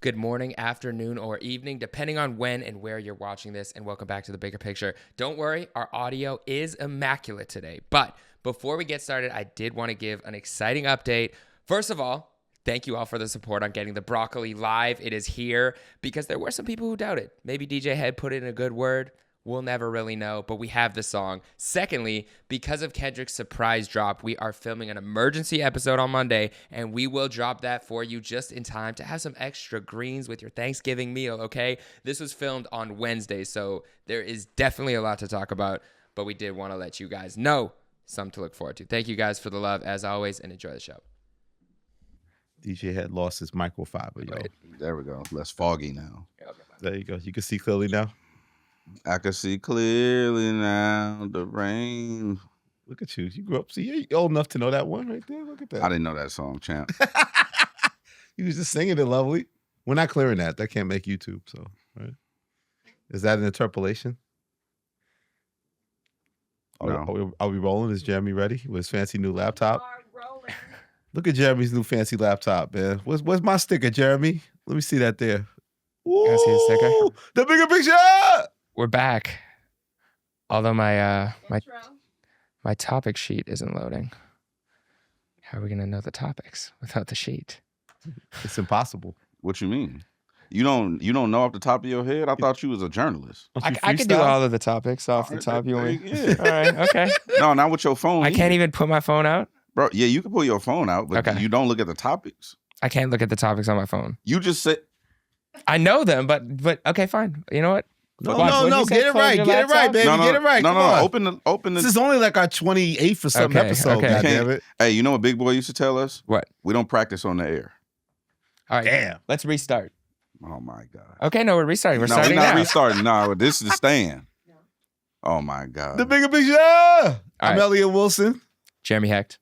good morning, afternoon, or evening, depending on when and where you're watching this, and welcome back to The Bigger Picture. Don't worry, our audio is immaculate today, but before we get started, I did want to give an exciting update. First of all, thank you all for the support on getting the broccoli live. It is here because there were some people who doubted. Maybe DJ Head put in a good word. We'll never really know, but we have the song. Secondly, because of Kendrick's surprise drop, we are filming an emergency episode on Monday, and we will drop that for you just in time to have some extra greens with your Thanksgiving meal, okay? This was filmed on Wednesday, so there is definitely a lot to talk about, but we did want to let you guys know something to look forward to. Thank you guys for the love, as always, and enjoy the show. DJ had lost his microfiber, yo. There we go. Less foggy now. There you go. You can see clearly now. I can see clearly now the rain. Look at you. You grew up. See, you're old enough to know that one right there. Look at that. I didn't know that song, champ. You was just singing it lovely. We're not clearing that. That can't make YouTube. So, right? Is that an interpolation? No. Are we rolling? Is Jeremy ready with his fancy new laptop? Look at Jeremy's new fancy laptop, man. Where's my sticker, Jeremy? Let me see that there. Ooh, You see the sticker? The bigger picture. We're back. Although my topic sheet isn't loading. How are we gonna know the topics without the sheet? It's impossible. What you mean? You don't know off the top of your head? I thought you was a journalist. I can do all of the topics off the top. You want me? Yeah. All right, okay. No, not with your phone. I can't even put my phone out. Bro, yeah, you can pull your phone out, but Okay. you don't look at the topics. I can't look at the topics on my phone. You just said, I know them, but okay, fine. You know what? No, Watch, what'd you say? get it Close right. your Get it right, laptop? baby. Get it right. No, Come no, on. open the. This is only like our 28th or something Okay, episode, okay. goddammit. Hey, you know what Big Boy used to tell us? What? We don't practice on the air. All right, Damn. let's restart. Oh my God. Okay, no, we're restarting. We're No, starting we're not now. restarting. No, this is the stand. Oh my God. The bigger picture. I'm right. Elliott Wilson. Jeremy Hecht.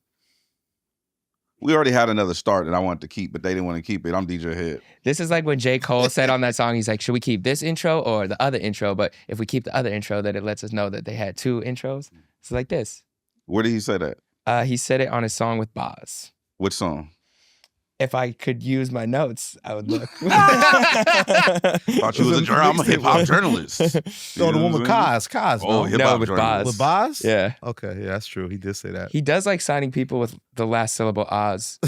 We already had another start that I wanted to keep, but they didn't want to keep it. I'm DJ Head. This is like when J. Cole said on that song, he's like, should we keep this intro or the other intro? But if we keep the other intro, then it lets us know that they had two intros. It's like this. Where did he say that? He said it on his song with Boz. Which song? If I could use my notes, I would look. Thought you was a mixtape hip hop journalist. So the one with Kaz. Oh, no? hip No, hop with journalist. Boz. With Boz? Yeah. Okay, yeah, that's true. He did say that. He does like signing people with the last syllable Oz.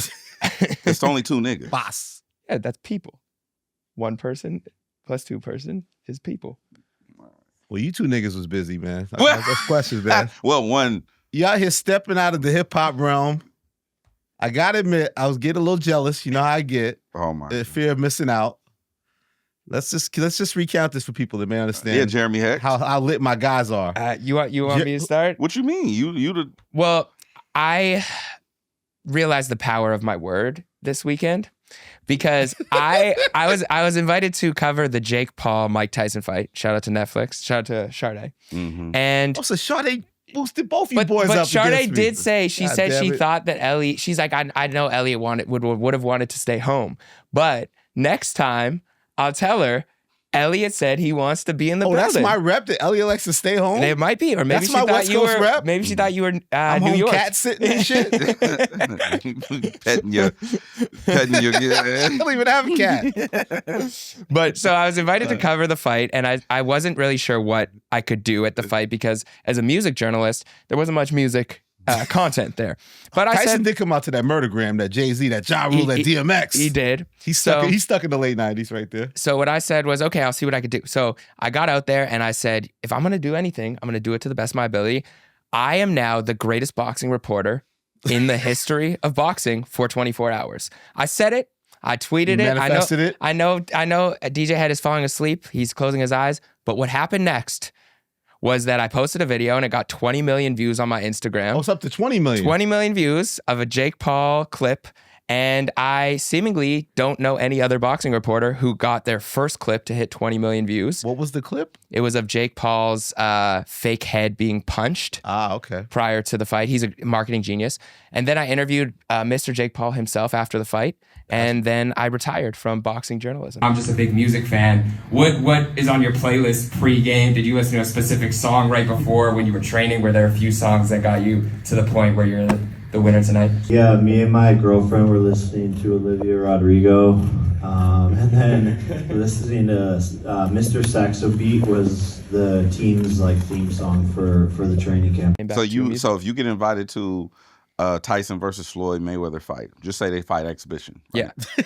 It's only two niggas. Boss. Yeah, that's people. One person plus two person is people. Well, you two niggas was busy, man. That's questions, man. Well, one. You out here stepping out of the hip hop realm. I gotta admit, I was getting a little jealous. You know how I get. Oh my. The fear of missing out. Let's just recount this for people that may understand. Yeah, Jeremy Hecht. how lit my guys are. You want me to start? What you mean? You the. Well, I realized the power of my word this weekend because I was invited to cover the Jake Paul Mike Tyson fight. Shout out to Netflix. Shout out to Cordae. Mm-hmm. And Also, Cordae boosted both you boys but up. Cordae against me. did say she God said damn she it. thought that Elliott. She's like I know Elliott would have wanted to stay home, but next time I'll tell her. Elliott said he wants to be in the building. That's my rep. That Elliott likes to stay home. It might be, or maybe That's she my thought West you Coast were. rep. Maybe she thought you were I'm New home York. cat sitting and shit. petting your. I don't even have a cat. But so I was invited to cover the fight, and I wasn't really sure what I could do at the fight because as a music journalist, there wasn't much music content there. But I Tyson said did come out to that Murdergram, that Jay-Z, that Ja Rule, that DMX. he did. He's stuck in the late 90s right there. So what I said was, okay, I'll see what I could do. So I got out there and I said, if I'm going to do anything, I'm going to do it to the best of my ability. I am now the greatest boxing reporter in the history of boxing for 24 hours. I said it. I tweeted it. Manifested it. I know DJ Head is falling asleep. He's closing his eyes. But what happened next was that I posted a video and it got 20 million views on my Instagram. Oh, it's up to 20 million. 20 million views of a Jake Paul clip. And I seemingly don't know any other boxing reporter who got their first clip to hit 20 million views. What was the clip? It was of Jake Paul's fake head being punched Okay. prior to the fight. He's a marketing genius. And then I interviewed Mr. Jake Paul himself after the fight. And then I retired from boxing journalism. I'm just a big music fan. What is on your playlist pre-game? Did you listen to a specific song right before when you were training? Were there a few songs that got you to the point where you're the winner tonight? Yeah, me and my girlfriend were listening to Olivia Rodrigo. And then listening to Mr. Saxo Beat was the team's like theme song for the training camp. So if you get invited to Tyson versus Floyd Mayweather fight, just say they fight exhibition. Right? Yeah.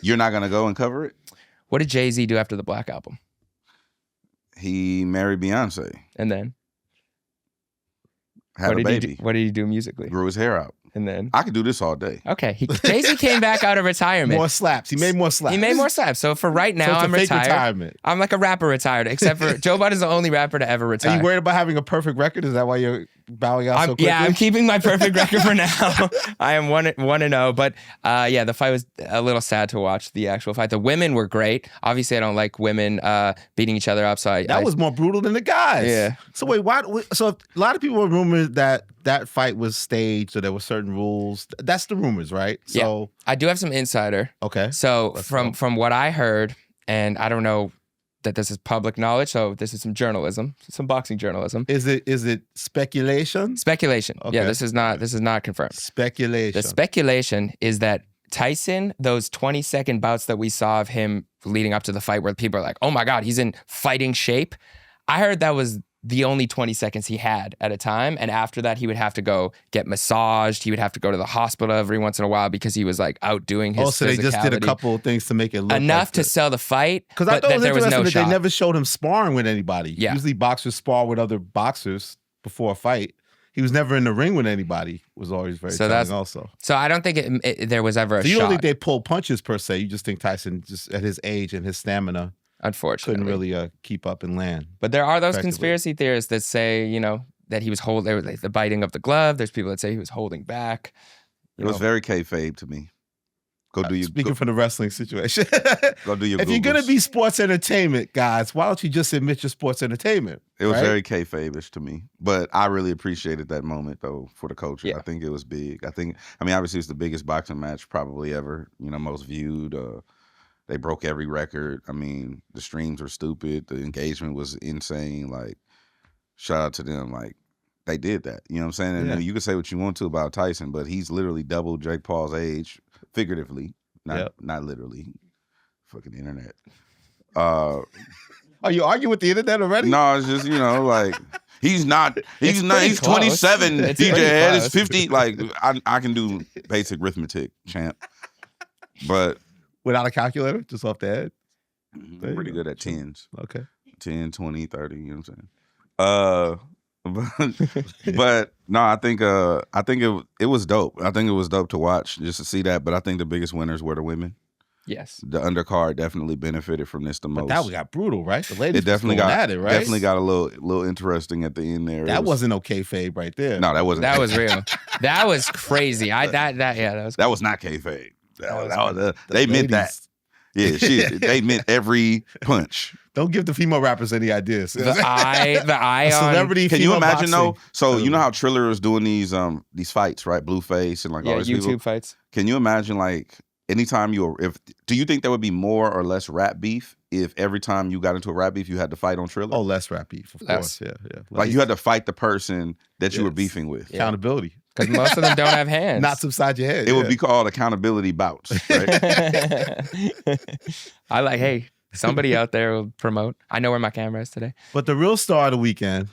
You're not gonna go and cover it? What did Jay-Z do after the Black Album? He married Beyonce. And then? Had a baby. What did he do musically? Grew his hair out. And then? I could do this all day. Okay. Jay-Z came back out of retirement. More slaps. He made more slaps. He made more slaps. So for right now, So it's a I'm fake retired. retirement. I'm like a rapper retired, except for Joe Budden's the only rapper to ever retire. Are you worried about having a perfect record? Is that why you're bowing out so quickly? Yeah, I'm keeping my perfect record for now. I am 1-0. But yeah, the fight was a little sad to watch, the actual fight. The women were great. Obviously, I don't like women beating each other up. So that was more brutal than the guys. Yeah. So wait, why? So a lot of people were rumored that fight was staged or there were certain rules. That's the rumors, right? So yeah. I do have some insider. Okay. So from what I heard, and I don't know that this is public knowledge, so this is some journalism, some boxing journalism. Is it speculation? Speculation. Okay. Yeah, this is not confirmed. Speculation. The speculation is that Tyson, those 20-second bouts that we saw of him leading up to the fight where people are like, oh my God, he's in fighting shape. I heard that was the only 20 seconds he had at a time. And after that, he would have to go get massaged. He would have to go to the hospital every once in a while because he was like outdoing his so they just did a couple of things to make it look enough like to sell the fight. Because I thought it was there was interesting no that shot. they never showed him sparring with anybody. Yeah. Usually boxers spar with other boxers before a fight. He was never in the ring with anybody. Was always very telling also. So I don't think there was ever a shot. So you don't think they pulled punches per se. You just think Tyson, just at his age and his stamina, unfortunately couldn't really keep up and land. But there are those conspiracy theorists that say, that he was the biting of the glove. There's people that say he was holding back. It was very kayfabe to me. Speaking from the wrestling situation. Go do your If Googles. you're going to be sports entertainment, guys, why don't you just admit your sports entertainment? It was very kayfabe-ish to me. But I really appreciated that moment, though, for the culture. Yeah. I think it was big. Obviously, it's the biggest boxing match probably ever, most viewed. They broke every record. The streams were stupid. The engagement was insane. Like, shout out to them. Like, they did that. You know what I'm saying? And you can say what you want to about Tyson, but he's literally double Jake Paul's age, figuratively, not literally. Fucking internet. Are you arguing with the internet already? No, it's just, like, he's 27, DJ Head is 50. Like, I can do basic arithmetic, champ. But without a calculator, just off the head? I'm pretty good at tens. Okay. 10, 20, 30, you know what I'm saying? But no, I think it was dope. I think it was dope to watch just to see that. But I think the biggest winners were the women. Yes, the undercard definitely benefited from this the most. But that got brutal, right? The ladies definitely got at it, right? Definitely got a little interesting at the end there. That wasn't no kayfabe right there. No, that wasn't. That was real. That was crazy. That was not kayfabe. They meant that. Yeah, shit. They meant every punch. Don't give the female rappers any ideas. The eye on celebrity. Can you imagine boxing? though? So you know how Triller is doing these fights, right? Blueface and like all these YouTube people? fights. Can you imagine like anytime do you think there would be more or less rap beef if every time you got into a rap beef you had to fight on Triller? Oh, less rap beef, of course. Yeah. Like you had to fight the person that you were beefing with. Yeah. Accountability. Because most of them don't have hands. Knots upside your head. It would be called accountability bouts, right? I like, hey, somebody out there will promote. I know where my camera is today. But the real star of the weekend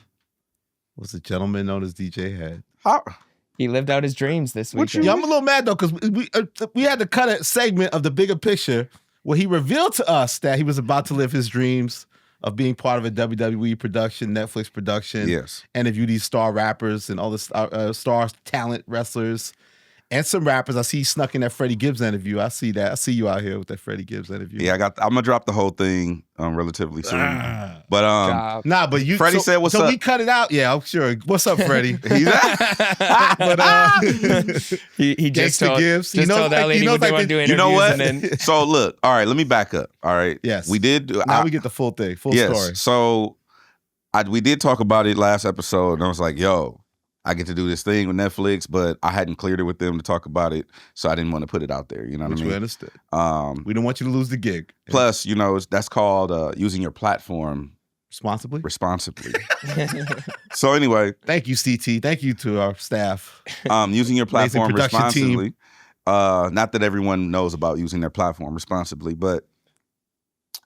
was a gentleman known as DJ Head. He lived out his dreams this weekend. Yeah, I'm a little mad though, because we had to cut a segment of the Bigger Picture where he revealed to us that he was about to live his dreams of being part of a WWE production, Netflix production. Yes. Interview these star rappers and all the star talent wrestlers and some rappers. I see he snuck in that Freddie Gibbs interview. I see that. I see you out here with that Freddie Gibbs interview. Yeah, I'm gonna drop the whole thing relatively soon. But but you Freddie said what's up. So we cut it out. Yeah, I'm sure. What's up, Freddie? He just told Gibbs. Just told that lady what they want to do interviews. You know what? And then... So look, all right, let me back up. All right. Yes. We did. Now we get the full thing, full story. So we did talk about it last episode, and I was like, yo, I get to do this thing with Netflix, but I hadn't cleared it with them to talk about it, so I didn't want to put it out there. You know what I mean? We understood. We don't want you to lose the gig. Plus, that's called using your platform responsibly. So anyway, thank you, CT. Thank you to our staff. Using your platform responsibly. Team. Not that everyone knows about using their platform responsibly, but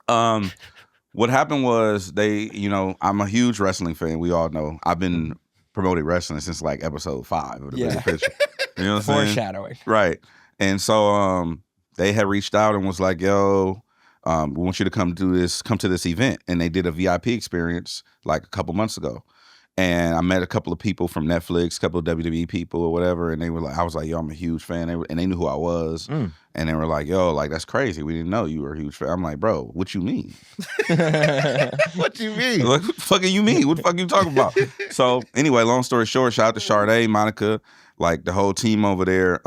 What happened was I'm a huge wrestling fan. We all know. I've been promoting wrestling since like episode 5 of the Bigger Picture. You know what I'm saying? Foreshadowing. Right. And so they had reached out and was like, yo, we want you to come to this event. And they did a VIP experience like a couple months ago. And I met a couple of people from Netflix, a couple of WWE people or whatever, and they were like, I was like, yo, I'm a huge fan. And they knew who I was. And they were like, yo, like, that's crazy. We didn't know you were a huge fan. I'm like, bro, what you mean? What you mean? Like, what the fuck do you mean? What the fuck are you talking about? So anyway, long story short, shout out to Cordae, Monica, like the whole team over there.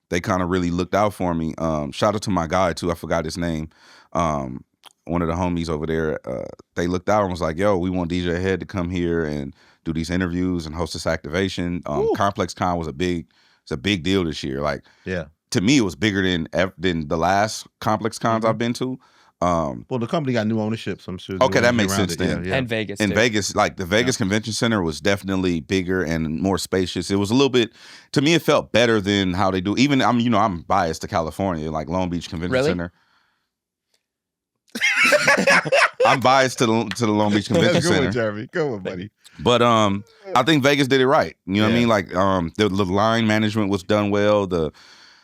They kind of really looked out for me. Shout out to my guy too. I forgot his name. One of the homies over there, they looked out and was like, yo, we want DJ Head to come here and do these interviews and host this activation. Complex Con was a big deal this year. Like, to me, it was bigger than the last Complex Cons I've been to. Well, the company got new ownership, so I'm sure. Okay, that makes sense then. And Vegas. In Vegas, like the Vegas Convention Center was definitely bigger and more spacious. It was a little bit, to me, it felt better than how they do. Even I'm biased to California, like Long Beach Convention Center. I'm biased to the Long Beach Convention Center. Go on, Jeremy. Go on, buddy. But I think Vegas did it right. You know what I mean? Like the line management was done well.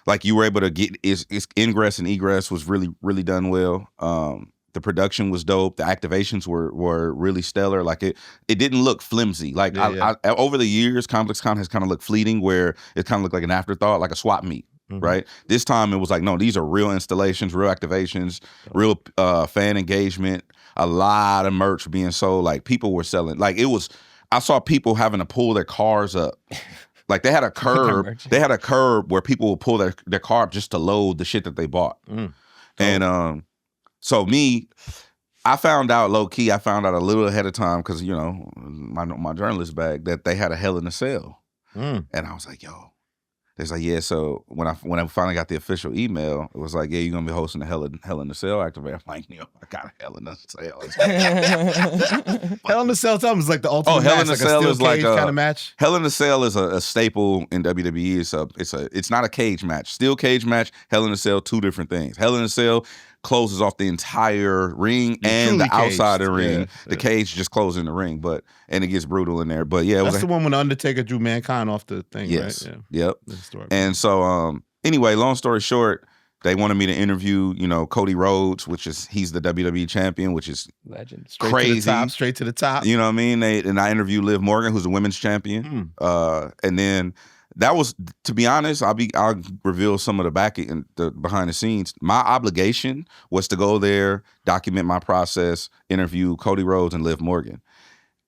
Like you were able to get its ingress and egress was really, really done well. The production was dope. The activations were really stellar. Like it didn't look flimsy. Like I, over the years, Complex Con has kind of looked fleeting, where it kind of looked like an afterthought, like a swap meet. Right. This time it was like, no, these are real installations, real activations, real fan engagement, a lot of merch being sold. Like people were selling. Like I saw people having to pull their cars up. Like they had a curb. They had a curb where people would pull their car up just to load the shit that they bought. And so I found out low key. I found out a little ahead of time because my journalist bag that they had a Hell in a Cell, and I was like, yo. It's like, yeah, so when I finally got the official email, it was like, yeah, you're going to be hosting the Hell in the Cell activate. I'm like, I got a Hell in the Cell. Hell in the Cell time is like the ultimate Hell match, in the like Cell a steel is like cage a kind of match. Hell in the Cell is a staple in WWE. It's not a cage match. Steel cage match, Hell in the Cell, two different things. Hell in the Cell closes off the entire ring and the outside of the ring. The cage just closes in the ring, and it gets brutal in there. But yeah, that's the one when the Undertaker drew Mankind off the thing, yes. right? Yeah. Yep. And so anyway, long story short, they wanted me to interview, Cody Rhodes, he's the WWE champion, which is legend. Crazy. Straight to the top. You know what I mean? And I interviewed Liv Morgan, who's a women's champion. And then that was, to be honest, I'll reveal some of the behind the scenes. My obligation was to go there, document my process, interview Cody Rhodes and Liv Morgan.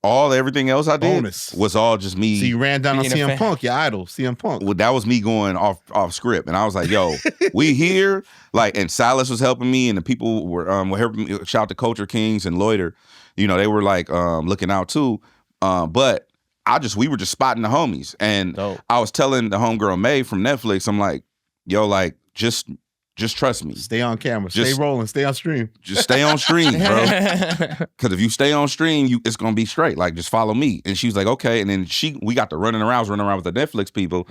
Everything else I did was all just me. So you ran down on CM Punk, your idol, CM Punk. Well, that was me going off script, and I was like, "Yo, we here." Like, and Silas was helping me, and the people were helping me. Shout out to Culture Kings and Loiter. They were like looking out too. But we were just spotting the homies, and I was telling the homegirl May from Netflix, I'm like, "Yo, like just trust me. Stay on camera. Stay rolling. Stay on stream. Just stay on stream, bro. Because if you stay on stream, it's gonna be straight. Like, just follow me." And she was like, "Okay." And then we got to running around with the Netflix people,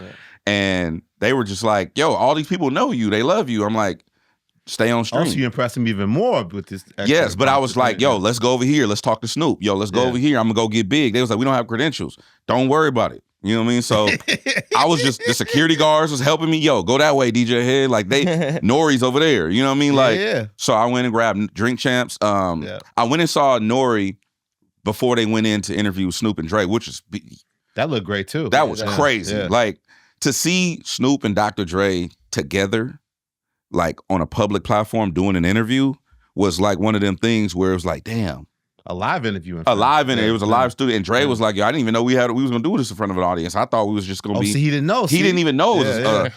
and they were just like, "Yo, all these people know you. They love you." I'm like, "Stay on stream." Also, you impressed me even more with this. Yes, but I was like, "Yo, let's go over here. Let's talk to Snoop. Yo, let's go over here. I'm gonna go get big." They was like, "We don't have credentials. Don't worry about it." You know what I mean? So I was just, the security guards was helping me. Yo, go that way, DJ Head. Like Nori's over there. You know what I mean? Like, so I went and grabbed Drink Champs. I went and saw Nori before they went in to interview Snoop and Dre, which is, that looked great too. That was crazy. Yeah. Like, to see Snoop and Dr. Dre together, like on a public platform doing an interview, was like one of them things where it was like, damn. A live interview. It was a live studio. And Dre was like, yo, I didn't even know we was going to do this in front of an audience. I thought we was just going to be. So he didn't know. He didn't even know.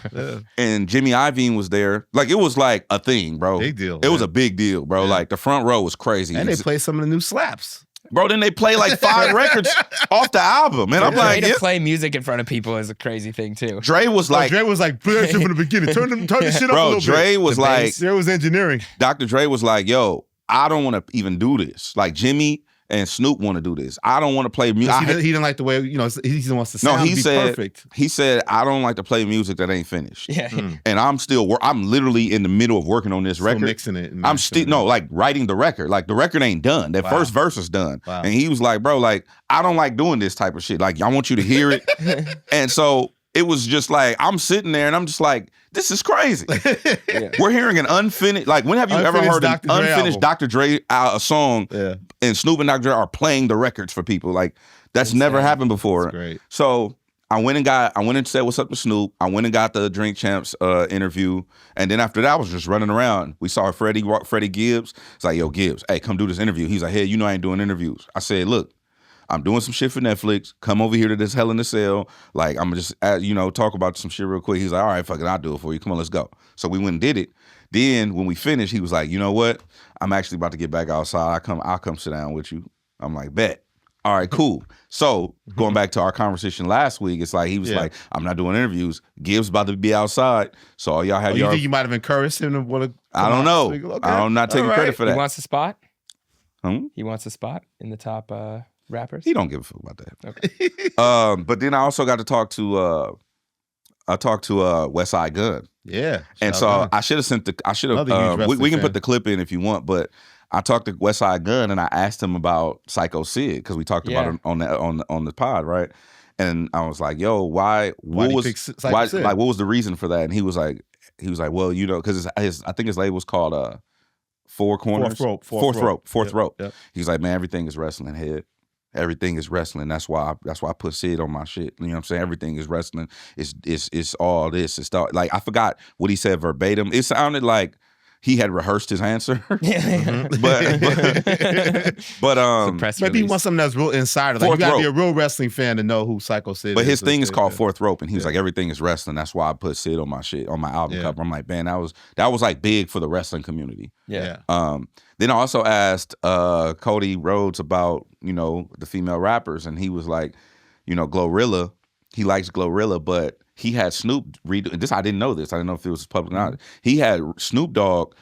And Jimmy Iovine was there. Like, it was like a thing, bro. Big deal. It was a big deal, bro. Like, the front row was crazy. And they played some of the new slaps. Bro, then they play like 5 records off the album. And I'm like, to play music in front of people is a crazy thing too. Dre was like, play that shit from the beginning. Turn the shit up a little bit. Dre was like, Dre was engineering. Dr. Dre was like, yo, I don't want to even do this. Like, Jimmy and Snoop want to do this. I don't want to play music. He didn't like the way, he wants the sound to be perfect. He said, I don't like to play music that ain't finished. Yeah. And I'm literally in the middle of working on this record. Mixing it. I'm still, like writing the record. Like the record ain't done. That first verse is done. Wow. And he was like, bro, like, I don't like doing this type of shit. Like, I want you to hear it. And so it was just like, I'm sitting there and I'm just like, this is crazy. We're hearing an unfinished, like, when have you ever heard an unfinished Dr. Dre a song and Snoop and Dr. Dre are playing the records for people? Like, that's never happened before. That's great. So I went and said what's up to Snoop. I went and got the Drink Champs interview. And then after that, I was just running around. We saw Freddie Gibbs. It's like, yo, Gibbs, hey, come do this interview. He's like, hey, I ain't doing interviews. I said, look, I'm doing some shit for Netflix. Come over here to this Hell in a Cell. Like, I'm just, talk about some shit real quick. He's like, all right, fuck it, I'll do it for you. Come on, let's go. So we went and did it. Then when we finished, he was like, you know what? I'm actually about to get back outside. I'll come sit down with you. I'm like, bet. All right, cool. So going back to our conversation last week, it's like he was like, I'm not doing interviews. Gibbs about to be outside. So all y'all have you think you might have encouraged him to want to? I don't know. Okay. I'm not taking credit for that. He wants a spot? Hmm? He wants a spot in the top rappers? He don't give a fuck about that. Okay. But then I also got to talk to West Side Gun. Yeah. And so I should have we can put the clip in if you want, but I talked to West Side Gun and I asked him about Psycho Sid because we talked about it on the pod, right? And I was like, yo, what was the reason for that? And he was like, well, because I think his label was called Four Corners. Fourth Rope. Yep. He's like, man, everything is wrestling head. Everything is wrestling. That's why I put Sid on my shit. You know what I'm saying? Everything is wrestling. It's all this. It's all, like, I forgot what he said verbatim. It sounded like he had rehearsed his answer. but maybe he wants something that's real insider. Like, you gotta be a real wrestling fan to know who Psycho Sid is. But his thing is called Fourth Rope, and he was like, everything is wrestling. That's why I put Sid on my shit, on my album cover. I'm like, man, that was like big for the wrestling community. Yeah. Then I also asked Cody Rhodes about, the female rappers, and he was like, Glorilla, he likes Glorilla, but he had Snoop redo this. I didn't know this. I didn't know if it was public knowledge. He had Snoop Dogg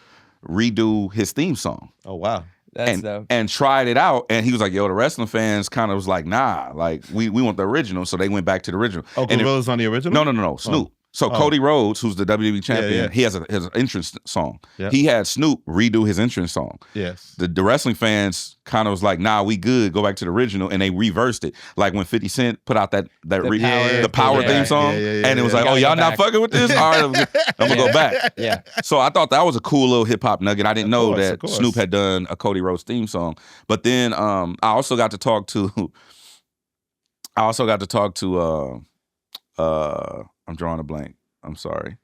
redo his theme song. Oh wow. That's dope. And tried it out, and he was like, yo, the wrestling fans kind of was like, nah, like we want the original, so they went back to the original. Oh, Gorilla's on the original? No, Snoop. Oh. So Cody Rhodes, who's the WWE champion, he has an entrance song. Yep. He had Snoop redo his entrance song. Yes. The wrestling fans kind of was like, nah, we good, go back to the original, and they reversed it. Like when 50 Cent put out the power theme song, and it was like, oh, y'all not fucking with this? All right, I'm gonna go back. Yeah. So I thought that was a cool little hip hop nugget. I didn't know that Snoop had done a Cody Rhodes theme song. But then I also got to talk to I'm drawing a blank. I'm sorry.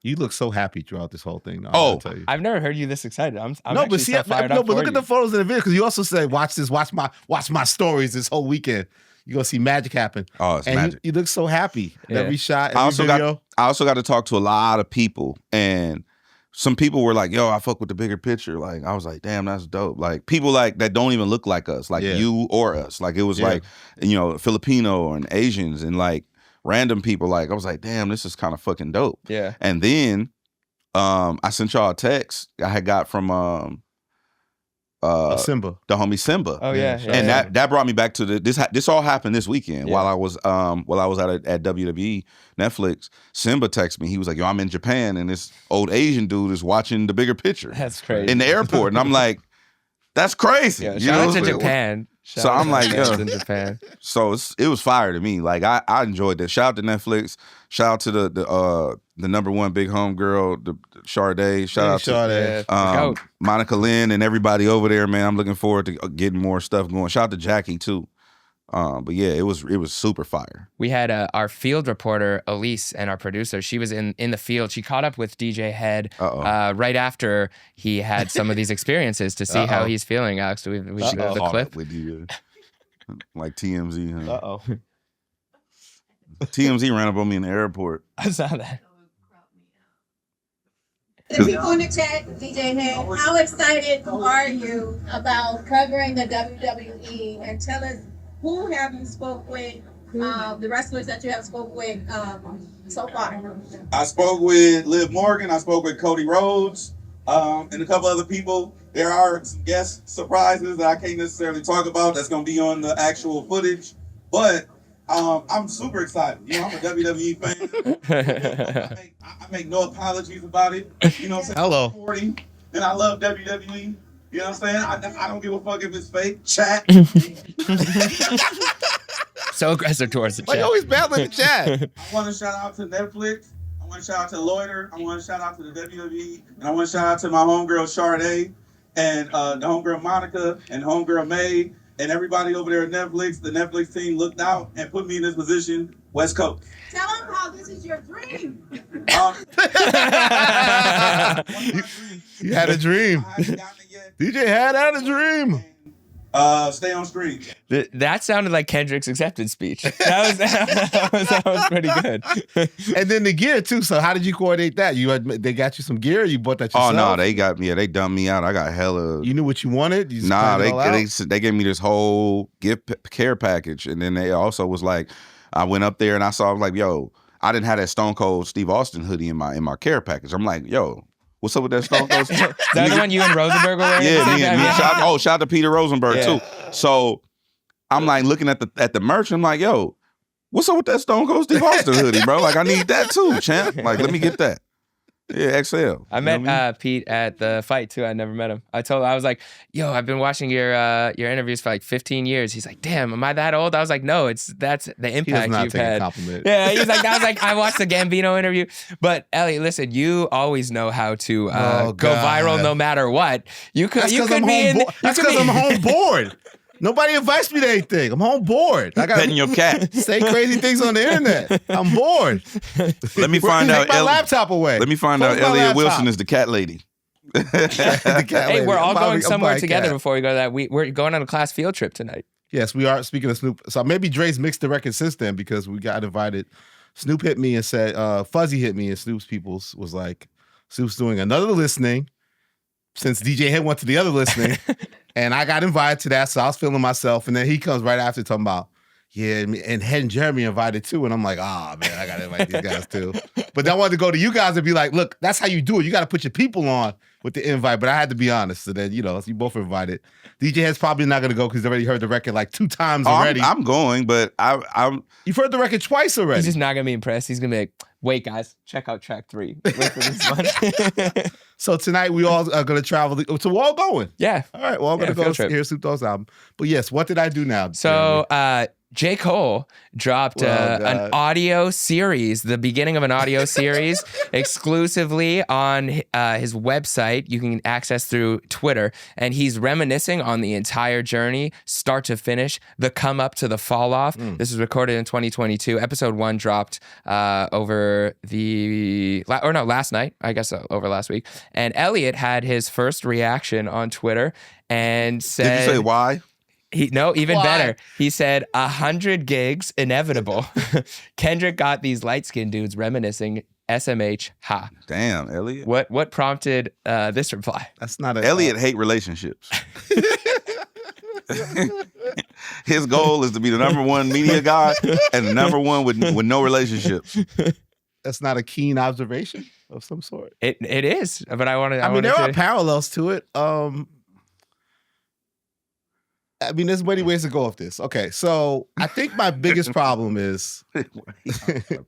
You look so happy throughout this whole thing. Though, I've never heard you this excited. I'm no, but see, fired up but look at the photos in the video, because you also said, watch my stories this whole weekend. You're gonna see magic happen. Oh, it's magic. You look so happy. Every shot, every video. I also got to talk to a lot of people, and some people were like, yo, I fuck with the Bigger Picture. Like, I was like, damn, that's dope. Like, people like that don't even look like us, like you or us. Like, it was like, Filipino and Asians and like random people. Like, I was like, damn, this is kind of fucking dope. Yeah. And then I sent y'all a text I had got from Simba, the homie Simba. Oh yeah. And that brought me back to this all happened this weekend while I was at WWE Netflix. Simba texted me. He was like, yo, I'm in Japan, and this old Asian dude is watching the Bigger Picture. That's crazy. In the airport. And I'm like, that's crazy. Yeah, shout out to Japan. So I'm like, yo. In Japan. So it was fire to me. Like, I enjoyed that. Shout out to Netflix. Shout out to the number one big home girl, the Cordae. Shout out to Monica Lynn and everybody over there, man. I'm looking forward to getting more stuff going. Shout out to Jackie too. But yeah, it was super fire. We had our field reporter Elise and our producer. She was in the field. She caught up with DJ Head right after he had some of these experiences to see how he's feeling. Alex, we should go to the clip with you, like TMZ. Huh? Uh-oh. TMZ ran up on me in the airport. I saw that. The people in the chat, DJ Head, how excited are you about covering the WWE? And tell us, who have you spoke with, the wrestlers that you have spoke with so far? I spoke with Liv Morgan. I spoke with Cody Rhodes. and a couple other people. There are some guest surprises that I can't necessarily talk about. That's going to be on the actual footage, but I'm super excited. You know, I'm a WWE fan. I make no apologies about it. You know what I'm saying? Hello. I'm 40, and I love WWE. You know what I'm saying? I don't give a fuck if it's fake. Chat. So aggressive towards the Why you chat. always battling the chat? I want to shout out to Netflix. I want to shout out to Loiter. I want to shout out to the WWE. And I want to shout out to my homegirl Cordae and the homegirl Monica and homegirl May and everybody over there at Netflix. The Netflix team looked out and put me in this position, West Coast. Tell them how this is your dream. You had a dream. I haven't gotten it yet. DJ had a dream. Stay on screen. That sounded like Kendrick's acceptance speech. That was pretty good. And then the gear too. So how did you coordinate that? They got you some gear. Or you bought that yourself? Oh no, they got me. Yeah, they dumped me out. I got hella. You knew what you wanted. You just Nah, planned it all out? they gave me this whole gift care package, and then they also was like, I went up there and I saw, I was like, yo, I didn't have that Stone Cold Steve Austin hoodie in my care package. I'm like, yo, what's up with that Stone Cold? Is that the one you and Rosenberg were wearing? Yeah, me and Yeah. shout out to Peter Rosenberg Yeah. too. So I'm like looking at the merch. And I'm like, yo, what's up with that Stone Cold Steve Austin hoodie, bro? Like I need that too, champ. Like let me get that. Yeah, XL. I You know met what I mean? Pete at the fight too. I never met him. I was like, yo, I've been watching your interviews for like 15 years. He's like, damn, am I that old? I was like, no, that's the He does impact not you've take a had. compliment. Yeah, he's like, I watched the Gambino interview. But Elliott, listen, you always know how to Oh, go God. viral no matter what. You could That's you because could I'm be in. home. That's because I'm home bored. Nobody invites me to anything. I'm home bored. I got Petting your cat. say crazy things on the internet. I'm bored. Let me find out. Take my laptop away. Let me find Close out. my Elliott laptop. Wilson is the cat lady. The cat Hey, lady. we're all I'm going buying somewhere a together cat. before we go to that. We're going on a class field trip tonight. Yes, we are. Speaking of Snoop, so maybe Dre's mixed the record since then because we got invited. Snoop hit me and said, Fuzzy hit me, and Snoop's peoples was like, Snoop's doing another listening since DJ Head went to the other listening. And I got invited to that, so I was feeling myself. And then he comes right after talking about, yeah, and Head and Jeremy invited too. And I'm like, man, I got to invite these guys too. But then I wanted to go to you guys and be like, look, that's how you do it. You got to put your people on with the invite. But I had to be honest. So then, you both are invited. DJ Head's probably not going to go because he's already heard the record like 2 times already. I'm going, but I'm You've heard the record twice already. He's just not gonna be impressed. He's gonna be like, wait, guys, check out track 3. Wait for this one. So tonight we all are going to travel. So we're all going. Yeah. All right, well, I'm going to field go trip. hear Snoop Dogg's album. But yes, what did I do now? So J. Cole dropped God. an audio series, the beginning of an audio series, exclusively on his website. You can access through Twitter. And he's reminiscing on the entire journey, start to finish, the come up to the fall off. This was recorded in 2022. Episode 1 dropped last night, I guess over last week. And Elliott had his first reaction on Twitter and said... Did you say why? Even Why? better. He said 100 gigs inevitable. Kendrick got these light-skinned dudes reminiscing. SMH, ha. Damn, Elliott. What prompted this reply? That's not a Elliott hate relationships. His goal is to be the #1 media guy and the #1 with no relationships. That's not a keen observation of some sort. It is, but I wanted. I mean, there wanted are parallels to it. I mean, there's many ways to go with this. Okay, so I think my biggest problem is, and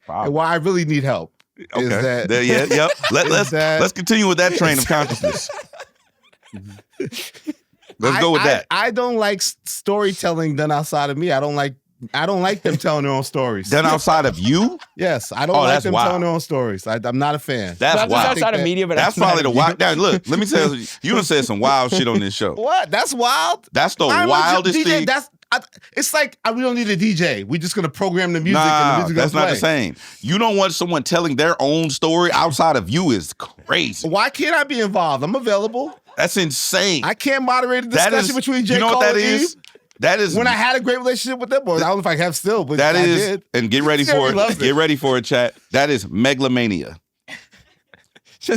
why I really need help, is that Yep. is that- Let's continue with that train of consciousness. Let's go with that. I don't like storytelling done outside of me. I don't like them telling their own stories. Done outside of you? Yes, I don't Oh, like that's them wild. telling their own stories. I'm not a fan. That's not just wild. outside of that- media, but That's outside probably the of wild. Now, look, let me tell you, you done said some wild shit on this show. What? That's wild. That's the I'm a wildest DJ, thing. It's like we don't need a DJ. We're just gonna program the music and the Nah, music that's gonna not the play. same. You don't want someone telling their own story outside of you is crazy. Why can't I be involved? I'm available. That's insane. I can't moderate a That discussion is, between J. you know Cole what that and is? Eve. That is When I had a great relationship with them, or I don't know if I have still, but that I is, did. and get ready Jerry for it. loves it. Get ready for it, chat. That is megalomania.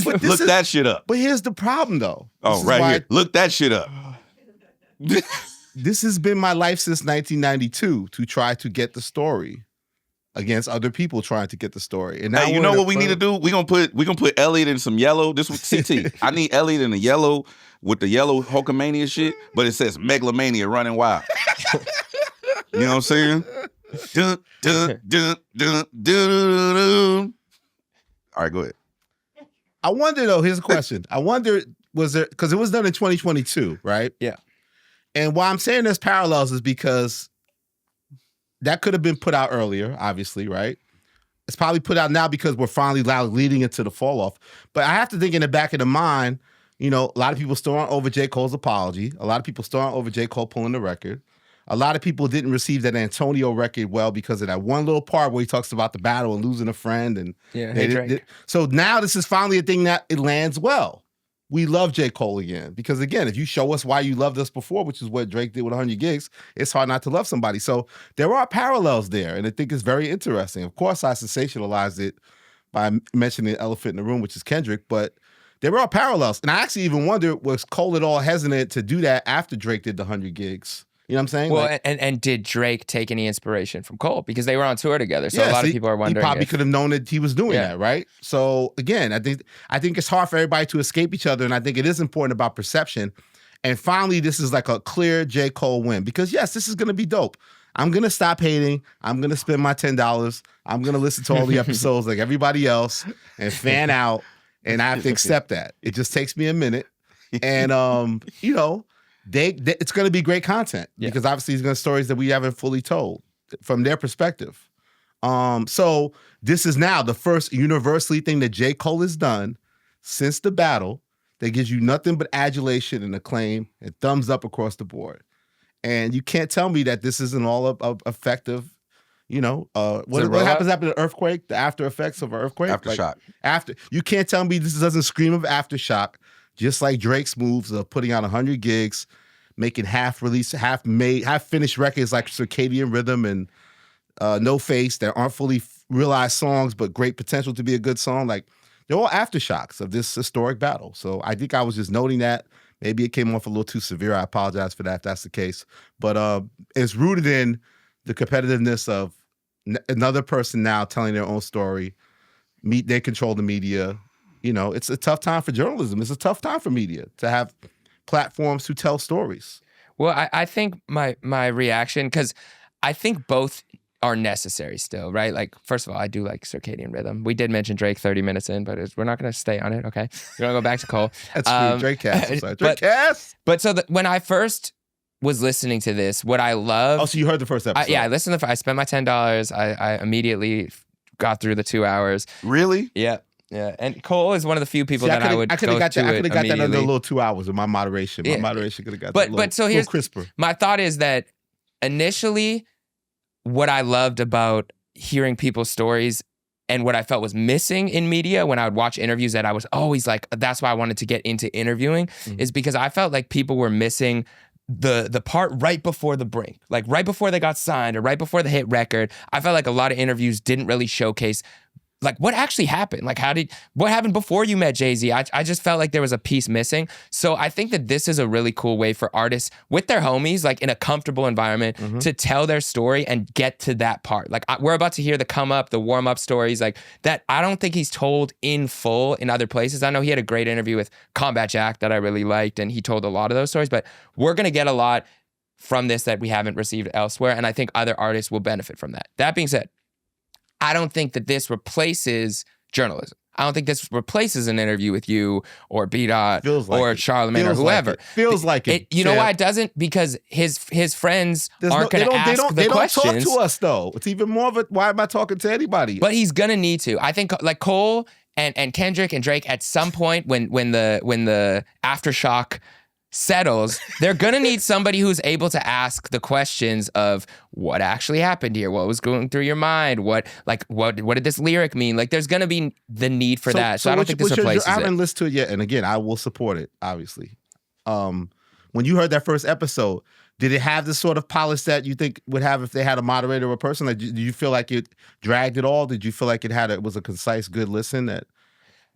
But Look that shit up. But here's the problem, though. Oh, This is right why here. Look that shit up. This has been my life since 1992 to try to get the story against other people trying to get the story. And now Hey, you know what we need to do? We gonna put Elliott in some yellow. This was CT. I need Elliott in the yellow with the yellow Hulkamania shit, but it says Megalomania running wild. You know what I'm saying? Dun, dun, dun, dun, dun, dun, dun. All right, go ahead. I wonder though, here's a question. I wonder, was there, because it was done in 2022, right? Yeah. And why I'm saying there's parallels is because that could have been put out earlier, obviously, right? It's probably put out now because we're finally leading into the fall off. But I have to think in the back of the mind, you know, a lot of people still aren't over J. Cole's apology. A lot of people still aren't over J. Cole pulling the record. A lot of people didn't receive that Antonio record well because of that one little part where he talks about the battle and losing a friend. And Yeah, hey, Drake. so now this is finally a thing that it lands well. We love J. Cole again. Because again, if you show us why you loved us before, which is what Drake did with 100 Gigs, it's hard not to love somebody. So there are parallels there, and I think it's very interesting. Of course, I sensationalized it by mentioning the elephant in the room, which is Kendrick, but there are parallels. And I actually even wonder, was Cole at all hesitant to do that after Drake did the 100 Gigs? You know what I'm saying? Well, like, and did Drake take any inspiration from Cole? Because they were on tour together, so a lot of people are wondering. He probably could have known that he was doing that, right? So again, I think it's hard for everybody to escape each other, and I think it is important about perception. And finally, this is like a clear J. Cole win because yes, this is going to be dope. I'm going to stop hating. I'm going to spend my $10. I'm going to listen to all the episodes like everybody else and fan out, and I have to accept that. It just takes me a minute, and you know. It's going to be great content because obviously it's going to be stories that we haven't fully told from their perspective. So this is now the first universally thing that J. Cole has done since the battle that gives you nothing but adulation and acclaim and thumbs up across the board. And you can't tell me that this isn't all effective. You know, what happens after the earthquake, the after effects of an earthquake? Aftershock. You can't tell me this doesn't scream of aftershock. Just like Drake's moves of putting out 100 gigs, making half-release, half-finished records like Circadian Rhythm and No Face that aren't fully realized songs, but great potential to be a good song. Like, they're all aftershocks of this historic battle. So I think I was just noting that. Maybe it came off a little too severe. I apologize for that if that's the case. But it's rooted in the competitiveness of another person now telling their own story. They control the media. You know, it's a tough time for journalism. It's a tough time for media to have platforms to tell stories. Well, I think my reaction, because I think both are necessary still, right? Like, first of all, I do like Circadian Rhythm. We did mention Drake 30 minutes in, but we're not going to stay on it, okay? We're going to go back to Cole. That's true. Drake cast. Drake cast. But so when I first was listening to this, what I love... Oh, so you heard the first episode? I listened I spent my $10. I immediately got through the 2 hours. Really? Yeah. Yeah, and Cole is one of the few people that I would go to I could have got that under a little 2 hours with my moderation. My Yeah. moderation could have got that But so here's crisper. My thought is that initially, what I loved about hearing people's stories and what I felt was missing in media when I would watch interviews that I was always like, that's why I wanted to get into interviewing, is because I felt like people were missing the part right before the brink, like right before they got signed or right before the hit record. I felt like a lot of interviews didn't really showcase like what actually happened. Like what happened before you met Jay-Z? I just felt like there was a piece missing. So I think that this is a really cool way for artists with their homies, like in a comfortable environment, to tell their story and get to that part. Like we're about to hear the come up, the warm up stories like that. I don't think he's told in full in other places. I know he had a great interview with Combat Jack that I really liked, and he told a lot of those stories, but we're going to get a lot from this that we haven't received elsewhere. And I think other artists will benefit from that. That being said, I don't think that this replaces journalism. I don't think this replaces an interview with you or B-Dot or Charlamagne or whoever. Feels like it. You know why it doesn't? Because his friends aren't going to ask the questions. They don't talk to us, though. It's even more of a, why am I talking to anybody? But he's going to need to. I think like Cole and Kendrick and Drake at some point when the aftershock settles, they're gonna need somebody who's able to ask the questions of what actually happened here, what was going through your mind, what did this lyric mean? Like, there's gonna be the need for that. So I don't think this replaces it. I haven't listened to it yet, and again, I will support it. Obviously, when you heard that first episode, did it have the sort of polish that you think would have if they had a moderator or a person? Like, did you feel like it dragged at all? Did you feel like it was a concise, good listen?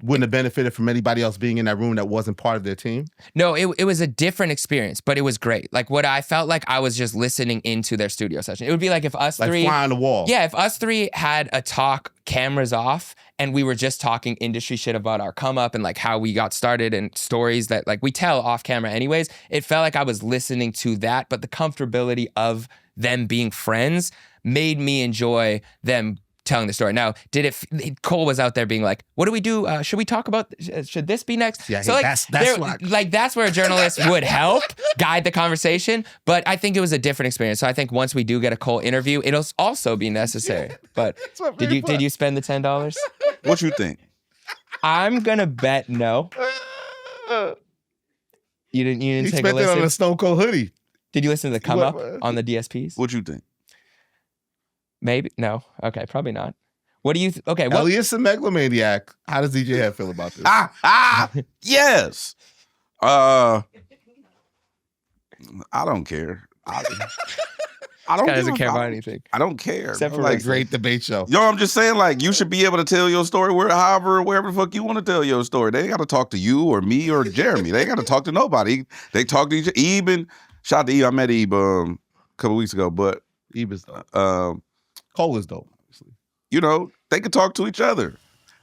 wouldn't have benefited from anybody else being in that room that wasn't part of their team? No, it was a different experience, but it was great. Like what I felt like I was just listening into their studio session. It would be like if us Like three, fly on the wall. yeah, if us three had a talk, cameras off, and we were just talking industry shit about our come up and like how we got started and stories that like we tell off camera anyways. It felt like I was listening to that, but the comfortability of them being friends made me enjoy them telling the story. Now, Cole was out there being like, what do we do? Should we talk about, should this be next? Yeah, so hey, like that's where a journalist would help guide the conversation. But I think it was a different experience. So I think once we do get a Cole interview, it'll also be necessary. But did you spend the $10? What you think? I'm gonna bet no. You didn't He take a spent it listen. on a Stone Cold hoodie. Did you listen to the come up on the DSPs? What you think? Maybe no. Okay, probably not. What do you? Okay, what? Elliott's a megalomaniac. How does DJ Head feel about this? Yes. I don't care. I don't Guy doesn't give a care fuck. about anything. I don't care. Except for Like like great debate show. Yo, I'm just saying, like, you should be able to tell your story wherever the fuck you want to tell your story. They ain't got to talk to you or me or Jeremy. They ain't got to talk to nobody. They talk to each other. Even, shout out to Ebe. I met Ebe a couple weeks ago, but Ebe is dope. Cole is dope, obviously. you know, they could talk to each other.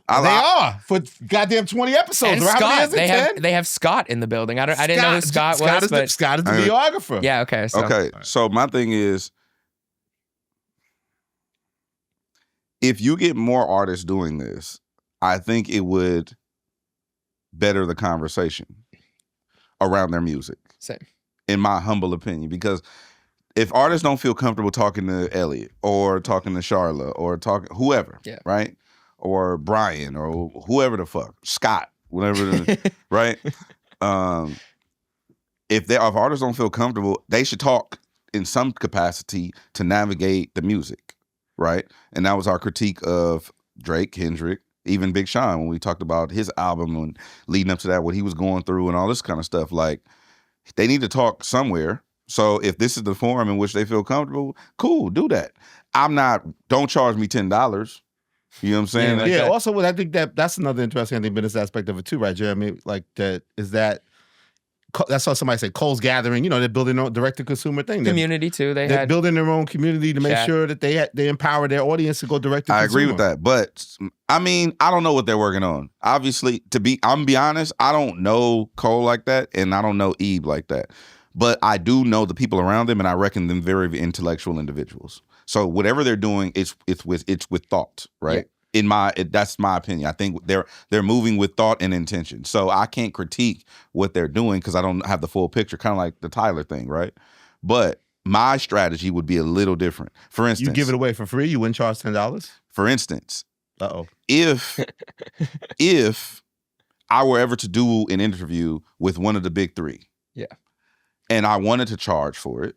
They are for goddamn 20 episodes. And Right? How many Scott, is it, 10? they have Scott in the building. I didn't know who Scott was, but Scott is the videographer. yeah, okay. So. Okay, so my thing is, if you get more artists doing this, I think it would better the conversation around their music. Same. In my humble opinion, because if artists don't feel comfortable talking to Elliott or talking to Charlotte or talking whoever, Yeah. right? Or Brian or whoever the fuck, Scott, whatever, right? If artists don't feel comfortable, they should talk in some capacity to navigate the music, right? And that was our critique of Drake, Kendrick, even Big Sean when we talked about his album and leading up to that, what he was going through and all this kind of stuff. Like, they need to talk somewhere. So if this is the forum in which they feel comfortable, cool, do that. Don't charge me $10. You know what I'm saying? Like Yeah. that. Also, I think that's another interesting business aspect of it too, right, Jeremy? Like that's how somebody say Cole's gathering. You know, they're building their own direct-to-consumer thing. Community too. They're Had building their own community to make chat. sure that they empower their audience to go direct to I consumer. agree with that. But I mean, I don't know what they're working on. Obviously, I'm gonna be honest, I don't know Cole like that, and I don't know Ebe like that. But I do know the people around them, and I reckon them very intellectual individuals. So whatever they're doing, it's with thought, right? That's my opinion. I think they're moving with thought and intention. So I can't critique what they're doing because I don't have the full picture, kind of like the Tyler thing, right? But my strategy would be a little different. For instance, You give it away for free, you wouldn't charge $10? For instance, If if I were ever to do an interview with one of the big three, Yeah. and I wanted to charge for it,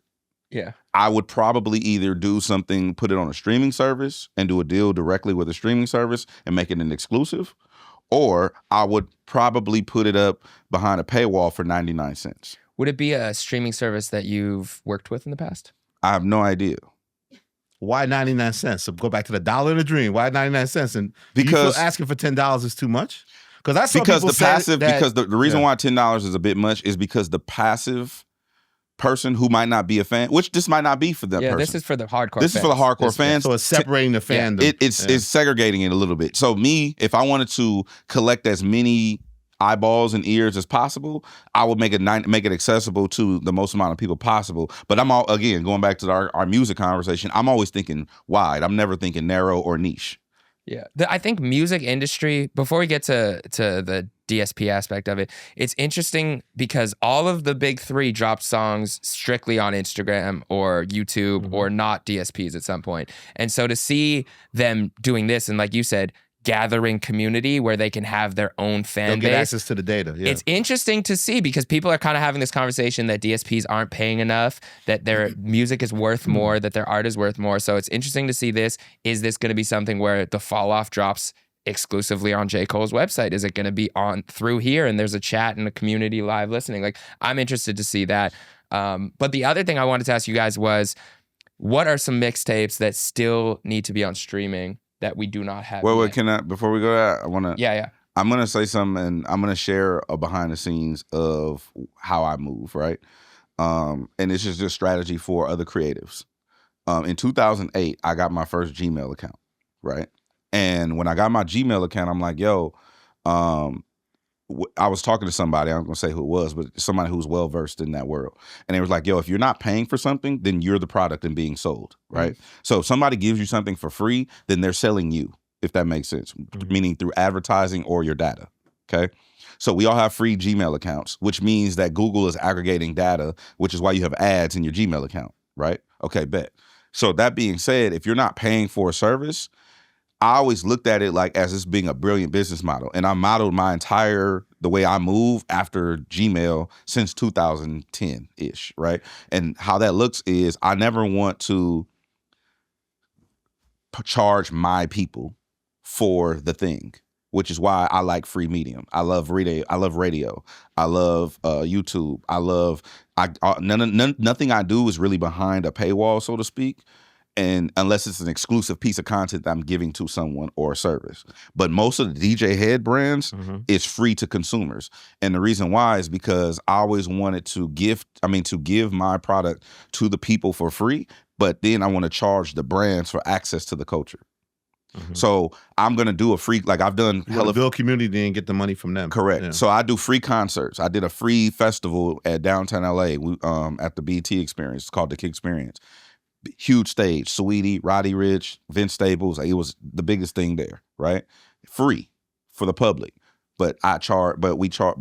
Yeah. I would probably either do something, put it on a streaming service and do a deal directly with a streaming service and make it an exclusive, or I would probably put it up behind a paywall for 99 cents. Would it be a streaming service that you've worked with in the past? I have no idea. Why 99 cents? So go back to the dollar and a dream. Why 99 cents? And Because- you feel asking for $10 is too much? Because I saw Because people the say passive, that, because the reason yeah. why $10 is a bit much is because the passive person who might not be a fan, which this might not be for that person. This is for the hardcore This is for the fans. hardcore fans. So it's separating the fandom. It's segregating it a little bit. So me, if I wanted to collect as many eyeballs and ears as possible, I would make it accessible to the most amount of people possible. But again, going back to our music conversation, I'm always thinking wide. I'm never thinking narrow or niche. Yeah. I think music industry, before we get to the DSP aspect of it, it's interesting because all of the big three dropped songs strictly on Instagram or YouTube or not DSPs at some point. And so to see them doing this and like you said, gathering community where they can have their own fan They'll base. get access to the data. Yeah. It's interesting to see because people are kind of having this conversation that DSPs aren't paying enough, that their music is worth more, that their art is worth more. So it's interesting to see this. Is this going to be something where the fall off drops exclusively on J. Cole's website? Is it going to be on through here and there's a chat and a community live listening? Like, I'm interested to see that. But the other thing I wanted to ask you guys was, what are some mixtapes that still need to be on streaming that we do not have? Wait, yet? can I, before we go to that, I want to, Yeah. I'm gonna say something, and I'm gonna share a behind the scenes of how I move, right? And it's just a strategy for other creatives. In 2008, I got my first Gmail account, right? And when I got my Gmail account, I'm like, yo, I was talking to somebody, I'm gonna say who it was, but somebody who's well versed in that world. And they was like, yo, if you're not paying for something, then you're the product and being sold, right? So if somebody gives you something for free, then they're selling you, if that makes sense, meaning through advertising or your data, okay? So we all have free Gmail accounts, which means that Google is aggregating data, which is why you have ads in your Gmail account, right? Okay, bet. So that being said, if you're not paying for a service, I always looked at it like as this being a brilliant business model. And I modeled the way I move after Gmail since 2010-ish, right? And how that looks is I never want to charge my people for the thing, which is why I like free medium. I love radio. I love YouTube. Nothing I do is really behind a paywall, so to speak. And unless it's an exclusive piece of content that I'm giving to someone or a service. But most of the DJ head brands is free to consumers. And the reason why is because I always wanted to give my product to the people for free, but then I want to charge the brands for access to the culture. So I'm going to do a free, like I've done. Build community and get the money from them. Correct. Yeah. So I do free concerts. I did a free festival at downtown LA at the BT Experience. It's called the Kick Experience. Huge stage, Saweetie, Roddy Ricch, Vince Staples. It was the biggest thing there, right? Free for the public. But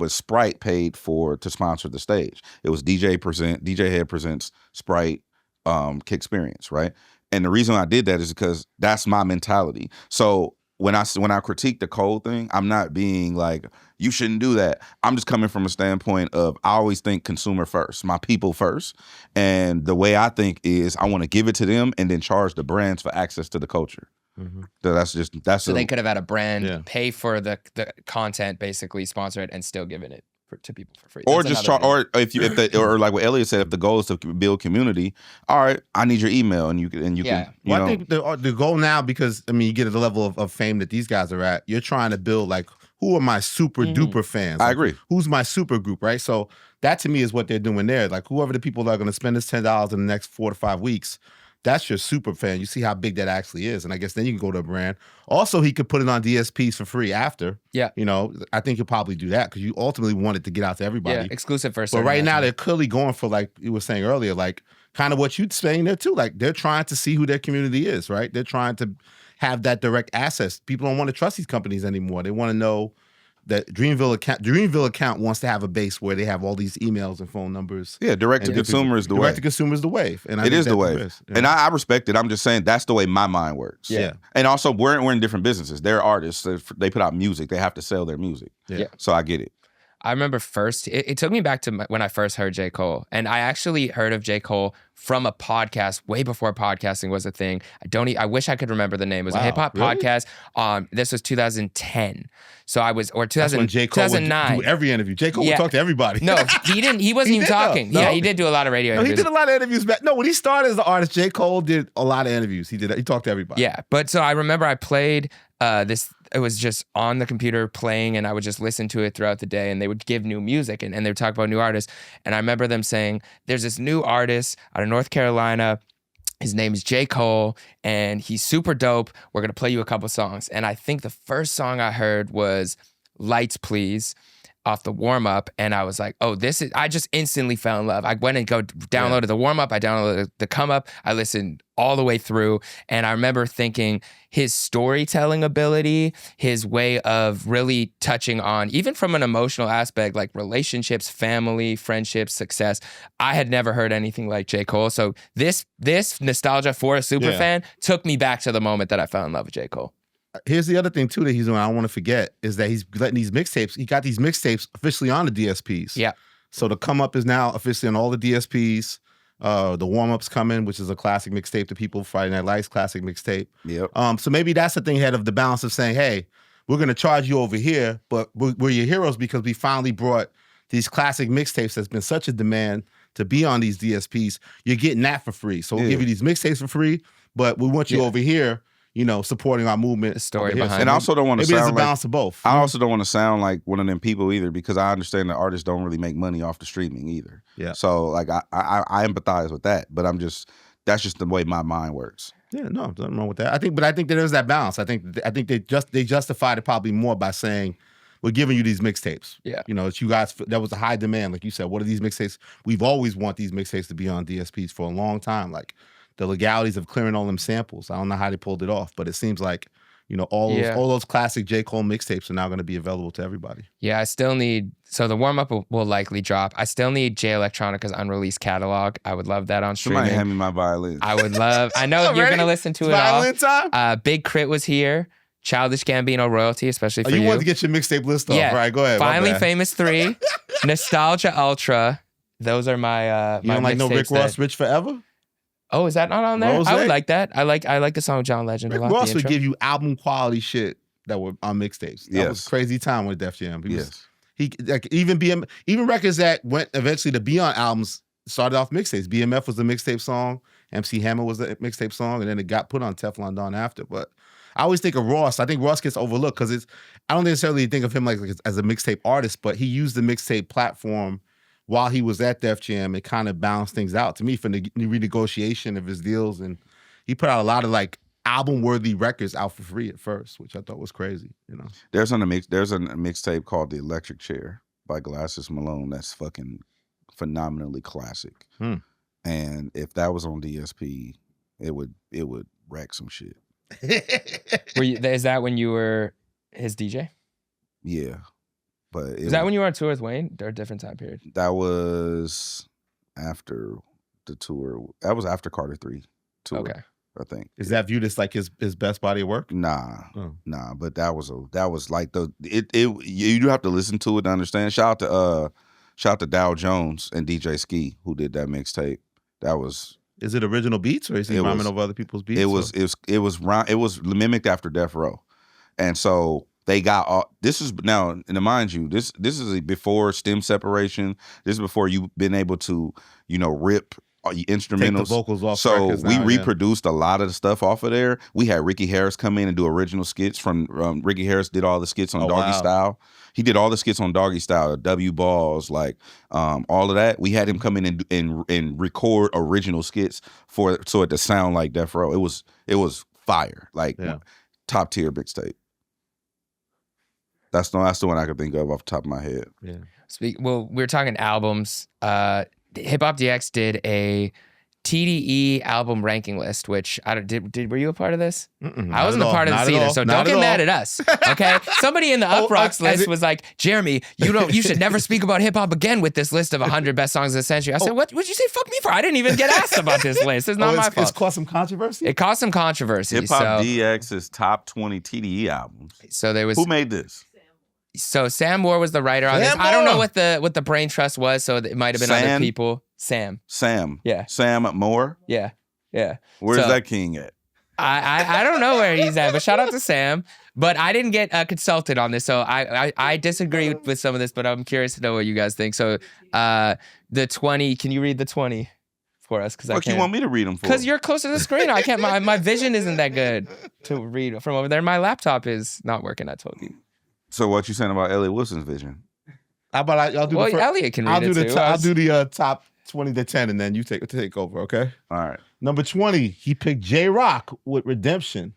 Sprite paid to sponsor the stage. It was DJ Head presents Sprite Kick Experience, right? And the reason I did that is because that's my mentality. So when I critique the code thing, I'm not being like, you shouldn't do that. I'm just coming from a standpoint of I always think consumer first, my people first. And the way I think is I want to give it to them and then charge the brands for access to the culture. So they could have had a brand pay for the content, basically sponsor it and still giving it to people for free. Or just or like what Elliott said, if the goal is to build community, all right, I need your email and you can. I think the goal now, because I mean, you get at the level of fame that these guys are at, you're trying to build like, who are my super duper fans? I agree. Who's my super group, right? So that to me is what they're doing there. Like whoever the people that are going to spend this $10 in the next 4 to 5 weeks, that's your super fan. You see how big that actually is. And I guess then you can go to a brand. Also, he could put it on DSPs for free after. Yeah. You know, I think he'll probably do that because you ultimately want it to get out to everybody. Yeah, exclusive first. But right now, they're clearly going for, like you were saying earlier, like kind of what you're saying there too. Like they're trying to see who their community is, right? They're trying to have that direct access. People don't want to trust these companies anymore. They want to know that Dreamville account wants to have a base where they have all these emails and phone numbers. Yeah, direct to consumer is the way. Direct to consumer is the wave. And it is the wave. Yeah. And I respect it. I'm just saying that's the way my mind works. Yeah. And also we're in different businesses. They're artists. They put out music. They have to sell their music. Yeah. So I get it. I remember first, it took me back to when I first heard J. Cole. And I actually heard of J. Cole from a podcast way before podcasting was a thing. I wish I could remember the name. It was a hip hop podcast. This was 2010. So I was, or 2000, when J. Cole 2009. would do every interview. J. Cole would talk to everybody. No, he didn't. He wasn't even talking. No. Yeah, he did do a lot of radio interviews. He did a lot of interviews back. No, when he started as an artist, J. Cole did a lot of interviews. He talked to everybody. Yeah, but so I remember I played this. It was just on the computer playing, and I would just listen to it throughout the day, and they would give new music, and they would talk about new artists. And I remember them saying, there's this new artist out of North Carolina. His name is J. Cole, and he's super dope. We're going to play you a couple songs. And I think the first song I heard was Lights Please off the warm-up, and I was like, oh, I just instantly fell in love. I went and downloaded the warm-up, I downloaded the come-up, I listened all the way through, and I remember thinking his storytelling ability, his way of really touching on, even from an emotional aspect, like relationships, family, friendships, success. I had never heard anything like J. Cole, so this nostalgia for a super fan took me back to the moment that I fell in love with J. Cole. Here's the other thing too that he's doing, I don't want to forget, is that he's letting these mixtapes, he got these mixtapes officially on the DSPs. Yeah. So the come up is now officially on all the DSPs. The warm-up's coming, which is a classic mixtape to people, Friday Night Lights, classic mixtape. Yep. So maybe that's the thing ahead of the balance of saying, hey, we're going to charge you over here, but we're your heroes because we finally brought these classic mixtapes that's been such a demand to be on these DSPs. You're getting that for free. So we'll give you these mixtapes for free, but we want you over here. supporting our movement. The story over here. behind And I also don't want to maybe there's a sound like balance of both. I also don't want to sound like one of them people either, because I understand that artists don't really make money off the streaming either. Yeah. So like I empathize with that, but that's just the way my mind works. Yeah, no, nothing wrong with that. I think there is that balance. I think they justified it probably more by saying, we're giving you these mixtapes. Yeah. It's you guys. That was a high demand, like you said. What are these mixtapes? We've always want these mixtapes to be on DSPs for a long time. Like the legalities of clearing all them samples. I don't know how they pulled it off, but it seems like all those classic J. Cole mixtapes are now going to be available to everybody. Yeah, I still need. So the warm up will likely drop. I still need Jay Electronica's unreleased catalog. I would love that on streaming. Somebody hand me my violin. I would love. I know you're gonna listen to it all. Violin time. Big Crit was here. Childish Gambino royalty, especially for you. You wanted to get your mixtape list off, Yeah. right? Go ahead. Finally Famous 3, Nostalgia Ultra. Those are my. You don't like no Rick Ross, Rich Forever? Oh, is that not on there? Rose? I would like that. I like the song John Legend Rick a lot. Ross the would intro. give you album quality shit that were on mixtapes. That was crazy time with Def Jam. He like even records that went eventually to be on albums started off mixtapes. BMF was a mixtape song. MC Hammer was a mixtape song, and then it got put on Teflon Don after. But I always think of Ross. I think Ross gets overlooked because I don't necessarily think of him like as a mixtape artist, but he used the mixtape platform while he was at Def Jam and kind of balanced things out. To me, for the renegotiation of his deals, and he put out a lot of like album-worthy records out for free at first, which I thought was crazy. There's a mixtape called The Electric Chair by Glasses Malone that's fucking phenomenally classic. And if that was on DSP, it would wreck some shit. Is that when you were his DJ? Yeah, but Is that when you were on tour with Wayne or a different time period? That was after the tour. That was after Carter 3 tour. Okay. I think. Is that viewed as like his best body of work? Nah. But that was like you do have to listen to it to understand. Shout out to Dow Jones and DJ Ski who did that mixtape. That was. Is it original beats or is he rhyming over other people's beats? It was mimicked after Death Row, and so they got all. This is now, and mind you, this is before stem separation. This is before you've been able to rip instrumentals, take the vocals off. So we reproduced a lot of the stuff off of there. We had Ricky Harris come in and do original skits from Ricky Harris did all the skits on Doggy Style. He did all the skits on Doggy Style, W Balls, like all of that. We had him come in and record original skits so it to sound like Death Row. It was fire, like top tier mixtape. That's the one I could think of off the top of my head. Yeah. Well, we were talking albums. HipHopDX did a TDE album ranking list, which were you a part of this? I wasn't a part of this either, so don't get mad at us, okay? Somebody in the Uprocks list was like, Jeremy, you should never speak about hip hop again with this list of 100 best songs of the century. I said, what would you say fuck me for? I didn't even get asked about this list. It's not my fault. It's caused some controversy? It caused some controversy. HipHopDX's top 20 TDE albums. So there was who made this? So Sam Moore was the writer on this. I don't know what the brain trust was, so it might have been other people. Sam. Yeah. Sam Moore? Yeah. Where's that king at? I don't know where he's at, but shout out to Sam. But I didn't get consulted on this, so I disagree with some of this, but I'm curious to know what you guys think. So the 20, can you read the 20 for us? What you want me to read them for? Because you're close to the screen. I can't. My vision isn't that good to read from over there. My laptop is not working, I told you. So what you saying about Elliott Wilson's vision? How about I'll do the first, Elliott can read it too. I'll do the top 20 to 10, and then you take over, okay? All right. Number 20, he picked J-Rock with Redemption.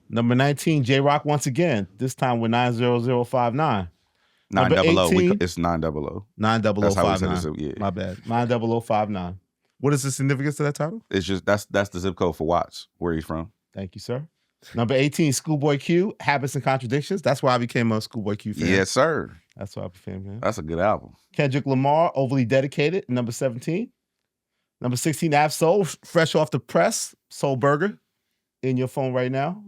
Number 19, J-Rock once again, this time with 90059. 900. It's 900. 90059. Yeah. My bad. 90059. What is the significance of that title? It's just that's the zip code for Watts, where he's from. Thank you, sir. Number 18, Schoolboy Q, Habits and Contradictions. That's why I became a Schoolboy Q fan. Yes, sir. That's why I became him. That's a good album. Kendrick Lamar, Overly Dedicated, number 17. Number 16, Ab-Soul, fresh off the press, Soul Burger, in your phone right now.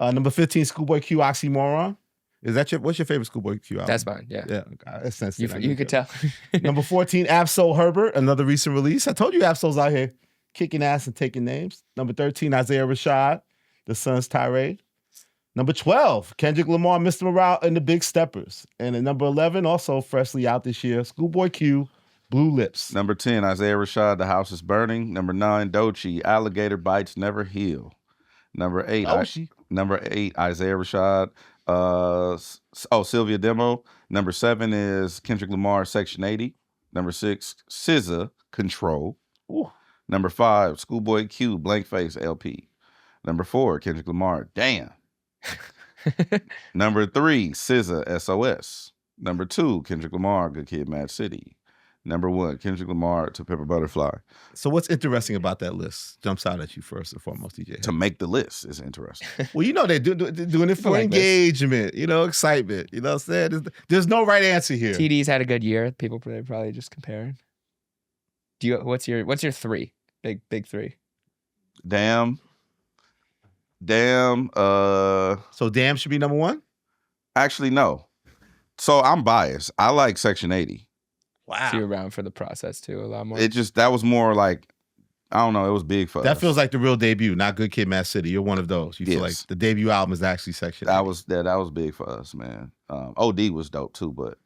Number 15, Schoolboy Q, Oxymoron. What's your favorite Schoolboy Q album? That's mine, yeah. Yeah, that's sensitive. You could tell. Number 14, Ab-Soul Herbert, another recent release. I told you Ab-Soul's out here kicking ass and taking names. Number 13, Isaiah Rashad, The Sun's Tirade. Number 12, Kendrick Lamar, Mr. Morale, and the Big Steppers. And at number 11, also freshly out this year, Schoolboy Q, Blue Lips. Number 10, Isaiah Rashad, The House is Burning. Number 9, Doechii, Alligator Bites Never Heal. Number 8. Oh, she. Number 8, Isaiah Rashad. Sylvia Demo. Number 7 is Kendrick Lamar, Section 80. Number 6, SZA, Control. Ooh. Number 5, Schoolboy Q, Blank Face, LP. Number 4, Kendrick Lamar, Damn. Number 3, SZA, SOS. Number 2, Kendrick Lamar, Good Kid, Mad City. Number 1, Kendrick Lamar, To Pimp a Butterfly. So what's interesting about that list jumps out at you first and foremost, DJ? To make the list is interesting. Well, you know they're doing it for like engagement, excitement. You know what I'm saying? There's no right answer here. TD's had a good year. People probably just comparing. What's your 3? Big 3. Damn. So Damn should be number 1? Actually, no. So I'm biased. I like Section 80. Wow. So you're around for the process too a lot more. That was more like, I don't know, it was big for us. That feels like the real debut, not Good Kid, Mad City. You're one of those. You feel like the debut album is actually Section 80. That was big for us, man. OD was dope too, but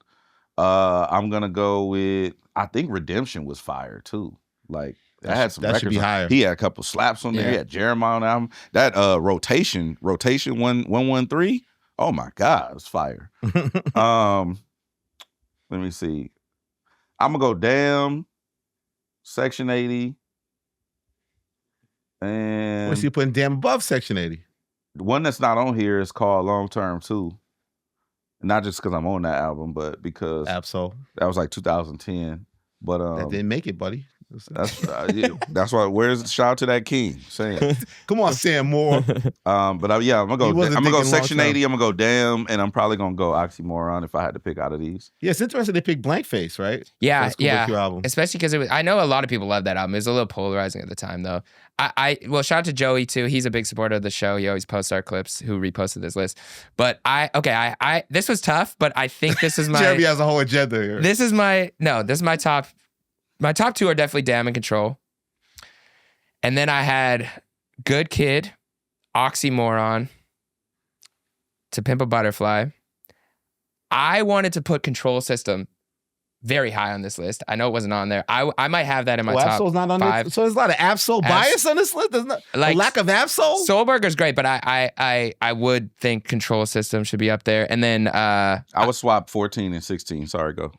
I'm gonna go with, I think Redemption was fire too. Like that had some that records should be higher. He had a couple slaps on there. Yeah. He had Jeremiah on the album. That rotation 113. Oh my God, it was fire. Let me see. I'm gonna go Damn, Section 80, and What's you putting Damn above Section 80? the one that's not on here is called Long Term too. Not just because I'm on that album, but because Absol. that was like 2010. But That didn't make it, buddy. that's why. Where's the shout out to that king? Saying, Come on, Sam Moore. I'm gonna He go wasn't thinking Section long-term. 80. I'm gonna go Damn, and I'm probably gonna go Oxymoron if I had to pick out of these. Yeah, it's interesting they picked Blank Face, right? Yeah, For the Schoolboy Q album. Especially because I know a lot of people love that album. It was a little polarizing at the time, though. Well, shout out to Joey too. He's a big supporter of the show. He always posts our clips. Who reposted this list? But this was tough. But I think this is my. Jeremy has a whole agenda here. This is my top. My top 2 are definitely Damn and Control. And then I had Good Kid, Oxymoron, To Pimp a Butterfly. I wanted to put Control System very high on this list. I know it wasn't on there. I might have that in my top Absol's not on 5. this. So there's a lot of Absol bias on this list. There's not a lack of Absol. Soulburger's great, but I would think Control System should be up there. And then I would swap 14 and 16. Sorry, go.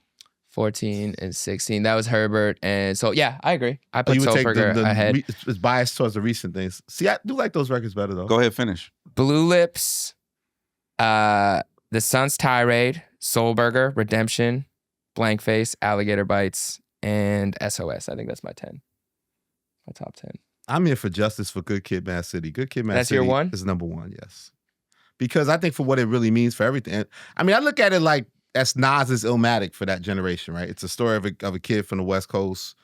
14 and 16. That was Herbert. And so, yeah, I agree. I put You would take Soulburger ahead. It's biased towards the recent things. See, I do like those records better though. Go ahead, finish. Blue Lips, The Sun's Tirade, Soulburger, Redemption, Blank Face, Alligator Bites, and SOS. I think that's my 10. My top 10. I'm here for justice for Good Kid, Mad City. Good Kid, Mad That's City your one? is number 1, yes. Because I think for what it really means for everything. I mean, I look at it like that's Nas's Illmatic for that generation, right? It's a story of a kid from the West Coast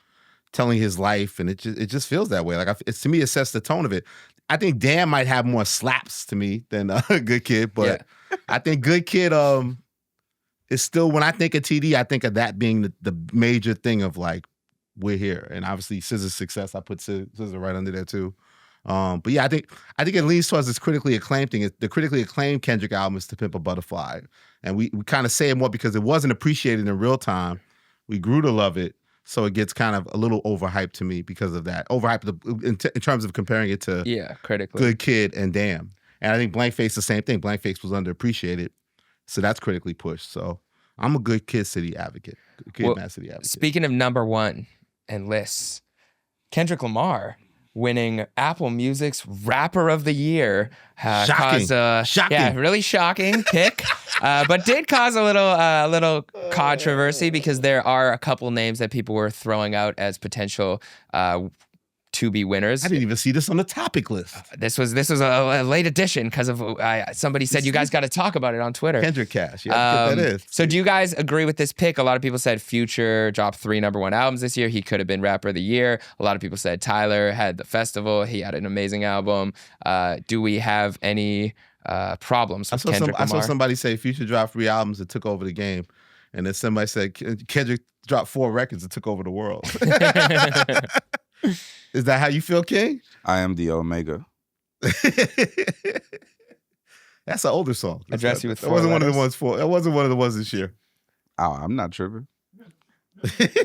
telling his life, and it just feels that way. Like to me, it sets the tone of it. I think Damn might have more slaps to me than Good Kid, but I think Good Kid is still, when I think of TD, I think of that being the major thing of like, we're here. And obviously SZA's success, I put SZA right under there too. But yeah, I think it leans towards this critically acclaimed thing. The critically acclaimed Kendrick album is To Pimp a Butterfly. And we kind of say it more because it wasn't appreciated in real time. We grew to love it. So it gets kind of a little overhyped to me because of that. Overhyped in terms of comparing it to critically. Good Kid and Damn. And I think Blank Face, the same thing. Blank Face was underappreciated. So that's critically pushed. So I'm a Good Kid City advocate. Good Kid, Mad City advocate. Speaking of number 1 and lists, Kendrick Lamar winning Apple Music's Rapper of the Year. Shocking. Shocking. Yeah, really shocking pick. But did cause a little controversy because there are a couple names that people were throwing out as potential to be winners. I didn't even see this on the topic list. This was a late addition because of somebody said you guys got to talk about it on Twitter. Kendrick Cash. Yeah, that is. So do you guys agree with this pick? A lot of people said Future dropped 3 number 1 albums this year. He could have been Rapper of the Year. A lot of people said Tyler had the festival. He had an amazing album. Do we have any problems with Kendrick Lamar? I saw somebody say Future dropped 3 albums and took over the game. And then somebody said Kendrick dropped 4 records and took over the world. Is that how you feel, King? I am the Omega. That's an older song. Address You With That 4 wasn't one of letters. the ones for. That wasn't one of the ones this year. Oh, I'm not tripping.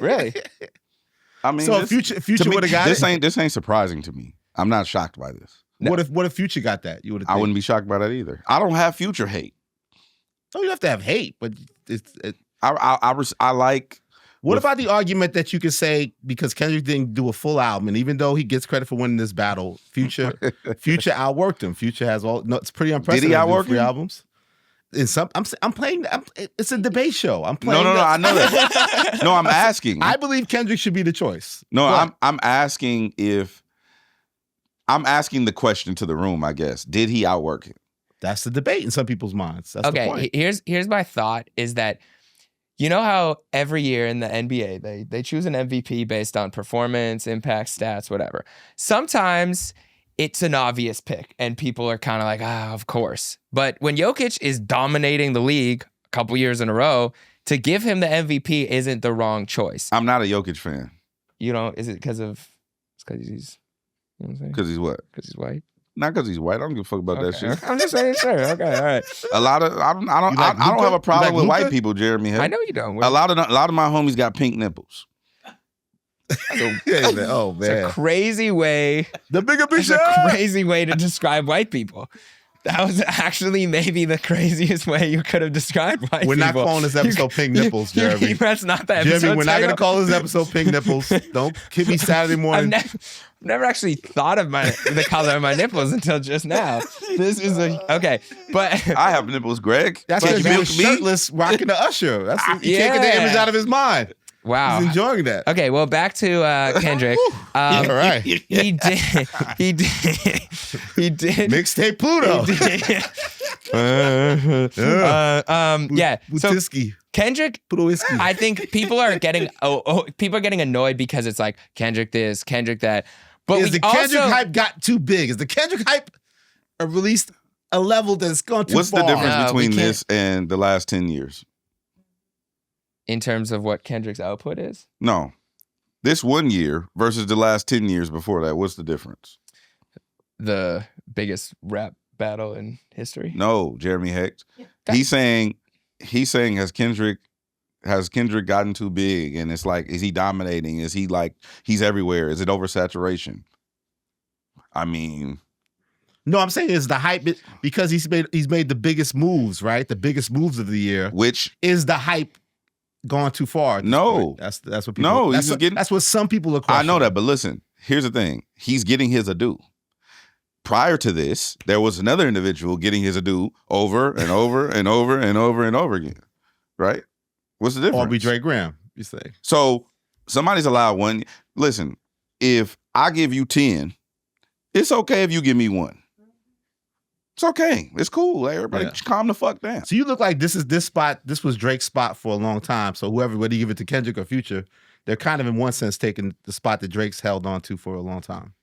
Really? I mean, So this, Future would have got this it. ain't surprising to me. I'm not shocked by this. No. What if Future got that? You would. I wouldn't be shocked by that either. I don't have Future hate. No, you have to have hate, but I like. What about the argument that you could say because Kendrick didn't do a full album, and even though he gets credit for winning this battle, Future outworked him. Future has all. No, it's pretty impressive. Did he outwork three him? Albums? In some, I'm playing. It's a debate show. I'm playing. No, I know that. No, I'm asking. I believe Kendrick should be the choice. No, What? I'm asking if. I'm asking the question to the room. I guess did he outwork him? That's the debate in some people's minds. That's the Okay, point. here's my thought is that you know how every year in the NBA they choose an MVP based on performance, impact, stats, whatever. Sometimes it's an obvious pick and people are kind of like, of course. But when Jokic is dominating the league a couple years in a row, to give him the MVP isn't the wrong choice. I'm not a Jokic fan. You know, is it because he's, you know what I'm saying? Because he's what? Because he's white? Not because he's white. I don't give a fuck about that Okay. shit. I'm just saying, sure. Okay, all right. A lot of I don't have a problem with white people, Jeremy. I know you don't. A lot of my homies got pink nipples. Oh It's a man, crazy way. the bigger It's picture. a crazy way to describe white people. That was actually maybe the craziest way you could have described white people. We're not calling this episode Pink Nipples, Jeremy. That's not the episode Jeremy, we're not going to title. call this episode Pink Nipples. Don't hit me Saturday I've morning. never actually thought of the color of my nipples until just now. This is okay, but I have nipples, Greg. That's Can because you he milk was me? shirtless, rocking the Usher. He can't get the Yeah. image out of his mind. wow. He's enjoying that. Okay, well, back to Kendrick. All right. He did. Mixtape Pluto. Yeah. So Butiski. Kendrick, Plutoiski. I think people are getting annoyed because it's like Kendrick this, Kendrick that. But Is the Kendrick hype got too big? Is the Kendrick hype released a level that's gone too What's far? the difference No, we between can't- this and the last 10 years? in terms of what Kendrick's output is? No. This 1 year versus the last 10 years before that, what's the difference? The biggest rap battle in history? No, Jeremy Hecht. That- He's saying has Kendrick gotten too big? And it's like, is he dominating? Is he like he's everywhere? Is it oversaturation? I mean, No, I'm saying is the hype because he's made the biggest moves, right? The biggest moves of the year. which Is the hype gone too far? At this No. point? That's what people. No, he's that's just what, getting- That's what some people are I questioning. know that, but listen, here's the thing. He's getting his ado. Prior to this, there was another individual getting his ado over and over and over and over and over again. Right? What's the difference? Aubrey Dre Graham, you say. So somebody's allowed one. Listen, if I give you 10, it's okay if you give me 1. It's okay. It's cool. Everybody Yeah. calm the fuck down. So you look like this was Drake's spot for a long time. So whether you give it to Kendrick or Future, they're kind of in one sense taking the spot that Drake's held on to for a long time.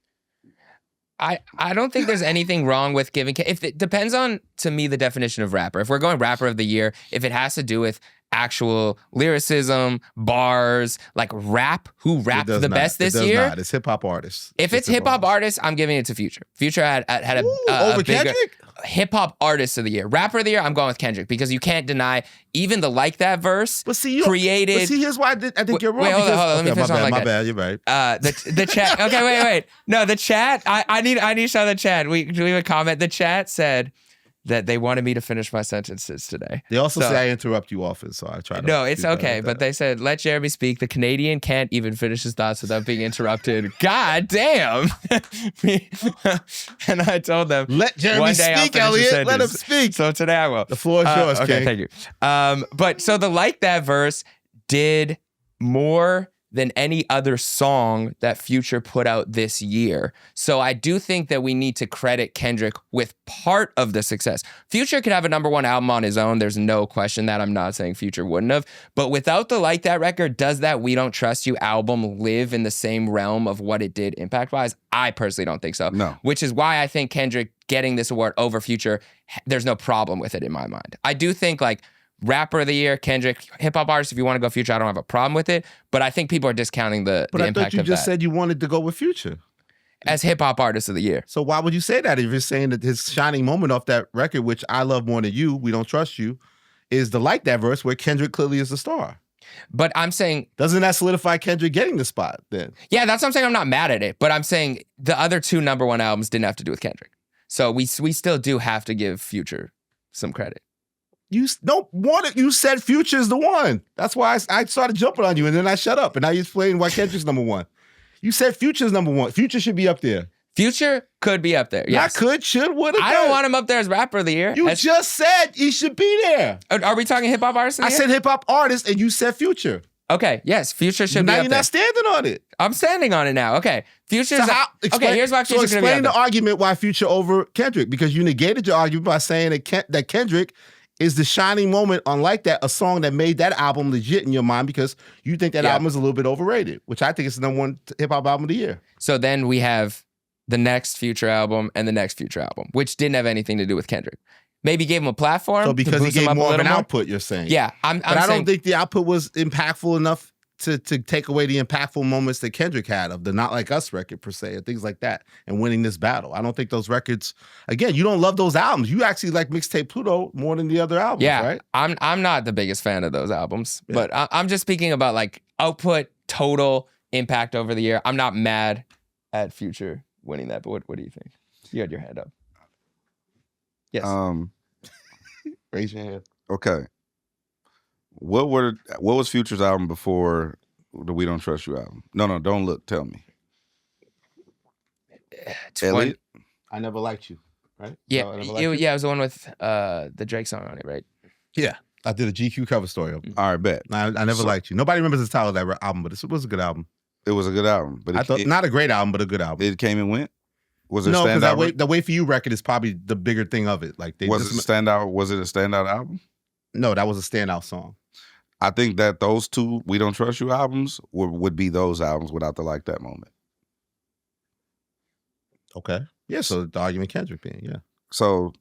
I don't think there's anything wrong with giving. If it depends on, to me, the definition of rapper. If we're going rapper of the year, if it has to do with actual lyricism, bars, like rap, who rapped the best this year? It's hip hop artists. If it's hip hop artists, I'm giving it to Future. Future had a over bigger Kendrick. hip hop artist of the year. Rapper of the year, I'm going with Kendrick because you can't deny even the Like That verse But see, created. But see, here's why I think you're wrong. Wait, hold on, because- hold on, let me okay, finish on Like my That. bad. You're right. The chat. Okay, wait. No, the chat. I need to show the chat. We leave a comment. The chat said that they wanted me to finish my sentences today. They also So- say I interrupt you often, so I try to. No, it's do better okay. at But that. they said, let Jeremy speak. The Canadian can't even finish his thoughts without being interrupted. God damn. And I told them, Let Jeremy one day I'll speak, finish the Elliott. Let him sentence. speak. So today I will. The floor is yours, Okay, King. thank you. But so the Like That verse did more than any other song that Future put out this year. So I do think that we need to credit Kendrick with part of the success. Future could have a #1 album on his own. There's no question that. I'm not saying Future wouldn't have. But without the Like That record, does that We Don't Trust You album live in the same realm of what it did impact-wise? I personally don't think so. No. Which is why I think Kendrick getting this award over Future, there's no problem with it in my mind. I do think like Rapper of the year, Kendrick, hip hop artist. If you want to go Future, I don't have a problem with it. But I think people are discounting the But I impact thought you of just that said you wanted to go with Future. as hip hop artist of the year. So why would you say that if you're saying that his shining moment off that record, which I love more than you, We Don't Trust You, is the Like That verse where Kendrick clearly is the star? But I'm saying, Doesn't that solidify Kendrick getting the spot then? yeah, that's what I'm saying. I'm not mad at it, but I'm saying the other 2 #1 albums didn't have to do with Kendrick. So we still do have to give Future some credit. You don't want it. You said Future's the one. That's why I started jumping on you, and then I shut up, and now you explain why Kendrick's #1. You said Future's #1. Future should be up there. Future could be up there. Yes. Not could, should, would have. I don't want him up there as rapper of the year. You just said he should be there. Are we talking hip hop artist of the I year? said hip hop artist, and you said Future. Okay, yes, Future should Now be you're up there. not standing on it. I'm standing on it now. Okay, Future's okay. Here's why Future's So gonna be explain up the there. argument why Future over Kendrick, because you negated your argument by saying that Kendrick is the shining moment on Like That, a song that made that album legit in your mind because you think that album is a little bit overrated, which I think is the #1 hip hop album of the year. So then we have the next Future album and the next Future album, which didn't have anything to do with Kendrick. Maybe gave him a platform. So because to he boost him gave up more a of little an more. output, you're saying. Yeah, But I don't think the output was impactful enough to take away the impactful moments that Kendrick had of the Not Like Us record per se, and things like that, and winning this battle. I don't think those records, again, you don't love those albums. You actually like Mixtape Pluto more than the other albums, Yeah, right? I'm not the biggest fan of those albums, but I'm just speaking about like output, total impact over the year. I'm not mad at Future winning that, but what do you think? You had your hand up. Yes. Raise your hand. Okay. What was Future's album before the We Don't Trust You album? No, don't look. Tell me. Elliott? I Never Liked You, right? Yeah, No, I Never Liked You? yeah, it was the one with the Drake song on it, right? Yeah. I did a GQ cover story of it. All right, bet. I Never Liked You. Nobody remembers the title of that album, but it was a good album. It was a good album, but I thought not a great album, but a good album. it came and went. Was it No, a because standout? the Wait For You record is probably the bigger thing of it. Like Was it a standout album? No, that was a standout song. I think that those 2 We Don't Trust You albums would be those albums without the Like That moment. Okay. Yeah, so the argument Kendrick being, yeah. So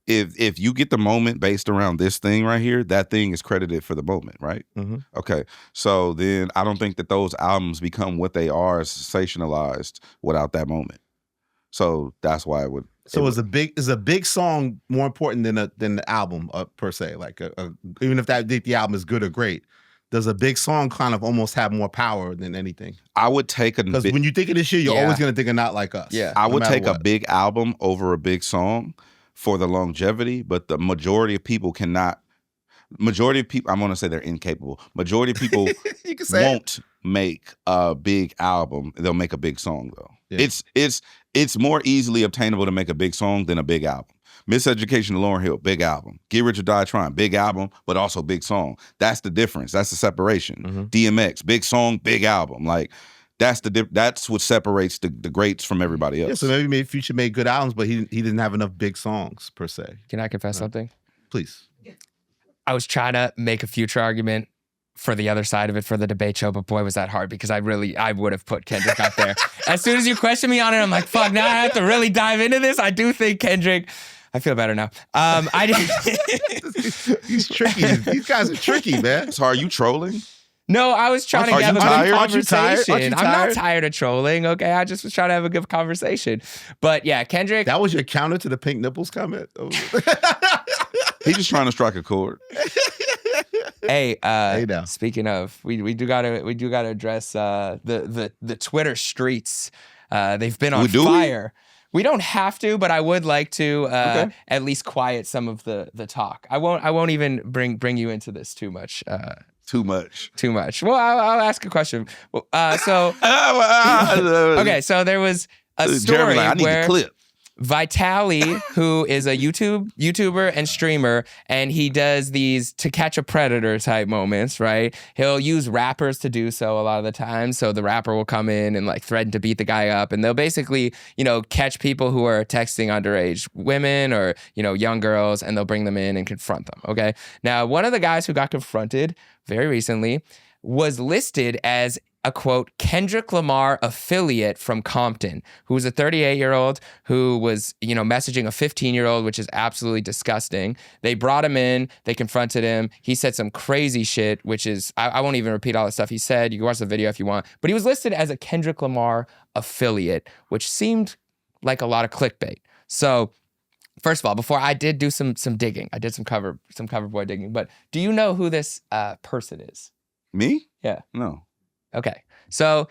if you get the moment based around this thing right here, that thing is credited for the moment, right? Mm-hmm. Okay. So then I don't think that those albums become what they are sensationalized without that moment. So that's why it would. So is a big song more important than the album per se? Like even if the album is good or great, does a big song kind of almost have more power than anything? I would take because when you think of this shit, you're always gonna think of Not Like Us. Yeah, I would take what. a big album over a big song for the longevity, but the majority of people cannot. Majority of people, I'm gonna say they're incapable. Majority of people You can say won't make a big album. They'll make a big song though. Yeah. It's more easily obtainable to make a big song than a big album. Miseducation of Lauryn Hill, big album. Get Rich or Die Trying, big album, but also big song. That's the difference. That's the separation. Mm-hmm. DMX, big song, big album. Like that's what separates the greats from everybody else. Yeah, so maybe Future made good albums, but he didn't have enough big songs per se. Can I confess something? Please. I was trying to make a Future argument for the other side of it for the debate show, but boy, was that hard because I would have put Kendrick up there. As soon as you question me on it, I'm like, fuck, now I have to really dive into this. I do think Kendrick, I feel better now. He's tricky. These guys are tricky, man. So are you trolling? No, I was trying to Are have you a tired? good Aren't you tired? conversation. Aren't you I'm not tired? tired of trolling, okay? I just was trying to have a good conversation. But yeah, Kendrick. That was your counter to the pink nipples comment? He's just trying to strike a chord. Hey, now. speaking of, we do gotta address the Twitter streets. They've been on Do we? fire. We don't have to, but I would like to Okay. at least quiet some of the talk. I won't even bring you into this too much. Too much. Too much. Well, I'll ask a question. So okay, so there was a story Jeremy, like, I need where the clip. Vitaly, who is a YouTuber and streamer, and he does these To Catch a Predator type moments, right? He'll use rappers to do so a lot of the time. So the rapper will come in and like threaten to beat the guy up, and they'll basically, catch people who are texting underage women or, young girls, and they'll bring them in and confront them, okay? Now, one of the guys who got confronted very recently was listed as a quote Kendrick Lamar affiliate from Compton, who was a 38-year-old who was, messaging a 15-year-old, which is absolutely disgusting. They brought him in, they confronted him. He said some crazy shit, which is, I won't even repeat all the stuff he said. You can watch the video if you want. But he was listed as a Kendrick Lamar affiliate, which seemed like a lot of clickbait. So first of all, before I did do some digging, I did some cover boy digging, but do you know who this person is? Me? Yeah. No. Okay. So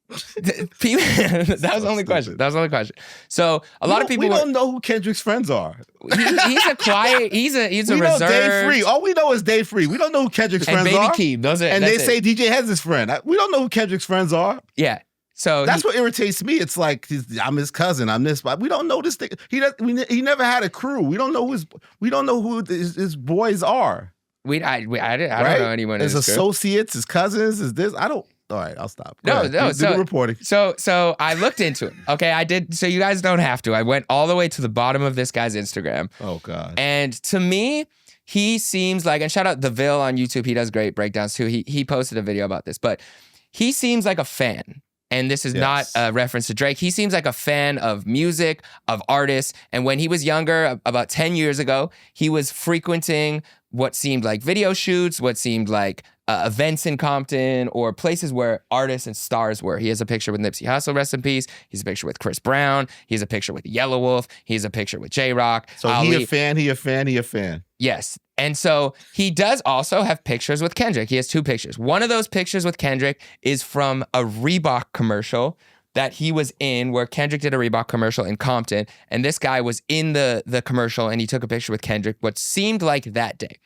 that was the only question. That was the only question. So a lot of people we don't know who Kendrick's friends are. He's a quiet. He's a We know reserved. Day Free. All we know is Day Free. We don't know who Kendrick's and friends Baby are. Keem. Those are. And they that's say it. DJ has his friend. We don't know who Kendrick's friends are. Yeah. So That's what irritates me. It's like I'm his cousin. I'm this, but we don't know this thing. He never had a crew. We don't know who his boys are. I don't Right? know anyone. His in this group. associates, his cousins, is this? I don't. All right, I'll stop. Go No, ahead. no. Do the reporting. So I looked into it. Okay, I did. So you guys don't have to. I went all the way to the bottom of this guy's Instagram. Oh God. And to me, he seems like, and shout out DeVille on YouTube. He does great breakdowns too. He posted a video about this, but he seems like a fan. And this is not a reference to Drake. He seems like a fan of music, of artists. And when he was younger, about 10 years ago, he was frequenting what seemed like video shoots, what seemed like events in Compton, or places where artists and stars were. He has a picture with Nipsey Hussle, rest in peace. He's a picture with Chris Brown. He has a picture with Yellow Wolf. He has a picture with J-Rock. So Ali. he a fan. Yes. And so he does also have pictures with Kendrick. He has 2 pictures. One of those pictures with Kendrick is from a Reebok commercial that he was in, where Kendrick did a Reebok commercial in Compton. And this guy was in the commercial, and he took a picture with Kendrick, what seemed like that day.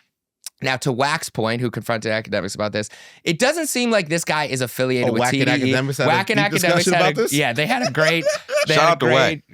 Now, to Wack's point, who confronted academics about this, it doesn't seem like this guy is affiliated with Wack and TDE. Academics had Wack a and deep academics discussion had about this? yeah, they had a great,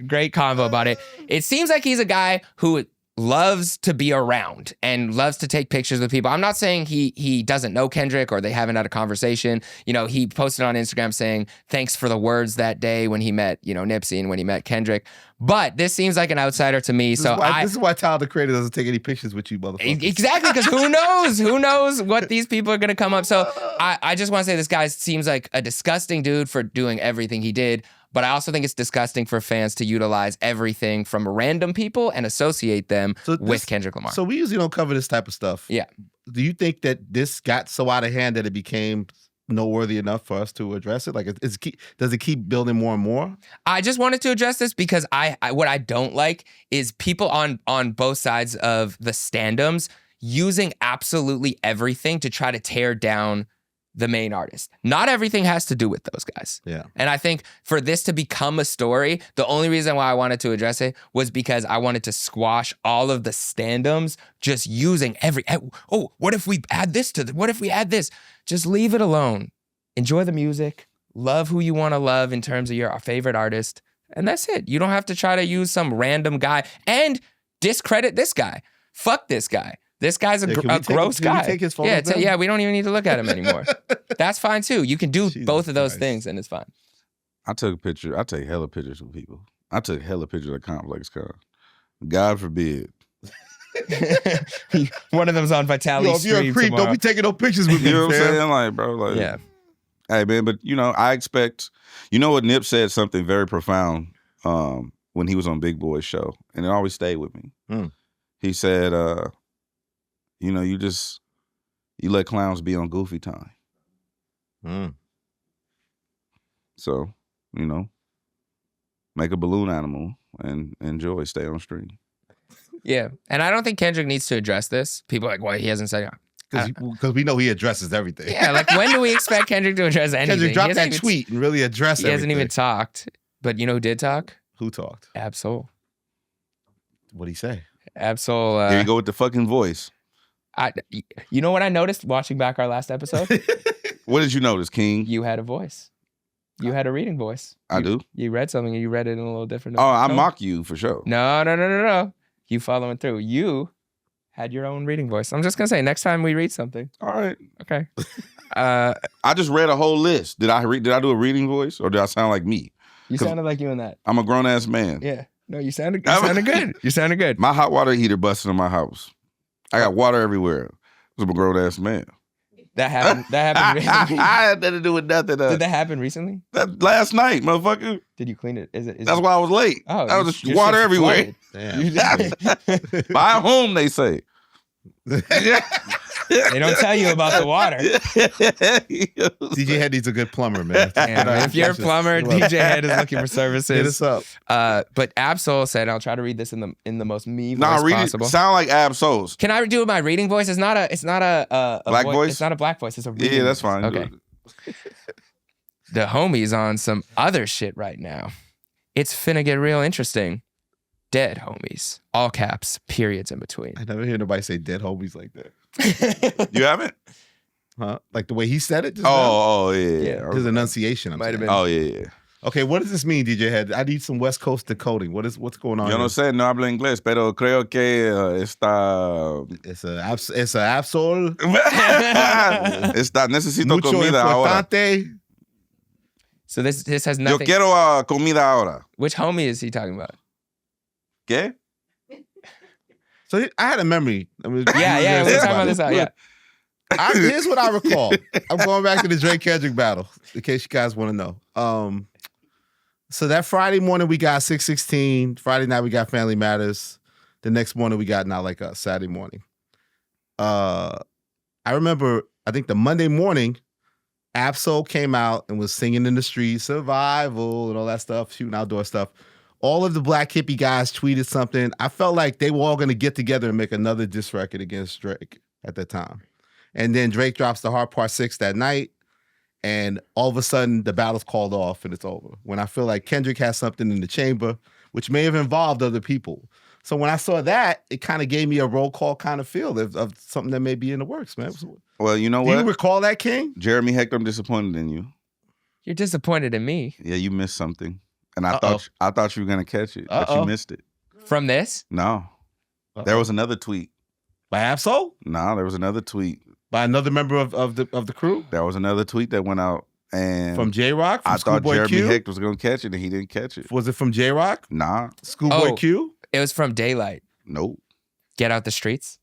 great convo about it. It seems like he's a guy who loves to be around and loves to take pictures with people. I'm not saying he doesn't know Kendrick or they haven't had a conversation. You know, he posted on Instagram saying thanks for the words that day when he met, Nipsey and when he met Kendrick. But this seems like an outsider to me. This is why Tyler the Creator doesn't take any pictures with you, motherfuckers. Exactly, because who knows? Who knows what these people are going to come up. So I just want to say this guy seems like a disgusting dude for doing everything he did. But I also think it's disgusting for fans to utilize everything from random people and associate them with Kendrick Lamar. So we usually don't cover this type of stuff. Yeah. Do you think that this got so out of hand that it became noteworthy enough for us to address it? Like, does it keep building more and more? I just wanted to address this because what I don't like is people on both sides of the standums using absolutely everything to try to tear down the main artist. Not everything has to do with those guys. Yeah. And I think for this to become a story, the only reason why I wanted to address it was because I wanted to squash all of the standums just using what if we add this to what if we add this? Just leave it alone. Enjoy the music. Love who you want to love in terms of your favorite artist. And that's it. You don't have to try to use some random guy and discredit this guy. Fuck this guy. This guy's a gross guy. Can we take his photos down? Yeah, we don't even need to look at him anymore. That's fine too. You can do both of those things and it's fine. I took a picture. I take hella pictures with people. I took hella pictures at Complex Con. God forbid. One of them's on Vitaly. If you're a creep, don't be taking no pictures with me. You know what I'm saying? Like, bro, like, yeah. Hey, man, but I expect, what Nip said something very profound when he was on Big Boy's show, and it always stayed with me. He said, you let clowns be on goofy time. So, make a balloon animal and enjoy, stay on stream. Yeah. And I don't think Kendrick needs to address this. People are like, well, he hasn't said it. Because we know he addresses everything. Yeah, like when do we expect Kendrick to address anything? Kendrick dropped that tweet and really addressed everything. He hasn't even talked. But you know who did talk? Who talked? Absol. What'd he say? Absol. Here you go with the fucking voice. You know what I noticed watching back our last episode? What did you notice, King? You had a voice. You had a reading voice. I do? You read something and you read it in a little different. Oh, I mock you for sure. No. You following through. You had your own reading voice. I'm just going to say, next time we read something. All right. Okay. I just read a whole list. Did I do a reading voice or did I sound like me? You sounded like you in that. I'm a grown-ass man. Yeah. No, you sounded good. You sounded good. My hot water heater busted in my house. I got water everywhere. I'm a grown-ass man. That happened recently. I had nothing to do with nothing. Did that happen recently? Last night, motherfucker. Did you clean it? That's why I was late. Oh, I was just water everywhere. Damn. Buy a home, they say. They don't tell you about the water. DJ Head needs a good plumber, man. Yeah, if you're a plumber, DJ Head is looking for services. Hit us up. But Absol said, I'll try to read this in the most me voice Nah, read possible. it. Sound like Absols. Can I do my reading voice? It's not a Black voice? It's not a black voice. It's a reading Yeah, that's voice. fine. Okay. The homie's on some other shit right now. It's finna get real interesting. Dead homies. All caps, periods in between. I never hear nobody say dead homies like that. You haven't? Huh? Like the way he said it just now? Oh, Yeah. yeah. His enunciation. I'm Might have saying. been. Oh, yeah. Okay, what does this mean, DJ Head? I need some West Coast decoding. What's going on? Yo no sé, no hablo inglés, pero creo que está... It's a absol. Necesito Mucho comida ahora. importante. So this has Yo nothing. quiero comida ahora. Which homie is he talking about? ¿Qué? So I had a memory. I mean, Yeah, we're talking about this out. Yeah. Here's what I recall. I'm going back to the Drake Kendrick battle, in case you guys want to know. So that Friday morning we got 616. Friday night we got Family Matters. The next morning we got Not Like Us. Saturday morning. I remember. I think the Monday morning, Absol came out and was singing in the streets, survival and all that stuff, shooting outdoor stuff. All of the black hippie guys tweeted something. I felt like they were all going to get together and make another diss record against Drake at that time. And then Drake drops the Hard Part 6 that night. And all of a sudden, the battle's called off and it's over. When I feel like Kendrick has something in the chamber, which may have involved other people. So when I saw that, it kind of gave me a roll call kind of feel of something that may be in the works, man. Well, you know Do what? you recall that, King? Jeremy Hecht, I'm disappointed in you. You're disappointed in me. Yeah, you missed something. And I thought you were going to catch it, but you missed it. From this? No. There was another tweet. By Absol? No, there was another tweet. By another member of the crew? There was another tweet that went out. And From J-Rock? I thought Schoolboy Jeremy Q? Hecht was going to catch it, and he didn't catch it. Was it from J-Rock? Nah. Schoolboy Q? It was from Daylight. Nope. Get out the streets.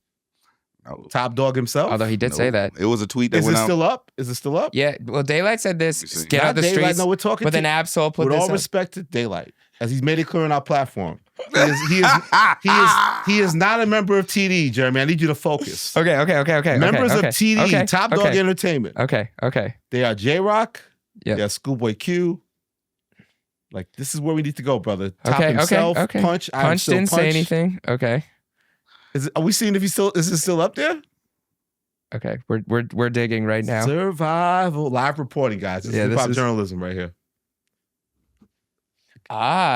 No. Top Dog himself? Although he did say that. It was a tweet that Is it went out. still up? Is it still up? Yeah. Well, Daylight said this. see. Get out the Not Daylight, streets. no, we're talking With to- an Absol put With this all up. respect to Daylight, as he's made it clear on our platform, he is not a member of TD, Jeremy. I need you to focus. Okay. Members okay, of TD, okay, Top Dog okay, Entertainment. Okay. They are J-Rock. Yep. They are Schoolboy Q. Like, this is where we need to go, brother. Top Okay, himself, okay. Punch. I'm Punch still didn't say Punch. anything. Okay. Are we seeing if is it still up there? Okay. We're digging right now. Survival. Live reporting, guys. This Yeah, is this hip-hop is- journalism right here.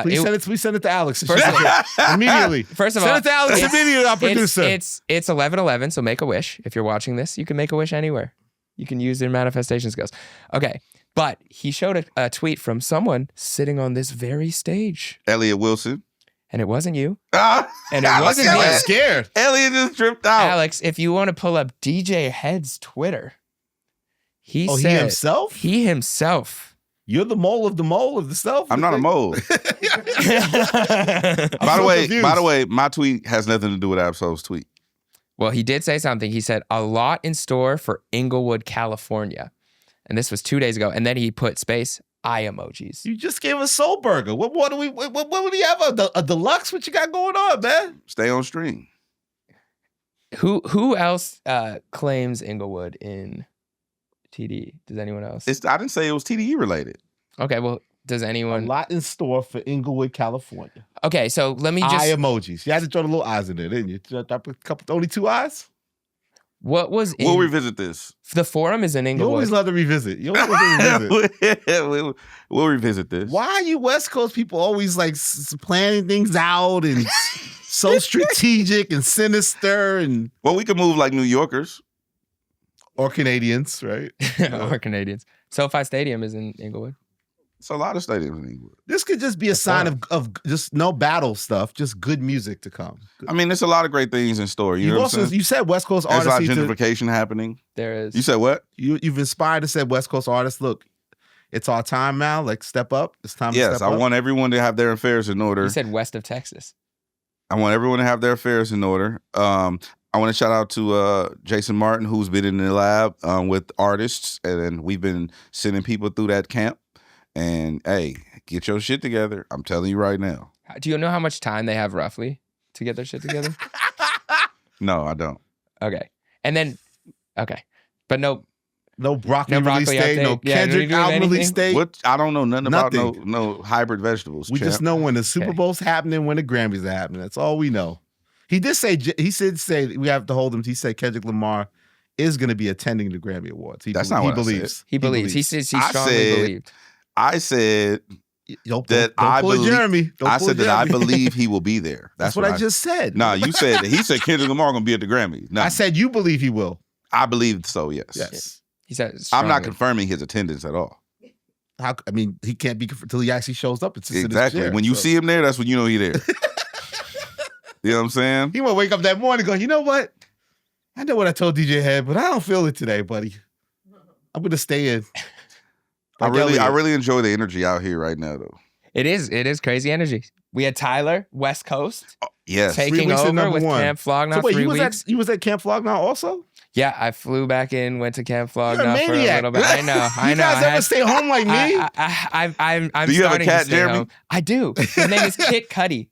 Please Please send it to Alex. First of- Immediately. First of Send all, it to Alex immediately, our producer. It's 11:11, so make a wish. If you're watching this, you can make a wish anywhere. You can use your manifestation skills. Okay, but he showed a tweet from someone sitting on this very stage, Elliott Wilson. and it wasn't you, Ah, and it wasn't I'm me. scared. Elliott just tripped out. Alex, if you want to pull up DJ Head's Twitter, he Oh, said he himself? He himself. You're the mole of the self? I'm not a mole. By the way, my tweet has nothing to do with Absol's tweet. Well, he did say something. He said, a lot in store for Inglewood, California. And this was 2 days ago. And then he put space, eye emojis. You just gave us Soul Burger. What would he have? A deluxe? What you got going on, man? Stay on stream. Who else claims Inglewood in TD? Does anyone else? I didn't say it was TDE related. Okay, well, does A anyone? lot in store for Inglewood, California. Okay, so let me just. Eye emojis. You had to throw the little eyes in there, didn't you? Only 2 eyes? What was in We'll revisit this. the forum is in You always Inglewood. love to revisit. You always love to revisit. We'll revisit this. Why are you West Coast people always like planning things out and so strategic and sinister and Well, we could move like New Yorkers. or Canadians, right? or Canadians. SoFi Stadium is in Inglewood. It's a lot of stadiums in England. This could just be a sign of just no battle stuff, just good music to come. I mean, there's a lot of great things in store. You know what I'm saying? You said West Coast There's a lot artists. of gentrification happening. There is. You said what? You've inspired to say West Coast artists. Look, it's our time now. Like step up. It's time. Yes, to step I up. want everyone to have their affairs in order. You said west of Texas. I want everyone to have their affairs in order. I want to shout out to Jason Martin, who's been in the lab with artists, and we've been sending people through that camp. And hey, get your shit together. I'm telling you right now. Do you know how much time they have roughly to get their shit together? No, I don't. Okay. And then Okay, but no broccoli No broccoli release date, update. no Yeah, Kendrick are you doing album release anything? date. What? I don't know nothing about Nothing. no hybrid vegetables. We just champ. know when the Super Okay. Bowl's happening, when the Grammys are happening. That's all we know. He did say we have to hold him. He said Kendrick Lamar is going to be attending the Grammy Awards. That's not what I said. He believes. He says he I strongly said- believed. I said Don't that don't I pull a believe. Jeremy. Don't I pull a said that I Jeremy. believe he will be there. That's what I just said. No, you said that. He said Kendrick Lamar gonna be at the Grammys. No, I said you believe he will. I believe so. Yes. Yes. He said I'm not strongly. confirming his attendance at all. How? I mean, he can't be until he actually shows up. It's just Exactly. In his chair, When you so. see him there, that's when you know he there. You know what I'm saying? He might wake up that morning going, you know what? I know what I told DJ Head, but I don't feel it today, buddy. I'm gonna stay in. I Like Elliott. really enjoy the energy out here right now, though. It is crazy energy. We had Tyler, West Coast, Yes. taking weeks at over number with one. Camp Flog Gnaw So wait, 3 you was weeks. at Camp Flog Gnaw also? Yeah, I flew back in, went to Camp Flog You're a Gnaw for a maniac. little bit. I know. You guys ever stay home like me? I'm Do you have a starting cat, to stay Jeremy? home. I do. His name is Kit Cudi.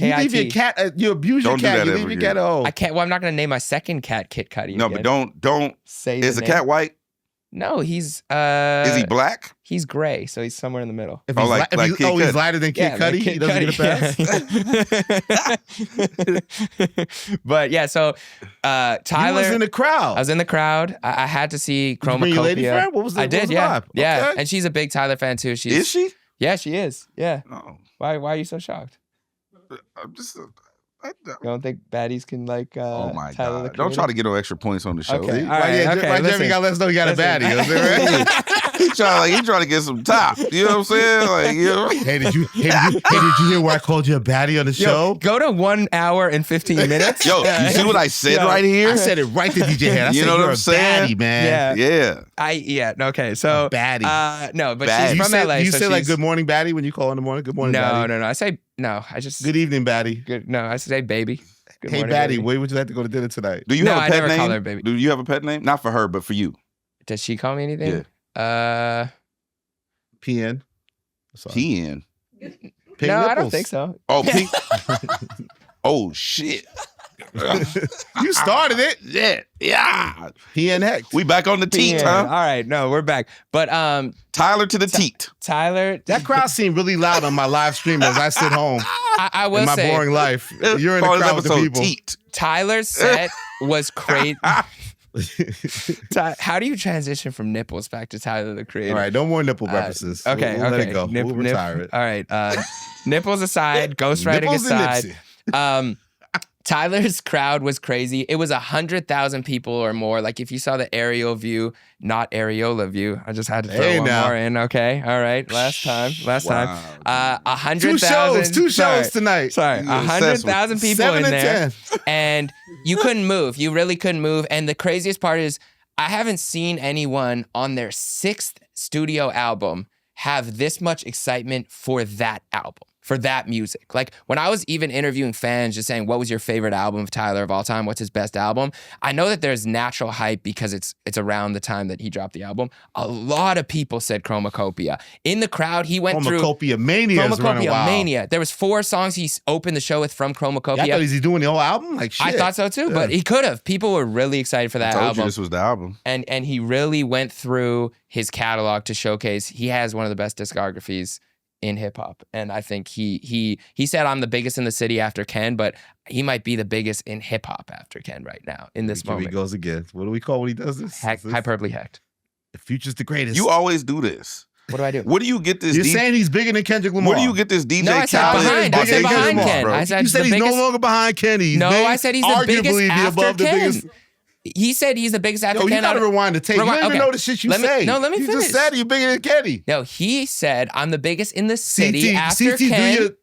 You leave your K-I-T. cat. You abuse your Don't do cat. that You ever leave your again. cat at home. I can't. Well, I'm not going to name my second cat Kit Cudi. No, again. but don't. Say Is the the name. cat white? No, he's Is he black? He's gray, so he's somewhere in the middle. If Oh, he's like- if like he's, Kid he's Cudi. lighter than Kid Cudi. He doesn't get a pass. But yeah, so Tyler, You was in the crowd. I was in the crowd. I had to see Did you bring your lady Chromacopia. friend? What was the I did, what was the yeah, vibe? yeah, Okay. and she's a big Tyler fan too. She's Is she? Yeah, she is. Yeah. No. Why are you so shocked? I'm just. You don't think baddies can like? Oh my Tyler, the God! Don't try to Creator? get no extra points on the show. Okay. He- All right, yeah, okay, right, Jeremy listen. got to let us know he got a Listen. baddie. You know what I'm saying? he trying to get some top. You know what I'm saying? Like, you know. Hey, did you hear where I called you a baddie on the Yo, show? go to 1 hour and 15 minutes. Yo, you see what I said Yo, right here? I said it right to DJ Head. I You said know what you're I'm a saying? baddie, man. Yeah. Okay. So Baddie. no, but Baddie. she's You from say, LA. do you so say like she's- good morning, baddie, when you call in the morning? Good morning, baddie. No. I say no. I just Good evening, baddie. good. No, I say baby. Good Hey, morning, baddie, baby. where would you like to go to dinner tonight? Do you No, have a I pet never name? call her baby. Do you have a pet name? Not for her, but for you. Does she call me anything? Yeah. PN. Sorry. PN. Pink No, I don't nipples. think so. Oh, pink. Oh shit. You started it. Yeah. PN Hex. We back on the teat, Yeah, All huh? right. No, we're back. But Tyler to the teat. Tyler, That crowd seemed really loud on my live stream as I sit home I will in my say boring life. You're in the Call this crowd with the episode people. Teat. Tyler's set was crazy. How do you transition from nipples back to Tyler the Creator? All right, no more nipple references. Okay, we'll okay. let it go. We'll retire it. All right. Nipples aside, ghostwriting Nipples and aside. Nipsey. Tyler's crowd was crazy. It was 100,000 people or more. Like if you saw the aerial view, not areola view. I just had to throw Hey, one now. more in. Okay. All right. Last time. Wow. 100,000. Two shows tonight. Sorry. You obsessed with 100,000 people 7 in and there. 10. And you couldn't move. You really couldn't move. And the craziest part is I haven't seen anyone on their 6th studio album have this much excitement for that album, for that music. Like when I was even interviewing fans just saying, what was your favorite album of Tyler of all time? What's his best album? I know that there's natural hype because it's around the time that he dropped the album. A lot of people said Chromacopia. In the crowd, he went through Chromacopia Mania is running Chromacopia wild. Mania. There was 4 songs he opened the show with from Chromacopia. Yeah, I thought, is he doing the whole album? Like shit. I thought so too, but he could have. People were really excited for that I told you album. this was the album. And he really went through his catalog to showcase he has one of the best discographies in hip hop. And I think he said I'm the biggest in the city after Ken, but he might be the biggest in hip hop after Ken right now in this Here he moment. goes again. What do we call when he does this? Hyperbole hecked. The future's the greatest. You always do this. What do I do? Where do you get this? You're saying he's bigger than Kendrick Lamar. Where do you get this DJ No, I said Khaled? behind. I said behind Ken. Bro. I said You said the he's biggest. no longer behind Kenny. He's No, big, I said he's the arguably biggest be after above the Ken. biggest. He said he's the biggest after Yo, you Ken. gotta rewind the tape. You Rewind- don't even okay. know the shit you Let me- say. no, let me you finish. just said you're bigger than Kenny. No, he said I'm the biggest in the city CT, after CT, Ken. do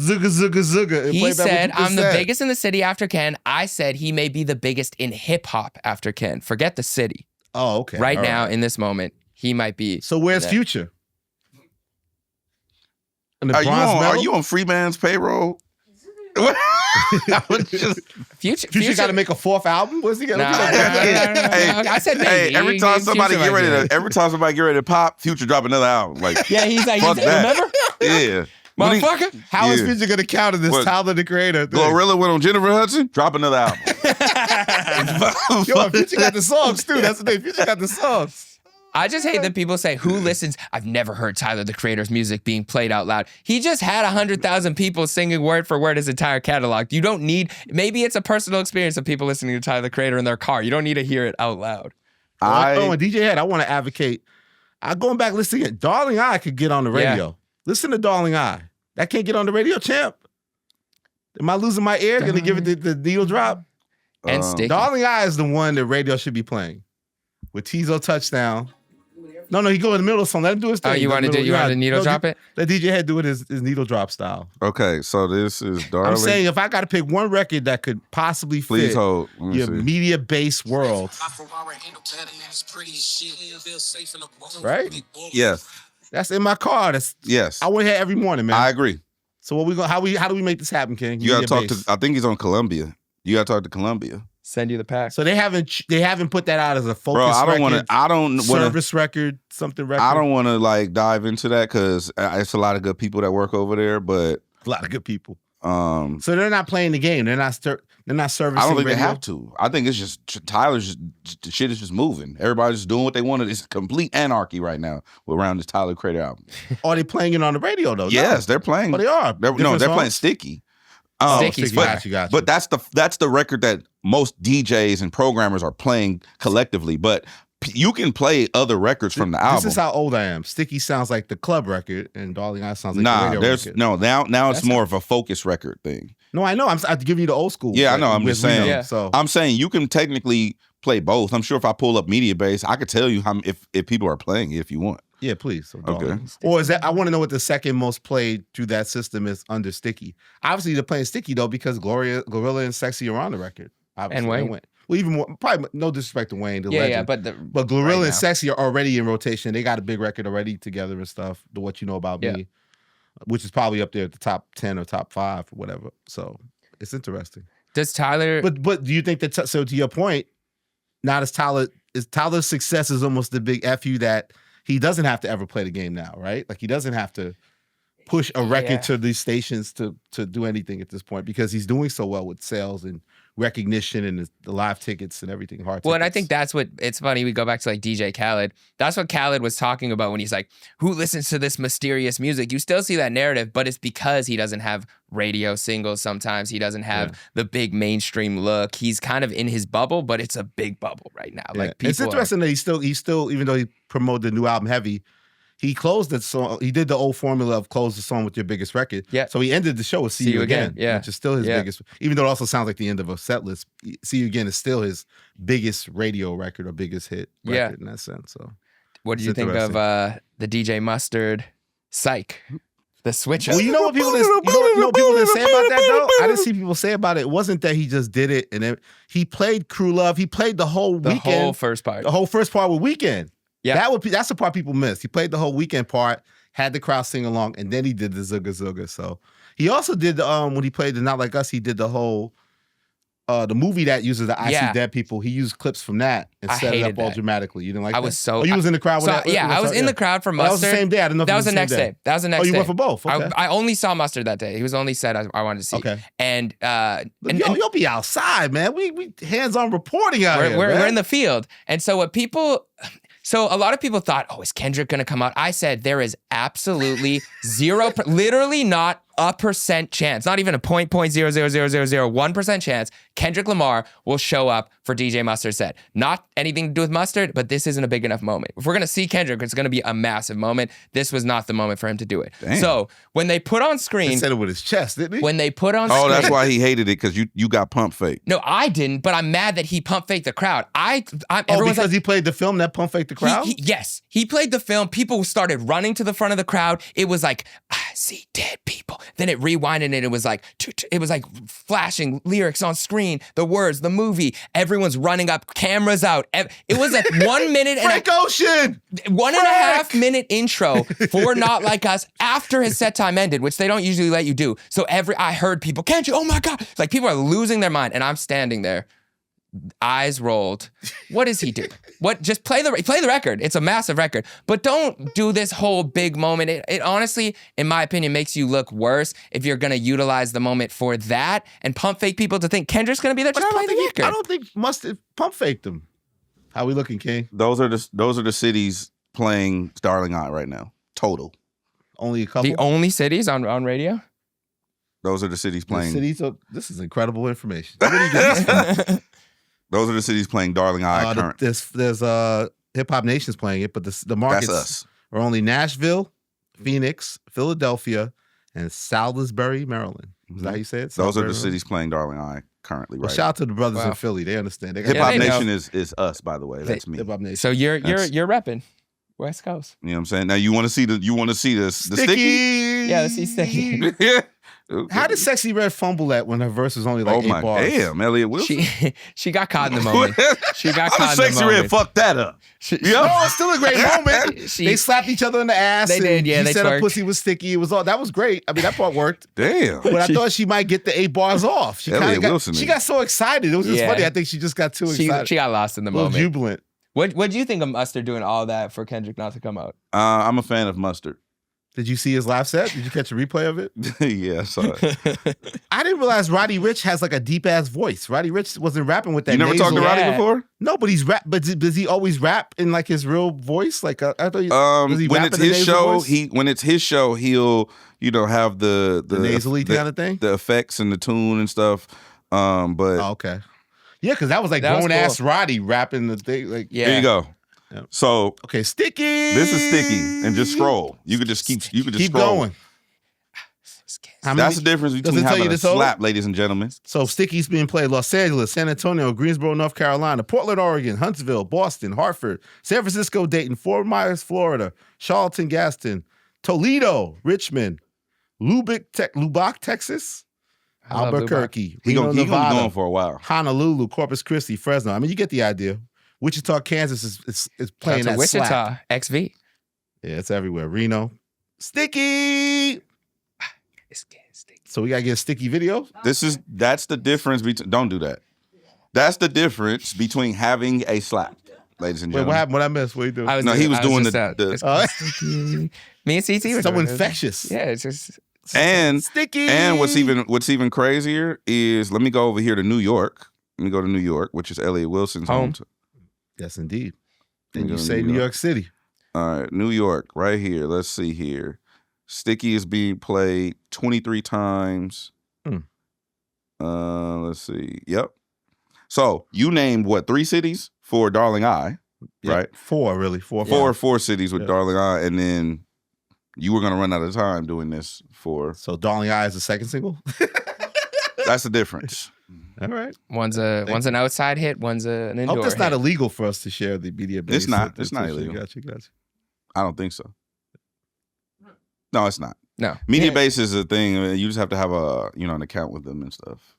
your zugga. and He play back what said, you just I'm the said. biggest in the city after Ken. I said he may be the biggest in hip hop after Ken. Forget the city. Oh, okay. Right all now, in this moment, he might be. So where's that. Future? And the Are bronze medal? you on Freeman's payroll? I was just- Future got to make a 4th album? What's he got? No, I said maybe. Hey, every He- time he- somebody Future get might ready be. to, pop, Future drop another album. Like, Yeah, he's like, Fuck that. remember? yeah. When he- Motherfucker? How is Yeah. Future going to counter this What? Tyler the Creator thing? Glorilla went on Jennifer Hudson, drop another album. Yo, Future got the songs too. That's the thing. Future got the songs. I just hate that people say, who listens? I've never heard Tyler, the Creator's music being played out loud. He just had 100,000 people singing word for word his entire catalog. You don't need, maybe it's a personal experience of people listening to Tyler, the Creator in their car. You don't need to hear it out loud. And DJ Head, I want to advocate. I'm going back listening to Darling I could get on the radio. Yeah. Listen to Darling I. That can't get on the radio, champ. Am I losing my ear? Gonna give it the needle drop? And Sticky. Darling I is the one that radio should be playing. With Tizo touchdown. No, he go in the middle of the song. Let him do his thing. Oh, you want to needle drop it? Let DJ Head do it his needle drop style. Okay, so this is Darling. I'm saying if I got to pick one record that could possibly fit hold. your media-based world. Right? Yes. That's in my car. Yes. I went here every morning, man. I agree. So how do we make this happen, King? You got to talk to, I think he's on Columbia. You got to talk to Columbia. Send you the pack. So they haven't put that out as a focus Bro, I don't record, want to, service record, something record. I don't want to like dive into that because it's a lot of good people that work over there, but a lot of good people. So they're not playing the game. They're not servicing. I don't think radio. they have to. I think it's just Tyler's the shit is just moving. Everybody's just doing what they want. It's complete anarchy right now around this Tyler Creator album. Are they playing it on the radio though? Yes, they're playing. Oh, they are. They're playing Sticky. Sticky's got you. But that's the record that most DJs and programmers are playing collectively. But you can play other records from the album. This is how old I am. Sticky sounds like the club record, and Darling I sounds like the radio record. Now it's more of a focus record thing. No, I know. I'm giving you the old school. Yeah, I know. I'm just saying. Yeah. So I'm saying you can technically play both. I'm sure if I pull up Media Base, I could tell you if people are playing it if you want. Yeah, please. So okay. Or is that? I want to know what the second most played through that system is under Sticky. Obviously, they're playing Sticky though because Gorilla and Sexy are on the record. Obviously, and Wayne. Well, even more. Probably no disrespect to Wayne, the legend. Yeah, but Gorilla and Sexy are already in rotation. They got a big record already together and stuff. The What You Know About Me, which is probably up there at the top 10 or top 5 or whatever. So it's interesting. Does Tyler? But do you think that? So to your point, now Tyler's success is almost the big fu that. He doesn't have to ever play the game now, right? Like he doesn't have to push a record to these stations to do anything at this point because he's doing so well with sales and recognition and the live tickets and everything. Well, and I think that's what, it's funny, we go back to like DJ Khaled. That's what Khaled was talking about when he's like, who listens to this mysterious music? You still see that narrative, but it's because he doesn't have radio singles sometimes. He doesn't have the big mainstream look. He's kind of in his bubble, but it's a big bubble right now. Like people it's interesting that he's still, even though he promoted the new album heavy, he closed the song. He did the old formula of close the song with your biggest record. Yeah. So he ended the show with See You Again. Yeah. Which is still his biggest. Even though it also sounds like the end of a set list. See You Again is still his biggest radio record or biggest hit record in that sense. So what do you think of the DJ Mustard Sike? The switch up. Well, you know what people didn't say about that though? I didn't see people say about it. It wasn't that he just did it and then he played Crew Love. He played the whole weekend. The whole first part. The whole first part with Weekend. Yeah, that's the part people missed. He played the whole Weekend part, had the crowd sing along, and then he did the Zooga Zooga. So he also did the when he played the Not Like Us, he did the whole the movie that uses the I See Dead People. He used clips from that and set it up all dramatically. You didn't like that? I was so. you was in the crowd with that? Yeah, I was in the crowd for Mustard. That was the same day. I didn't know if that it was the next day. That was the next day. Oh, you went for both? Okay. I only saw Mustard that day. He was the only set I wanted to see. Okay. And you'll be outside, man. We hands-on reporting out here. We're in the field. And so So a lot of people thought, oh, is Kendrick going to come out? I said there is absolutely literally not a % chance, not even a 0.00001% chance Kendrick Lamar will show up for DJ Mustard's set. Not anything to do with Mustard, but this isn't a big enough moment. If we're going to see Kendrick, it's going to be a massive moment. This was not the moment for him to do it. Damn. So when they put on screen... He said it with his chest, didn't he? When they put on screen... Oh, that's why he hated it, because you got pump fake. No, I didn't, but I'm mad that he pump faked the crowd. Because he played the film that pump faked the crowd? Yes. He played the film. People started running to the front of the crowd. It was like, I see dead people. Then it rewinded and it was like flashing lyrics on screen, the words, the movie. Everyone's running up, cameras out. It was a 1 minute and Frank Ocean! 1.5 minute intro for Not Like Us after his set time ended, which they don't usually let you do. So I heard people, can't you? Oh my God. Like people are losing their mind. And I'm standing there eyes rolled. What does he do? What? Just play the record. It's a massive record, but don't do this whole big moment. It honestly, in my opinion, makes you look worse if you're gonna utilize the moment for that and pump fake people to think Kendrick's gonna be there. Just play the record. I don't think Mustard pump faked him. How we looking, King? Those are the cities playing Darling Eye right now. Total. Only a couple. The only cities on radio. Those are the cities playing. This is incredible information. Where do you get this from? Those are the cities playing Darling Eye current. There's Hip Hop Nation's playing it, but the markets That's us. are only Nashville, Phoenix, Philadelphia, and Salisbury, Maryland. Is that how you say it? Those are the Maryland? cities playing Darling Eye currently. Well, Right. shout out to the brothers Wow. in Philly. They understand. They Hip Hop they know. Nation is us, by the way. That's me. Hip Hop Nation. So you're That's- repping West Coast. You know what I'm saying? Now you want to see the sticky? Yeah, let's see Sticky. Yeah. How did Sexy Red fumble that when her verse was only like Oh 8 my bars? damn, Elliott Wilson. She got caught in the moment. She got I'm caught in the Sexy moment. Red. Fuck that up. She- Yeah. No, it's still a great moment. She- They slapped each other in the ass. They and did, yeah, She they said her twerked. pussy was sticky. It was all that was great. I mean, that part worked. Damn. But I thought she might get the 8 bars off. She Elliott kinda got, Wilson she is- got so excited. It was just Yeah. funny. I think she just got too excited. She got lost in the a little moment. jubilant. What do you think of Mustard doing all that for Kendrick not to come out? I'm a fan of Mustard. Did you see his live set? Did you catch a replay of it? Yeah, I saw it. I didn't realize Roddy Ricch has like a deep ass voice. Roddy Ricch wasn't rapping with that. You never talked to nasal- Roddy Yeah. before? No, but he's rap. But does he always rap in like his real voice? Like I thought. Does he When rap it's in a his nasal show, voice? when it's his show, he'll have the nasally kind of thing. the effects and the tune and stuff. But Oh, okay. Yeah, because that was like That was grown ass Roddy rapping the thing. Like, Yeah. there you go. Yeah. So okay, sticky. this is sticky, and just scroll. You could just keep Keep scroll. going. How That's the many- difference Does between it tell having you a the total? slap, ladies and gentlemen. So Sticky's being played Los Angeles, San Antonio, Greensboro, North Carolina, Portland, Oregon, Huntsville, Boston, Hartford, San Francisco, Dayton, Fort Myers, Florida, Charlton, Gaston, Toledo, Richmond, Lubbock, Texas, I love Albuquerque, He Reno, gonna be Nevada, going for a while. Honolulu, Corpus Christi, Fresno. I mean, you get the idea. Wichita, Kansas is playing Shout out that to Wichita, slap. XV. Yeah, it's everywhere. Reno, Sticky. So we gotta get a Sticky video. That's the difference between. Don't do that. That's the difference between having a slap, ladies and Wait, gentlemen. what happened? What I missed? What you doing? He was doing just, the Oh, me and CT were so doing it. infectious. Yeah, it's just and Sticky. and what's even crazier is let me go over here to New York. Let me go to New York, which is Elliott Wilson's Home. home. Yes, indeed. Let me And go you to say New York City. All right, New York, right here. Let's see here. Sticky is being played 23 times. Let's see. Yep. So you named what, 3 cities for Darling Eye, Yeah, right? 4, really. 4. Four cities with Yeah. Darling Eye, and then you were gonna run out of time doing this for. So Darling Eye is the second single? That's the difference. All right. one's an outside hit, one's an I indoor hope that's not hit. illegal for us to share the media base. It's not. It's not illegal. Gotcha. I don't think so. No, it's not. No. Media Yeah. base is a thing. You just have to have an account with them and stuff.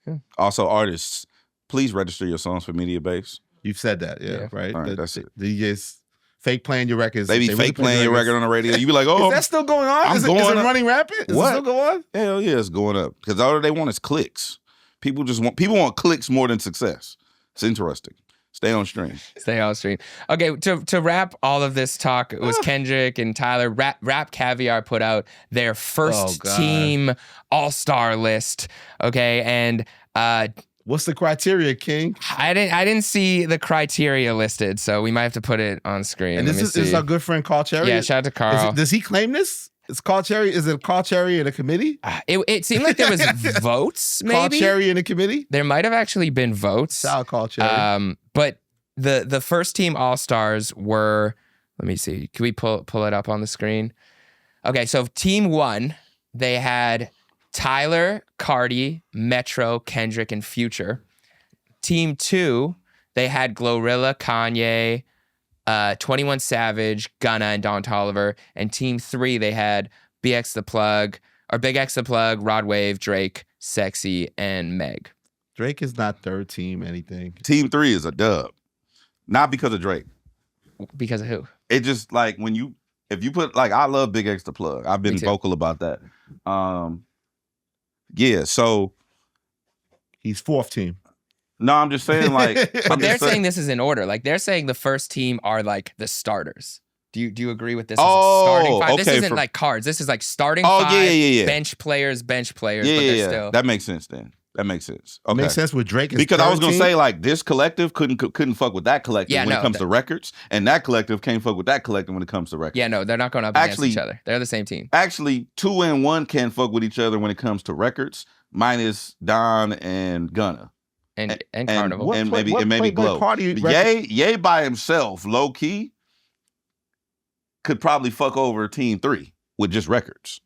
Yeah. Also, artists, please register your songs for Media Base. You've said that, yeah, Yeah. right? All right, that's it. The DJs fake playing your records. They be really fake play playing your record on the radio. You be like, Is oh, that still going on? I'm Is it going up. running rapid? Is What? it still going on? hell yeah, it's going up. Because all they want is clicks. People want clicks more than success. It's interesting. Stay on stream. Stay on stream. Okay, to wrap all of this talk, it was Kendrick and Tyler. RapCaviar put out their first God. team all-star list. Okay, and What's the criteria, King? I didn't see the criteria listed, so we might have to put it on screen. And Let this me is see. our good friend Carl Cherry. Yeah, shout out to Carl. Does he claim this? Is Carl Cherry? Is it Carl Cherry in a committee? It seemed like there was votes, Carl maybe. Cherry in a committee? There might have actually been votes. Shout out Carl Cherry. But the first team all-stars were, let me see. Can we pull it up on the screen? Okay, so team 1, they had Tyler, Carti, Metro, Kendrick, and Future. Team 2, they had Glorilla, Kanye, 21 Savage, Gunna, and Don Toliver. And team 3, they had Big X the Plug, Rod Wave, Drake, Sexy, and Meg. Drake is not third team anything. Team 3 is a dub. Not because of Drake. Because of who? It just like if you put I love Big X the Plug. I've been Me too. vocal about that. Yeah, so He's fourth team. No, I'm just saying like. But they're saying this is in order. Like they're saying the first team are like the starters. Do you agree with this? As a starting five? This okay, isn't like cards. This is like starting Oh, five, yeah. bench players, Yeah, but they're still. That makes sense then. That makes sense. It Okay. makes sense with Drake. Because I was gonna say like this collective couldn't fuck with that collective when it comes to records, and that collective can't fuck with that collective when it comes to records. Yeah, no, they're not going up against each other. They're the same team. Actually, 2 and 1 can't fuck with each other when it comes to records, minus Don and Gunna. And Carnival. And maybe Playboi Glow. Carti Ye by himself, low key, could probably fuck over Team 3 with just records.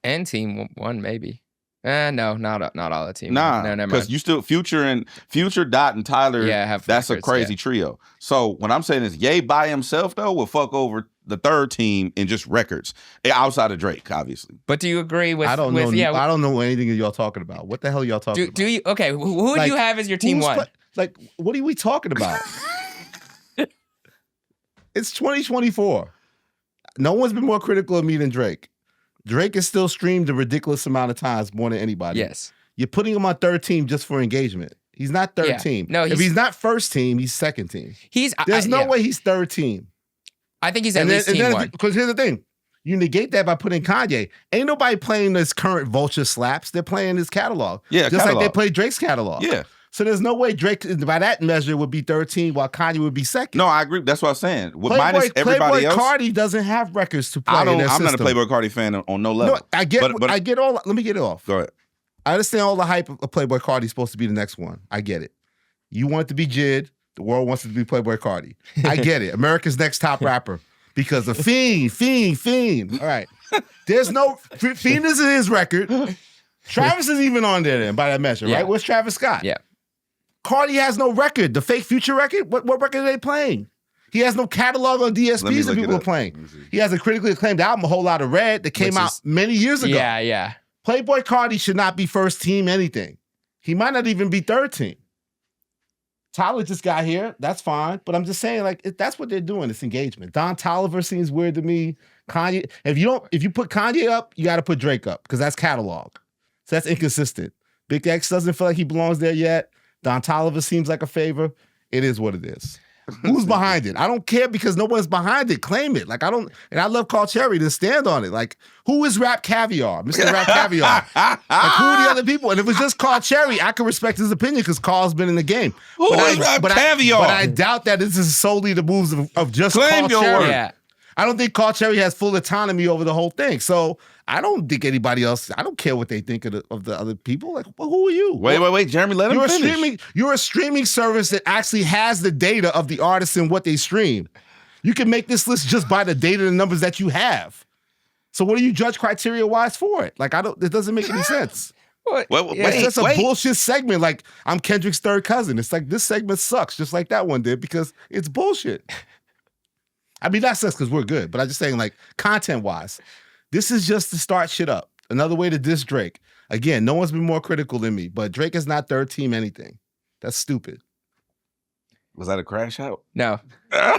And Team 1 maybe. No, not all the team. Nah, no, never because mind. you still Future, Dot, and Tyler. Yeah, have that's records, a crazy trio. So what I'm saying is, Ye by himself though will fuck over the third team in just records, outside of Drake, obviously. But do you agree with? I don't know. Yeah, I don't know anything y'all talking about. What the hell y'all talking about? Do you? Okay, who do you have as your team one? Like, what are we talking about? It's 2024. No one's been more critical of me than Drake. Drake is still streamed a ridiculous amount of times more than anybody. Yes. You're putting him on third team just for engagement. He's not third team. No, if he's not first team, he's second team. There's no way he's third team. I think he's at least team one. Because here's the thing. You negate that by putting Kanye. Ain't nobody playing this current Vulture slaps. They're playing his catalog. Yeah, just like they play Drake's catalog. Yeah. So there's no way Drake, by that measure, would be 13 while Kanye would be second. No, I agree. That's what I'm saying. Minus everybody else. Playboi Carti doesn't have records to play. I'm not a Playboi Carti fan on no level. No, I get all. Let me get it off. Go ahead. I understand all the hype of Playboi Carti is supposed to be the next one. I get it. You want it to be Jid. The world wants it to be Playboi Carti. I get it. America's next top rapper because of Fiend. All right. There's no Fiend is his record. Travis is even on there then by that measure, right? Where's Travis Scott? Yeah. Carti has no record. The fake Future record? What record are they playing? He has no catalog on DSPs that people are playing. He has a critically acclaimed album, A Whole Lot of Red, that came out many years ago. Yeah. Playboi Carti should not be first team anything. He might not even be third team. Tyler just got here. That's fine. But I'm just saying, like, that's what they're doing. It's engagement. Don Toliver seems weird to me. Kanye, if you put Kanye up, you got to put Drake up because that's catalog. So that's inconsistent. Big X doesn't feel like he belongs there yet. Don Toliver seems like a favor. It is what it is. Who's behind it? I don't care because no one's behind it. Claim it. Like, and I love Carl Cherry to stand on it. Like, who is RapCaviar? Mr. RapCaviar. Like, who are the other people? And if it's just Carl Cherry, I can respect his opinion because Carl's been in the game. Who is RapCaviar? But I doubt that this is solely the moves of just Carl Cherry. Yeah. I don't think Carl Cherry has full autonomy over the whole thing. So I don't think anybody else, I don't care what they think of the other people. Like, well, who are you? Wait, Jeremy, let him finish. You're a streaming service that actually has the data of the artists and what they stream. You can make this list just by the data and numbers that you have. So what do you judge criteria-wise for it? Like, it doesn't make any sense. It's just a bullshit segment. Like, I'm Kendrick's third cousin. It's like, this segment sucks, just like that one did, because it's bullshit. I mean, that sucks because we're good, but I'm just saying, like, content-wise, this is just to start shit up. Another way to diss Drake. Again, no one's been more critical than me, but Drake is not third team anything. That's stupid. Was that a crash out? No. I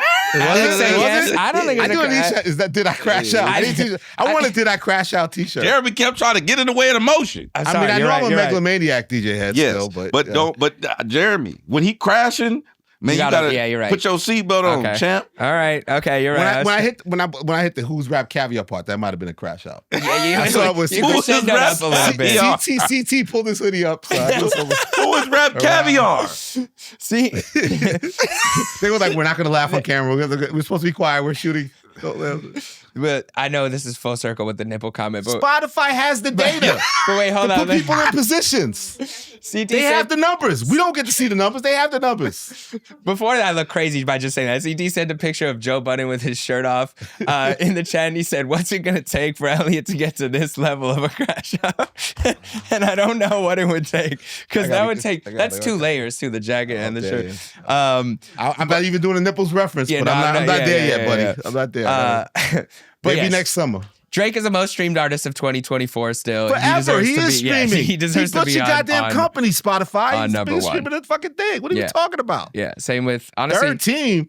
don't think it was a crash out. Is that Did I Crash Out? I want a Did I Crash Out t-shirt. Jeremy kept trying to get in the way of the motion. I know I'm a megalomaniac DJ head still, but Jeremy, when he crashing, man, you gotta you're right. Put your seatbelt on, champ. All right. Okay, you're right. When I hit the Who's RapCaviar part, that might have been a crash out. Yeah, you crescendoed up a little bit. CT pulled this hoodie up. So Who is RapCaviar? See? They were like, we're not going to laugh on camera. We're supposed to be quiet. We're shooting. But I know this is full circle with the nipple comment. But Spotify has the data. But wait, hold on. Put people in positions. They have the numbers. We don't get to see the numbers. They have the numbers. Before that, I look crazy by just saying that. CD sent a picture of Joe Budden with his shirt off in the chat, and he said, "What's it gonna take for Elliott to get to this level of a crash out?" And I don't know what it would take because that would take. That's two layers to the jacket and the shirt. I'm not even doing a nipples reference, but I'm not there yet, buddy. Yeah. I'm not there. Maybe next summer. Drake is the most streamed artist of 2024 still. Forever. He is streaming. He deserves to be your goddamn company, Spotify. He's number been one. streaming the fucking thing. What are you talking about? Yeah, same with, honestly. Third team.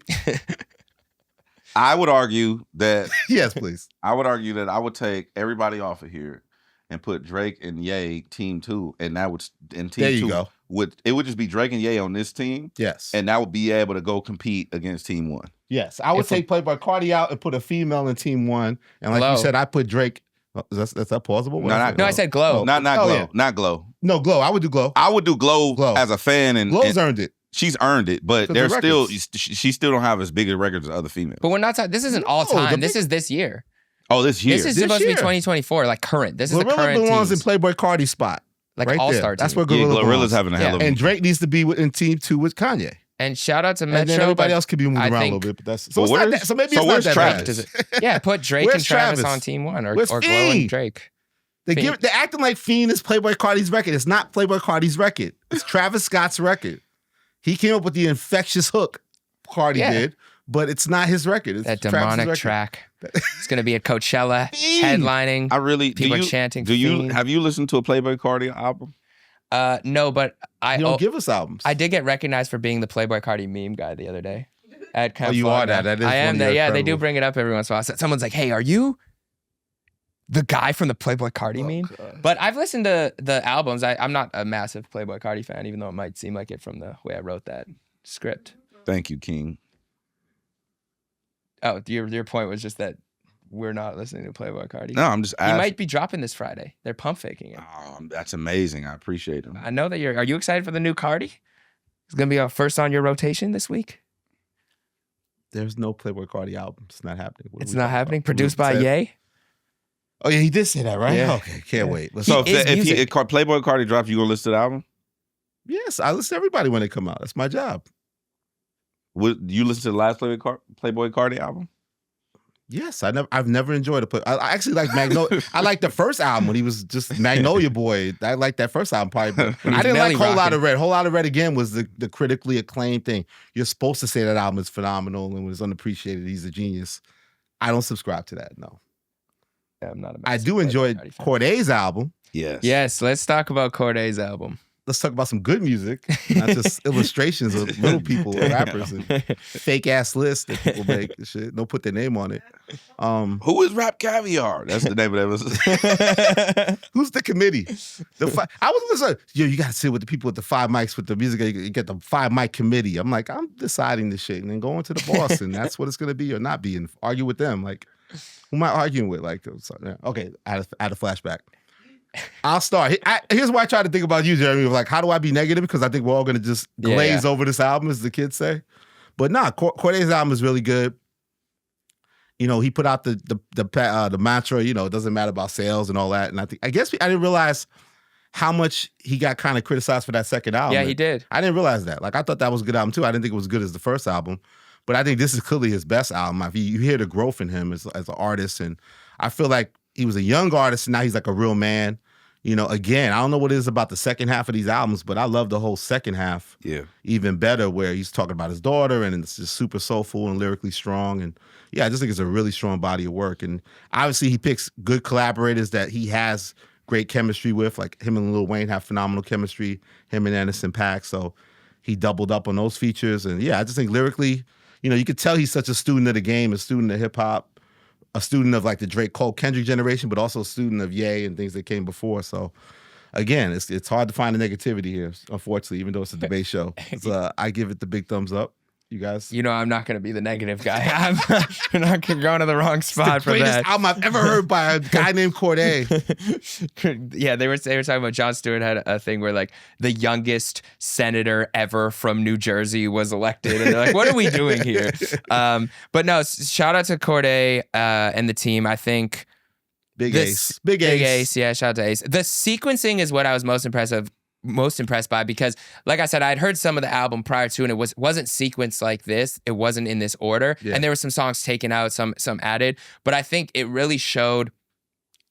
I would argue that. Yes, please. I would argue that I would take everybody off of here and put Drake and Ye team 2, and that would team There you 2 go. would just be Drake and Ye on this team, Yes. and that would be able to go compete against team 1. Yes. I would If take Playboi Carti out and put a female in team 1. And like Glow. you said, I put Drake. That's that plausible? No, not No, I said Glow. Oh. Not Oh, Glow, yeah. not Glow. No, Glow. I would do Glow. I would do Glow, Glow. as a fan, and Glow's earned it. she's earned it, but 'Cause there's the still records. she still don't have as big a records as other females. But we're not talking. This isn't all No, the time. This big- is this year. Oh, this year. This is This supposed to year. be 2024, like current. This is the Glorilla current belongs in teams. Playboi Carti's spot. Like right all-star there. That's team. where Yeah, Glorilla's Glorilla's having a hell of a And Drake needs to be in team 2 with Kanye. And shout out to And then Metro. everybody but else could be moving I around a think- little bit. But that's so, Well, it's not where's- that, so maybe so it's where's not that Travis? bad. Does it, yeah, put Drake Where's and Travis Travis? on team 1 or Where's Glow Fiend? and Drake. They're acting like Fiend is Playboi Carti's record. It's not Playboi Carti's record. It's Travis Scott's record. He came up with the infectious hook Carti Yeah. did, but it's not his record. It's That Travis's demonic record. track. It's going to be at Coachella, Fiend. headlining. I really People do are you, chanting Do you Fiend. have you listened to a Playboi Carti album? No, but I You don't give us albums. I did get recognized for being the Playboi Carti meme guy the other day. At Camp Oh, you Flog are that. Gnaw. That is I one am of that. your Yeah, they do incredible- bring it up every once in a while. Someone's like, "Hey, are you the guy from the Playboi Carti meme?" God. But I've listened to the albums. I'm not a massive Playboi Carti fan, even though it might seem like it from the way I wrote that script. Thank you, King. Oh, your point was just that we're not listening to Playboi Carti. No, I'm just He asking. might be dropping this Friday. They're pump faking it. That's amazing. I appreciate him. I know that you're. Are you excited for the new Carti? It's gonna be our first on your rotation this week. There's no Playboi Carti album. It's not happening. What are It's we not talking happening. about? Produced by Said- Ye. Oh yeah, he did say that, right? Yeah. Okay, can't wait. Let's So He is if music. Playboi Carti drops, you gonna listen to the album? yes, I listen to everybody when they come out. That's my job. Would you listen to the last Playboi Carti album? Yes, I've never enjoyed a play. I actually like Magnolia. I like the first album when he was just Magnolia Boy. I like that first album probably. But When he I was didn't Nelly like Whole Lot rocking. of Red. Whole Lot of Red again was the critically acclaimed thing. You're supposed to say that album is phenomenal and was unappreciated. He's a genius. I don't subscribe to that. No, Yeah, I'm not a I massive do Playboi enjoy Carti fan. Cordae's album. Yes. Yes, let's talk about Cordae's album. Let's talk about some good music, not just illustrations of little people or rappers and fake ass lists that people make and shit. Don't put their name on it. Who is RapCaviar? That's the name of that. Who's the committee? I was listening. Yo, you got to sit with the people with the 5 mics with the music. You get the 5 mic committee. I'm like, I'm deciding this shit and then going to the boss, and that's what it's gonna be or not be, and argue with them. Like, who am I arguing with? Like, okay, I had a flashback. I'll start. Here's why I try to think about you, Jeremy. Like, how do I be negative? Because I think we're all gonna just glaze over this album, as the kids say. But nah, Cordae's album is really good. You know, he put out the mantra. You know, it doesn't matter about sales and all that. And I guess I didn't realize how much he got kind of criticized for that second album. Yeah, he did. I didn't realize that. Like, I thought that was a good album too. I didn't think it was as good as the first album, but I think this is clearly his best album. You hear the growth in him as an artist, and I feel like he was a young artist, and now he's like a real man. You know, again, I don't know what it is about the second half of these albums, but I love the whole second half even better, where he's talking about his daughter, and it's just super soulful and lyrically strong. And yeah, I just think it's a really strong body of work. And obviously he picks good collaborators that he has great chemistry with, like him and Lil Wayne have phenomenal chemistry, him and Anderson .Paak. So he doubled up on those features. And yeah, I just think lyrically, you know, you could tell he's such a student of the game, a student of hip hop, a student of like the Drake, Cole, Kendrick generation, but also a student of Ye and things that came before. So again, it's hard to find the negativity here, unfortunately, even though it's a debate show. I give it the big thumbs up. You guys? You know, I'm not going to be the negative guy. You're not going to the wrong spot for Greatest that. album I've ever heard by a guy named Cordae. Yeah, they were talking about Jon Stewart had a thing where like the youngest senator ever from New Jersey was elected, and they're like, "What are we doing here?" But no, shout out to Cordae and the team. I think Big Ace. Big Ace. Yeah, shout out to Ace. The sequencing is what I was most impressed by, because like I said, I'd heard some of the album prior to, and it wasn't sequenced like this. It wasn't in this order. Yeah. And there were some songs taken out, some added, but I think it really showed,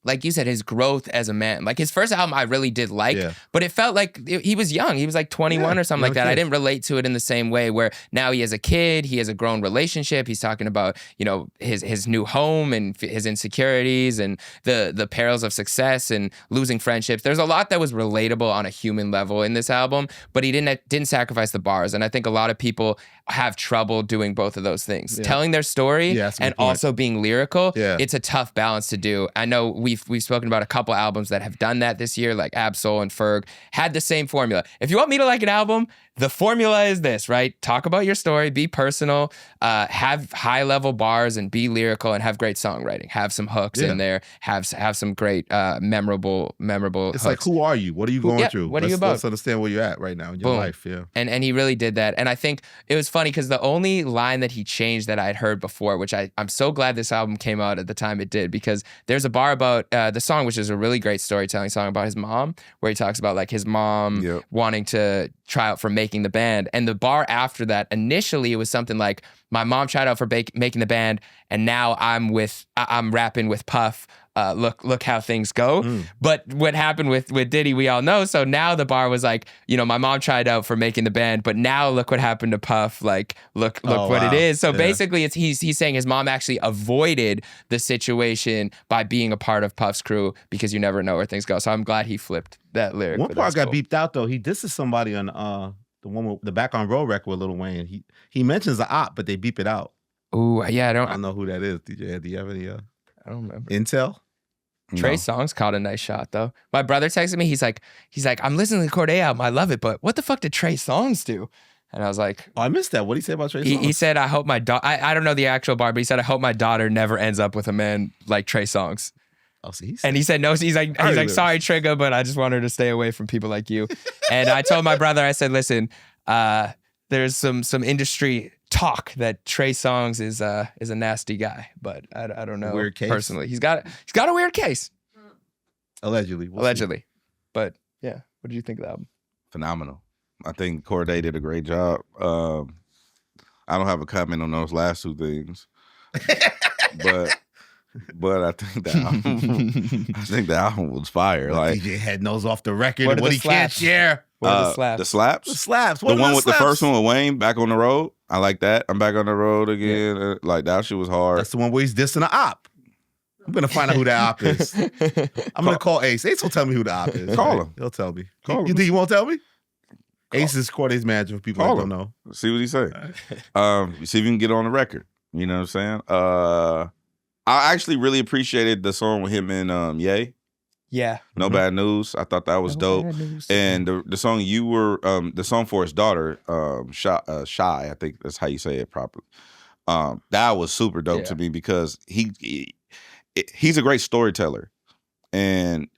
like you said, his growth as a man. Like his first album I really did like, but it felt like he was young. He was like 21 or something like that. I didn't relate to it in the same way, where now he has a kid, he has a grown relationship. He's talking about, you know, his new home and his insecurities and the perils of success and losing friendships. There's a lot that was relatable on a human level in this album, but he didn't sacrifice the bars. And I think a lot of people have trouble doing both of those things. Yeah. Telling their story Yeah, that's a good and point. also being lyrical. Yeah. It's a tough balance to do. I know we've spoken about a couple albums that have done that this year, like Absol and Ferg, had the same formula. If you want me to like an album, the formula is this, right? Talk about your story, be personal, have high-level bars and be lyrical and have great songwriting. Have some hooks in there, have some great memorable It's hooks. like, who are you? What are you going through? What are you about? Let's understand where you're at right now in your Boom. life. Yeah. And he really did that. And I think it was funny because the only line that he changed that I had heard before, which I'm so glad this album came out at the time it did, because there's a bar about the song, which is a really great storytelling song about his mom, where he talks about like his mom wanting to try out for making the band. And the bar after that, initially it was something like, my mom tried out for making the band, and now I'm rapping with Puff. Look how things go. But what happened with Diddy, we all know. So now the bar was like, my mom tried out for making the band, but now look what happened to Puff. Like, look what it is. So basically, he's saying his mom actually avoided the situation by being a part of Puff's crew, because you never know where things go. So I'm glad he flipped that lyric. One part got beeped out though. This is somebody on the one with the Back on Road record with Lil Wayne. He mentions the op, but they beep it out. Ooh, yeah, I don't know who that is. DJ, do you have any I don't remember. intel? Trey Songz caught a nice shot though. My brother texted me. He's like, I'm listening to the Cordae album. I love it, but what the fuck did Trey Songz do? And I was like, oh, I missed that. What did he say about Trey Songz? He said, I hope my daughter, I don't know the actual bar, but he said, I hope my daughter never ends up with a man like Trey Songz. Oh, see, and he said no. He's like, sorry, Trigger, but I just want her to stay away from people like you. And I told my brother, I said, listen, there's some industry talk that Trey Songz is a nasty guy, but I don't know weird case. Personally. He's got a weird case. Allegedly. Allegedly. But yeah, what did you think of the album? Phenomenal. I think Cordae did a great job. I don't have a comment on those last two things, but I think the album was fire. Like DJ head nose off the record. What What he can't slaps? share. What are the slaps? The slaps. The slaps. The one with the first one with Wayne, Back on the Road. I like that. I'm back on the road again. Yeah. Like that shit was hard. That's the one where he's dissing the op. I'm gonna find out who that op is. I'm gonna call Ace. Ace will tell me who the op is. Call him. He'll tell me. Call You him. think he won't tell me? Ace is Cordae's manager for people Call that him. don't know. See what he say. See if you can get on the record. You know what I'm saying? I actually really appreciated the song with him and Ye. Yeah. No Bad News. I thought that was dope. And the song you were the song for his daughter, Shy, I think that's how you say it properly. That was super dope to me because he's a great storyteller. And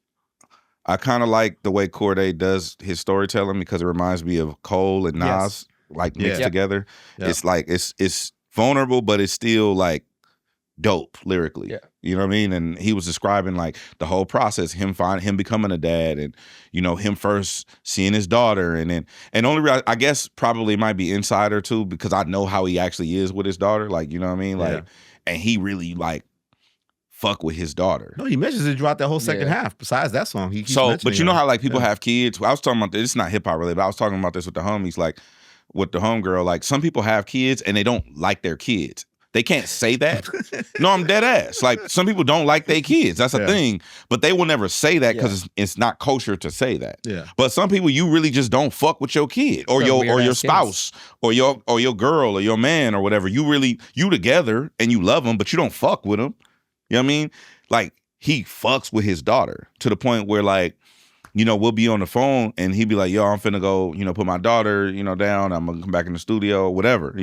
I kind of like the way Cordae does his storytelling because it reminds me of Cole and Nas like mixed together. Yeah. It's like it's vulnerable, but it's still like dope lyrically. Yeah. You know what I mean? And he was describing like the whole process, him becoming a dad and, him first seeing his daughter and only I guess probably might be insider too, because I know how he actually is with his daughter. Like, you know what I mean? Like, and he really like fuck with his daughter. No, he mentions it throughout that whole second half. Besides that song, he keeps but mentioning you know it. how like people have kids? I was talking about this. It's not hip hop related, but I was talking about this with the homies, like with the homegirl. Like some people have kids and they don't like their kids. They can't say that. No, I'm dead ass. Like some people don't like their kids. That's a thing. But they will never say that because it's not kosher to say that. Yeah. But some people, you really just don't fuck with your kid or your spouse or your girl or your man or whatever. You together and you love them, but you don't fuck with them. You know what I mean? Like he fucks with his daughter to the point where like, we'll be on the phone and he'd be like, yo, I'm finna go, put my daughter, down. I'm gonna come back in the studio, whatever.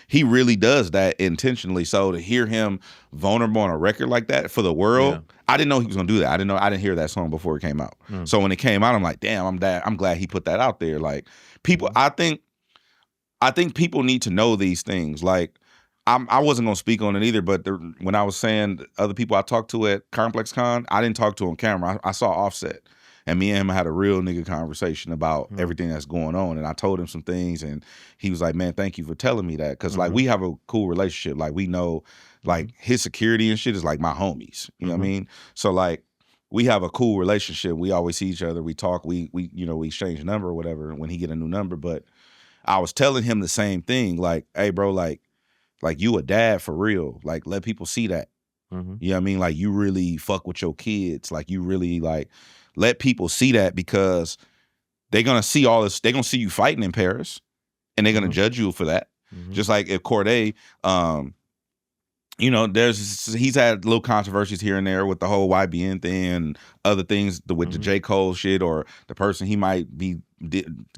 He really does that intentionally. So to hear him vulnerable on a record like that for the world, I didn't know he was gonna do that. I didn't hear that song before it came out. So when it came out, I'm like, damn, I'm glad he put that out there. Like people, I think people need to know these things. Like I wasn't gonna speak on it either, but when I was saying other people I talked to at Complex Con, I didn't talk to on camera. I saw Offset. And me and him had a real nigga conversation about everything that's going on. And I told him some things and he was like, man, thank you for telling me that. Cause like we have a cool relationship. Like we know like his security and shit is like my homies. You know what I mean? So like we have a cool relationship. We always see each other. We talk, we exchange a number or whatever when he get a new number. But I was telling him the same thing. Like, hey bro, like you a dad for real. Like let people see that. You know what I mean? Like you really fuck with your kids. Like you really like let people see that because they're gonna see all this. They're gonna see you fighting in Paris, and they're gonna judge you for that. Just like if Cordae, you know, he's had little controversies here and there with the whole YBN thing and other things with the J. Cole shit or the person he might be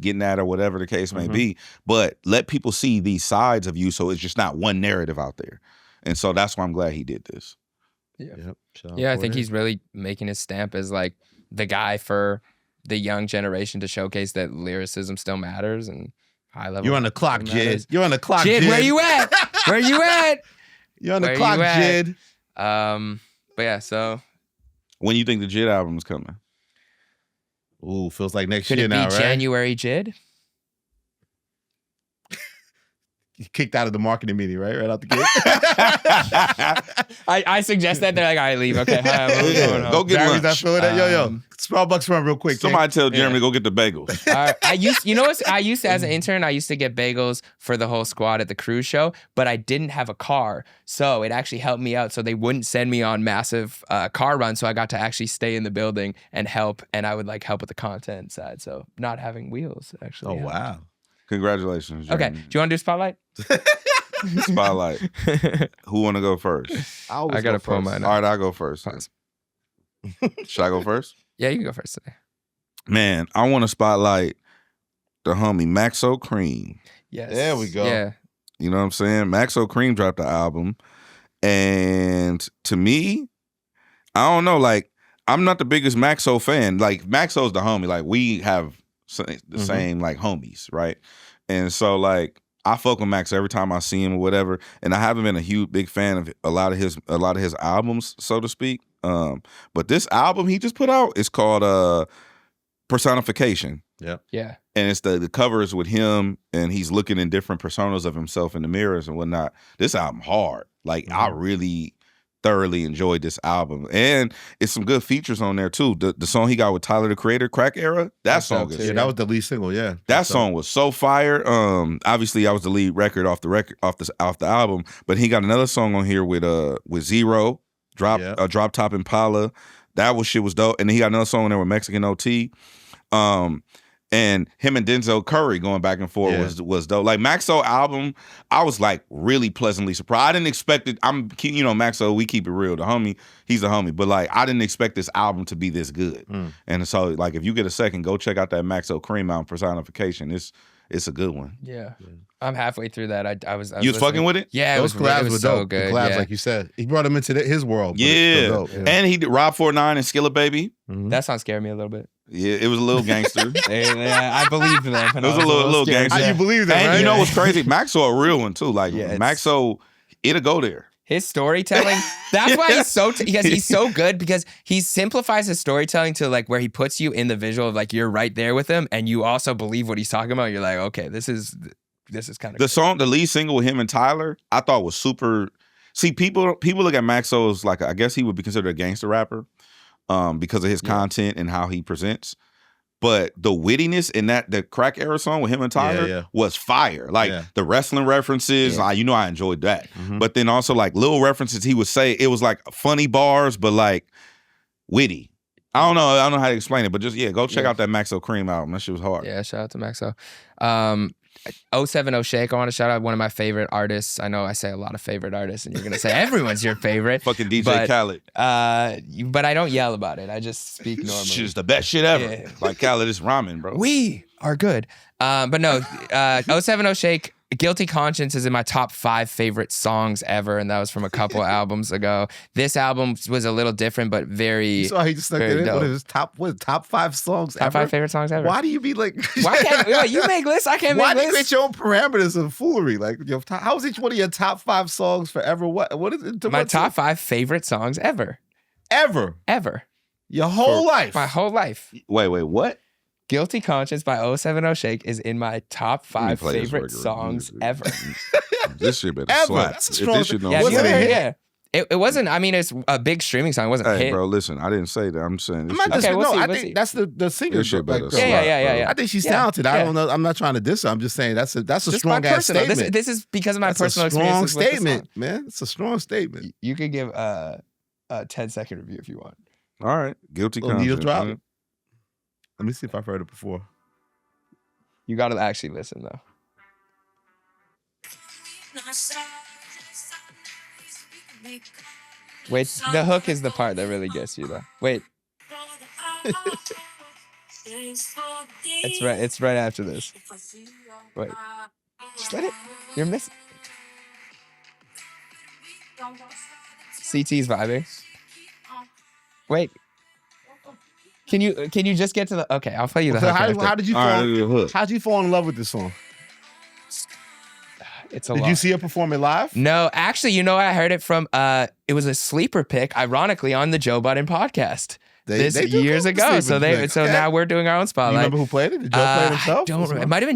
getting at or whatever the case may be. But let people see these sides of you so it's just not one narrative out there. And so that's why I'm glad he did this. Yeah, I think he's really making his stamp as like the guy for the young generation to showcase that lyricism still matters and high level. You're on the clock, Jid. You're on the clock, Jid. Jid. Where you at? Where you at? You're on the clock, Jid. But yeah, so when you think the Jid album is coming? Ooh, feels like next could year it be now, right? January Jid? Kicked out of the marketing meeting, right? Right out the gate. I suggest that they're like, all right, leave. Okay, hi, we're going home. Go get Jeremy's not lunch. feeling that. Yo, Starbucks run real quick. Somebody tell Jeremy to go get the bagels. I used to, as an intern, I used to get bagels for the whole squad at the cruise show, but I didn't have a car, so it actually helped me out. So they wouldn't send me on massive car runs, so I got to actually stay in the building and help, and I would like help with the content side. So not having wheels actually. Oh wow! Congratulations, Jeremy. Okay, do you want to do spotlight? Spotlight. Who want to go first? I gotta pull mine All up. right, I'll go first. Should I go first? Yeah, you can go first today. Man, I want to spotlight the homie Maxo Cream. Yes. There we go. Yeah. You know what I'm saying? Maxo Cream dropped the album. And to me, I don't know, like, I'm not the biggest Maxo fan. Like, Maxo's the homie. Like, we have the same, like, homies, right? And so, like, I fuck with Max every time I see him or whatever. And I haven't been a huge, big fan of a lot of his albums, so to speak. But this album he just put out is called Personification. Yeah. And it's the cover is with him and he's looking in different personas of himself in the mirrors and whatnot. This album hard. Like I really thoroughly enjoyed this album. And it's some good features on there too. The song he got with Tyler the Creator, Crack Era, that song is that was the lead single, yeah. that song was so fire. Obviously I was the lead record off the album, but he got another song on here with Zero, Drop Top Impala. That shit was dope. And then he got another song on there with Mexican OT. And him and Denzel Curry going back and forth was dope. Like Maxo album, I was like really pleasantly surprised. I didn't expect it. Maxo, we keep it real. The homie, he's a homie. But like I didn't expect this album to be this good. And so like if you get a second, go check out that Maxo Cream album, Personification. It's a good one. Yeah. I'm halfway through that. I was You was fucking with it? Yeah, Those collabs were so dope. good. The collabs, yeah. like you said, he brought him into his world. But Yeah. dope. And he did Rob 49 and Skillet Baby. That song scared me a little bit. Yeah, it was a little gangster. Yeah, I believed them. It was a little scared. gangster. You believe that, And right? you know what's crazy? Maxo a real one too. Like Yeah, Maxo, it'll go there. His storytelling, that's why he's so, because he's so good, because he simplifies his storytelling to like where he puts you in the visual of like you're right there with him and you also believe what he's talking about. You're like, okay, this is kind of The song, the lead single with him and Tyler, I thought was super. See, people look at Maxo as like, I guess he would be considered a gangster rapper because of his content and how he presents. But the wittiness in the Crack Era song with him and Tyler was fire. Like the wrestling references, I enjoyed that. But then also like little references he would say, it was like funny bars, but like witty. I don't know how to explain it, but just go check out that Maxo Cream album. That shit was hard. Yeah, shout out to Maxo. 070 Shake, I want to shout out one of my favorite artists. I know I say a lot of favorite artists, and you're going to say everyone's your favorite. Fucking DJ Khaled. But I don't yell about it. I just speak normally. Shit's the best shit ever. Yeah. Like Khaled is ramen, bro. We are good. But no, 070 Shake, Guilty Conscience is in my top 5 favorite songs ever, and that was from a couple albums ago. This album was a little different, but very. You saw he just snuck it in. What is his top 5 songs top ever? 5 favorite songs ever. Why do you be like? Why can't you make lists? I can't Why make do you lists. create your own parameters of foolery? Like, how is each one of your top 5 songs forever? What is it? My top 5 favorite songs ever. Ever. Your whole life. My whole life. Wait, what? Guilty Conscience by 070 Shake is in my top 5 favorite songs ever. This shit better Ever. slap. That's a If strong this shit don't Yeah, Was slap. it a hit? yeah. It wasn't, I mean, it's a big streaming song. It wasn't a Hey, hit. bro, listen. I didn't say that. I'm just saying. This I'm not shit- just, we'll see, I we'll think see. that's the singer. This shit better Like, slap, Yeah. bro. I think she's Yeah, talented. I yeah. don't know. I'm not trying to diss her. I'm just saying that's a Just strong my ass personal. statement. This is because of my That's personal a strong experiences with the statement, song. man. It's a strong statement. You could give a 10-second review if you want. All right. Guilty Little needle conscience. drop. man. Let me see if I've heard it before. You got to actually listen, though. Wait, the hook is the part that really gets you though. Wait. It's right after this. Wait. Just let it. You're missing. CT's vibing. Wait. Can you just get to the? Okay, I'll play you the So hook. how after. did you All fall? right, the hook. How'd you fall in love with this song? It's a Did lot. you see her perform it live? No, actually, you know, I heard it from. It was a sleeper pick, ironically, on the Joe Budden podcast They do years come ago. to So sleep with Nick. Okay. now we're doing our own You spotlight. remember who played it? Did Joe play it himself? I don't remember. It might have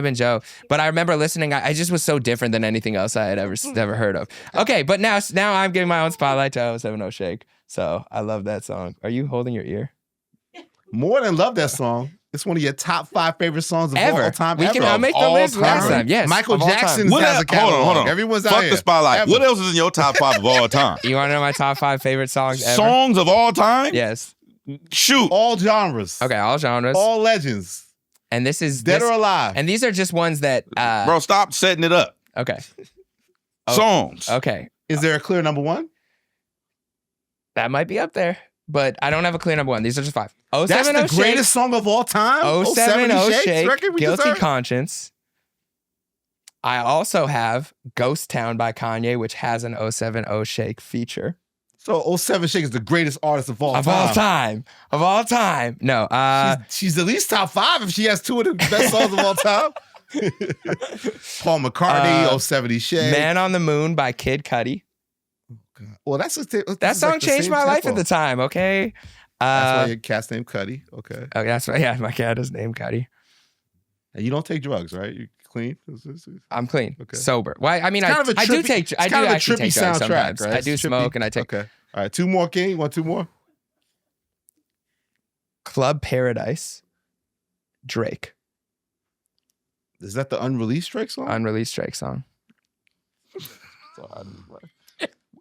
been Joe. But I remember listening. I just was so different than anything else I had ever heard of. Okay, but now I'm giving my own spotlight to 070 Shake. So I love that song. Are you holding your ear? More than love that song. It's one of your top 5 favorite songs of Ever. all time. I'll make the All list last time. time. Yes. Michael of all time. Jackson What has else? a catalog. Hold on. Everyone's out Fuck here. the spotlight. Ever. What else is in your top 5 of all time? You want to know my top 5 favorite songs ever? Songs of all time? Yes. Shoot. All genres. Okay, all genres. All legends. And this is Dead or alive. And these are just ones that. Bro, stop setting it up. Okay. Oh, Songs. Okay. Is there a clear number 1? That might be up there, but I don't have a clear number 1. These are just 5. That's the greatest song of all time? 070 Shake, record we just Guilty heard? Conscience. I also have Ghost Town by Kanye, which has an 070 Shake feature. So 07 Shake is the greatest artist of all Of all time. No. she's at least top 5 if she has 2 of the best songs of all time. Paul McCartney, 070 Shake. Man on the Moon by Kid Cudi. Well, That song changed my life at the time, okay? That's why your cat's named Cudi. Okay. Okay, that's right. Yeah, my cat is named Cudi. And you don't take drugs, right? You clean? I'm clean. Okay. Sober. Well, I mean, It's kind of a I do trippy- take. I it's do kind of a actually trippy take drugs soundtrack, sometimes. right? I It's do trippy. smoke and I take Okay. All right, 2 more, King. You want 2 more? Club Paradise. Drake. Is that the unreleased Drake song? Unreleased Drake song.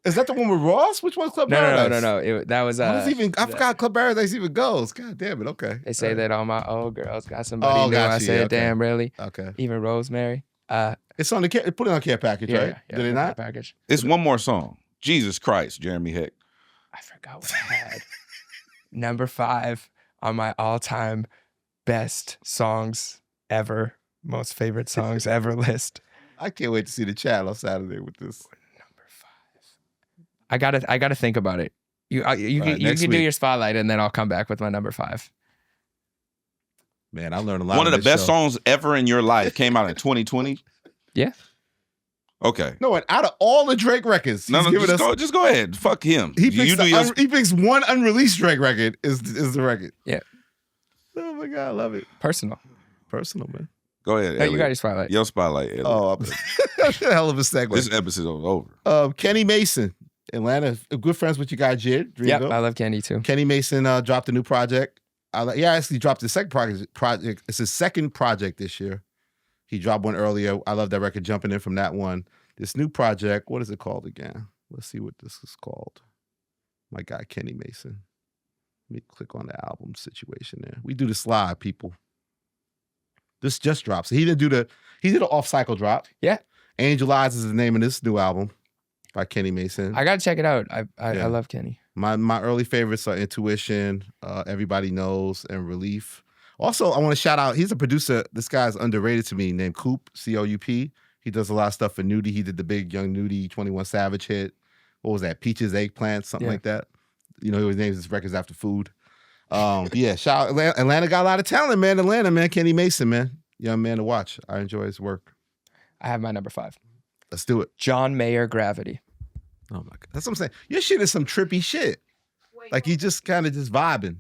Is that the one with Ross? Which one's Club Paradise? No. That was I forgot Club Paradise even goes. God damn it. Okay. They say that all my old girls got somebody new. got I you. said, Okay. damn, really? Okay. Even Rosemary. It's on the put it on care package, right? Did it not? Package. It's one more song. Jesus Christ, Jeremy Heck. I forgot what I had. Number 5 on my all-time best songs ever, most favorite songs ever list. I can't wait to see the chat on Saturday with this. Number 5. I gotta think about it. You can do week. your spotlight and then I'll come back with my number 5. Man, I learned a lot. One of the this best show. songs ever in your life came out in 2020. Yeah. Okay. No, and out of all the Drake records, No, he's giving just go ahead. Fuck him. He picks, You do your he picks one unreleased Drake record is the record. Yeah. Oh my God, I love it. Personal. Personal, man. Go ahead. Hey, you got Elliott. your spotlight. Your spotlight. Elliott. Oh, that's a hell of a segue. This episode is over. Kenny Mason, Atlanta, good friends with your guy Jid. Yep, I love Candy too. Kenny Mason dropped a new project. He actually dropped his second project. It's his second project this year. He dropped one earlier. I love that record. Jumping in from that one. This new project, what is it called again? Let's see what this is called. My guy Kenny Mason. Let me click on the album situation there. We do this live, people. This just dropped. So he did an off-cycle drop. Yeah. Angel Eyes is the name of this new album by Kenny Mason. I gotta check it out. I love Kenny. My early favorites are Intuition, Everybody Knows, and Relief. Also, I want to shout out, he's a producer. This guy's underrated to me, named Coop, C-O-U-P. He does a lot of stuff for Nudie. He did the big Young Nudie 21 Savage hit. What was that? Peaches, Eggplant, something like that. You know, he always names his records after food. Yeah, shout out. Atlanta got a lot of talent, man. Atlanta, man. Kenny Mason, man. Young man to watch. I enjoy his work. I have my number 5. Let's do it. John Mayer, Gravity. Oh, my God. That's what I'm saying. Your shit is some trippy shit. Like, you just kind of just vibing.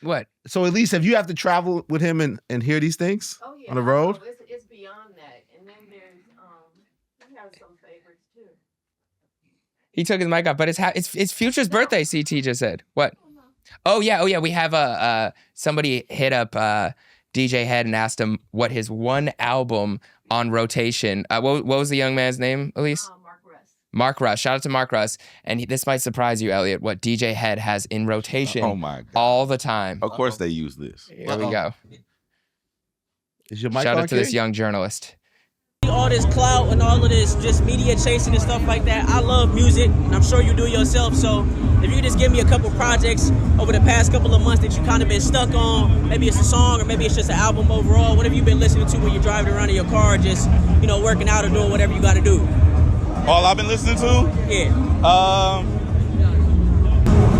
What? So at least if you have to travel with him and hear these things on the road? Oh, it's beyond that. And then there's he has some favorites too. He took his mic off, but it's Future's birthday. CT just said what? Oh yeah. We have somebody hit up DJ Head and asked him what his one album on rotation. What was the young man's name, Elise? Mark Russ. Shout out to Mark Russ. And this might surprise you, Elliott, what DJ Head has in rotation Oh my God. all the time. Of course they use this. Here we go. Is your mic Shout on, out to this King? young journalist. All this clout and all of this just media chasing and stuff like that. I love music, and I'm sure you do yourself. So if you could just give me a couple projects over the past couple of months that you kind of been stuck on, maybe it's a song or maybe it's just an album overall. What have you been listening to when you're driving around in your car, just working out or doing whatever you got to do? All I've been listening to? Yeah.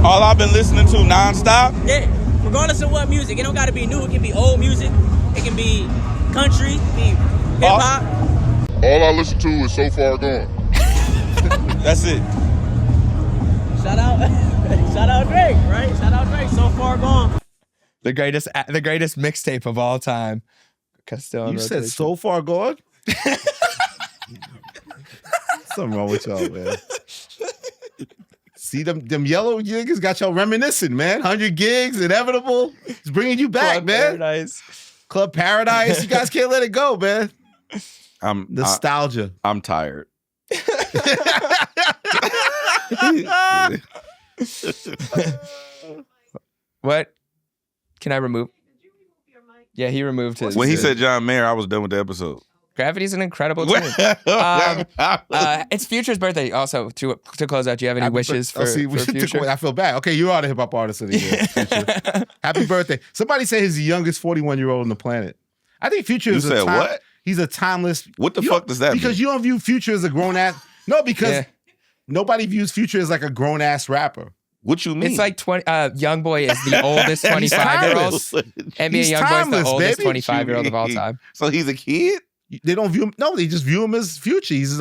All I've been listening to nonstop? Yeah. Regardless of what music, it don't got to be new. It can be old music. It can be country. It can be hip hop. All I listen to is So Far Gone. That's it. Shout out Drake, right? Shout out Drake. So Far Gone. The greatest mixtape of all time. You said So Far Gone? Something wrong with y'all, man. See, them yellow niggas got y'all reminiscing, man. 100 gigs, inevitable. It's bringing you back, Club man. Paradise. Club Paradise. You guys can't let it go, man. Nostalgia. I'm tired. What? Can I remove? Yeah, he removed his. When he said John Mayer, I was done with the episode. Gravity's an incredible tune. It's Future's birthday. Also, to close out, do you have any wishes for Future? I feel bad. Okay, you are the hip hop artist of the year. Future. Happy birthday. Somebody said he's the youngest 41-year-old on the planet. I think Future is what? He's a timeless. What the fuck does that mean? Because you don't view Future as a grown ass. No, because nobody views Future as like a grown ass rapper. What you mean? It's like YoungBoy is the oldest 25-year-old. NBA YoungBoy's the oldest 25-year-old of all time. So he's a kid? They don't view him. No, they just view him as Future. He's his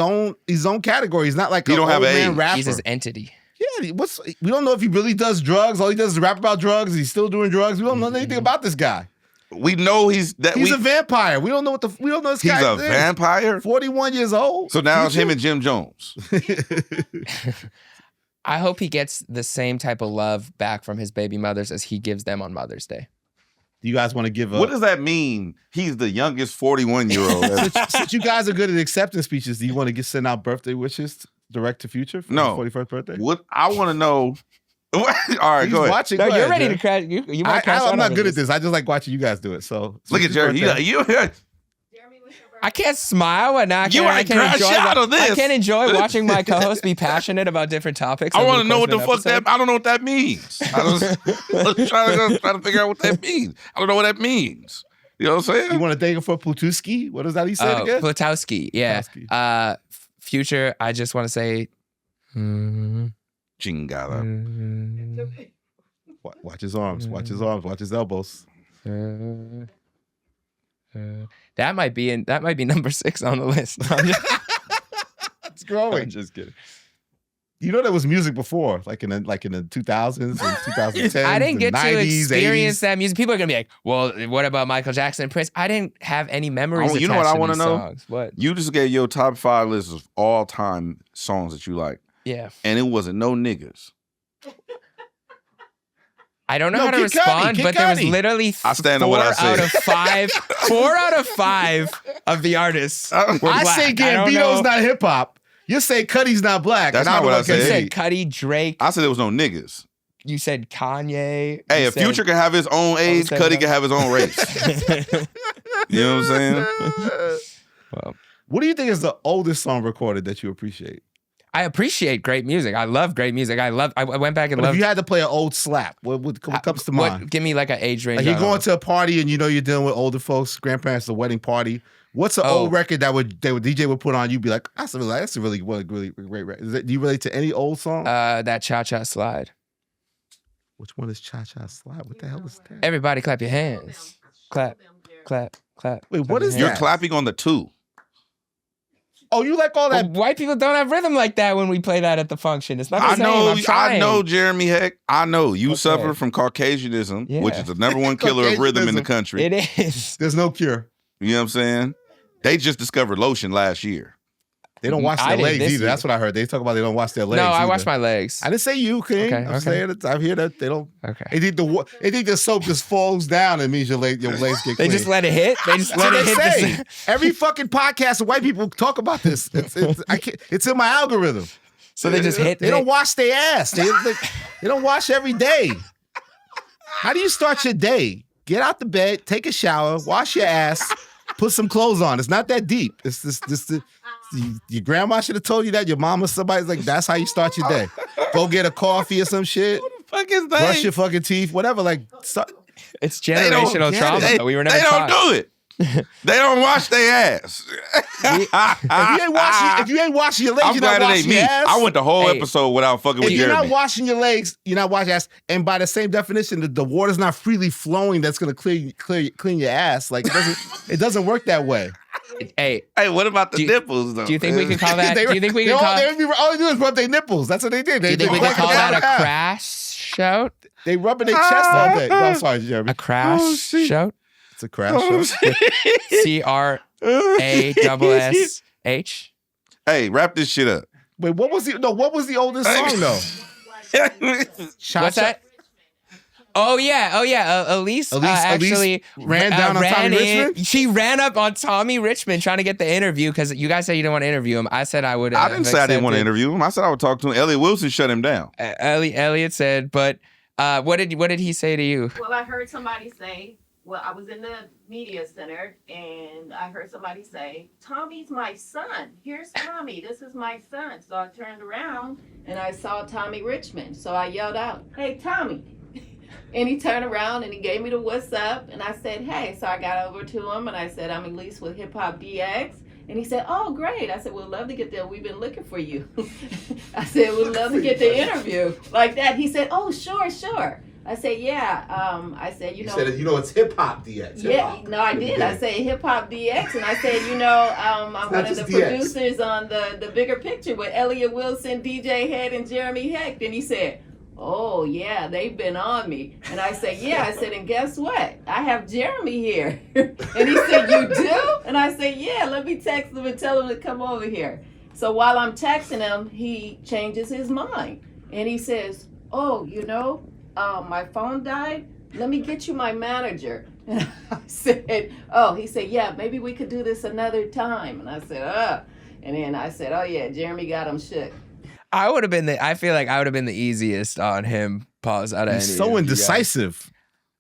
own category. He's not like he an don't have old an man age. rapper. He's his entity. Yeah, we don't know if he really does drugs. All he does is rap about drugs. He's still doing drugs. We don't know anything about this guy. We know he's a vampire. We don't know this guy is. He's a vampire? 41 years old. So now it's him and Jim Jones. I hope he gets the same type of love back from his baby mothers as he gives them on Mother's Day. Do you guys want to give up? What does that mean? He's the youngest 41-year-old. Since you guys are good at acceptance speeches, do you want to send out birthday wishes direct to Future for his 41st birthday? What I want to know. All right, go ahead. Watching, no, go you're ahead, ready Jerry. to crash. You might crash I'm out not over good at this. I just like watching you guys do it. So look at Jerry. I can't smile and I You ain't can't crash out of this. I can't enjoy watching my co-host be passionate about different topics. I want to know what the fuck that. I don't know what that means. I was trying to figure out what that means. I don't know what that means. You know what I'm saying? You want to thank him for Plutuski? What does that he said again? Plutowski. Yeah. Plutowski. Future. I just want to say. Chingada. Watch his arms. Watch his arms. Watch his elbows. That might be number 6 on the list. It's growing. I'm just kidding. You know there was music before, like in the 2000s and 2010s. I didn't get 90s, to experience 80s. that music. People are gonna be like, "Well, what about Michael Jackson and Prince?" I didn't have any memories. You know what I want to know? Songs. What? You just gave your top 5 list of all time songs that you like. Yeah. And it wasn't no niggas. I don't know how to respond, but there was literally I stand on what I said. 4 out of 5 of the artists were black. I say Gambino's not hip hop. You say Cuddy's not black. That's not what I said. You said Cuddy, Drake. I said there was no niggas. You said Kanye. Hey, if Future can have his own age, Cuddy can have his own race. You know what I'm saying? Well, what do you think is the oldest song recorded that you appreciate? I appreciate great music. I love great music. I went back and But loved. if you had to play an old slap, what comes to mind? Give me like an age range. Like you're going to a party and you know you're dealing with older folks, grandparents, a wedding party. What's an old record that DJ would put on? You'd be like, that's a really great record. Do you relate to any old song? That Cha Cha Slide. Which one is Cha Cha Slide? What the hell is that? Everybody clap your hands. Clap, clap, clap. Wait, what is that? You're clapping on the 2. Oh, you like all that? Well, white people don't have rhythm like that when we play that at the function. It's not the same. I'm trying. I know, Jeremy Heck. I know. You suffer from Caucasianism, which is the number 1 killer of rhythm in the country. It is. There's no cure. You know what I'm saying? They just discovered lotion last year. They don't wash their legs either. That's what I heard. They talk about they don't wash their legs. No, I either. wash my legs. I didn't say you, King. Okay, I'm saying it. I hear that they don't. Okay. They think the soap just falls down and means your legs get clean. They just let it hit. They just let it hit. Every fucking podcast of white people talk about this. It's in my algorithm. So they just hit. They don't wash their ass. They don't wash every day. How do you start your day? Get out the bed, take a shower, wash your ass, Put some clothes on. It's not that deep. It's just your grandma should have told you that. Your mama, somebody's like, that's how you start your day. Go get a coffee or some shit. What the fuck is that? Brush your fucking teeth, whatever. Like, it's generational trauma. We were never taught. They don't do it. They don't wash their ass. If you ain't washing your legs, I'm you're not glad it ain't washing me. your ass. I went the whole episode without fucking with If Jeremy. you're not washing your legs, you're not washing your ass. And by the same definition, the water's not freely flowing. That's gonna clean your ass. Like it doesn't work that way. Hey, what about the nipples though? Do you think we can call that? Do you think we can call? All they do is rub their nipples. That's what they did. Do you think we can call that a crash shout? They rubbing their chest all day. No, I'm sorry, Jeremy. A crash shout. It's a crash shout. CRASSH. Hey, wrap this shit up. Wait, what was the oldest song though? What's that? Oh yeah. Elise actually ran down on Tommy Richmond. She ran up on Tommy Richmond trying to get the interview because you guys said you didn't want to interview him. I said I would. I didn't say I didn't want to interview him. I said I would talk to him. Elliott Wilson shut him down. Elliott said, but what did he say to you? Well, I heard somebody say. Well, I was in the media center and I heard somebody say, Tommy's my son. Here's Tommy. This is my son. So I turned around and I saw Tommy Richmond. So I yelled out, hey, Tommy. And he turned around and he gave me the what's up. And I said, hey. So I got over to him and I said, I'm Elise with HipHopDX. And he said, oh, great. I said, we'd love to get there. We've been looking for you. I said, we'd love to get the interview. Like that. He said, oh, sure. I said, yeah. I said, you know. He said, it's HipHopDX. Yeah, no, I did. I said HipHopDX, and I said, I'm one of the producers on the Bigger Picture with Elliott Wilson, DJ Head, and Jeremy Hecht. And he said, oh, yeah, they've been on me. And I said, yeah. I said, and guess what? I have Jeremy here. And he said, you do? And I said, yeah, let me text him and tell him to come over here. So while I'm texting him, he changes his mind. And he says, oh, my phone died. Let me get you my manager. And I said, oh, he said, yeah, maybe we could do this another time. And I said, And then I said, oh, yeah, Jeremy got him shook. I feel like I would have been the easiest on him. Pause out of He's so indecisive.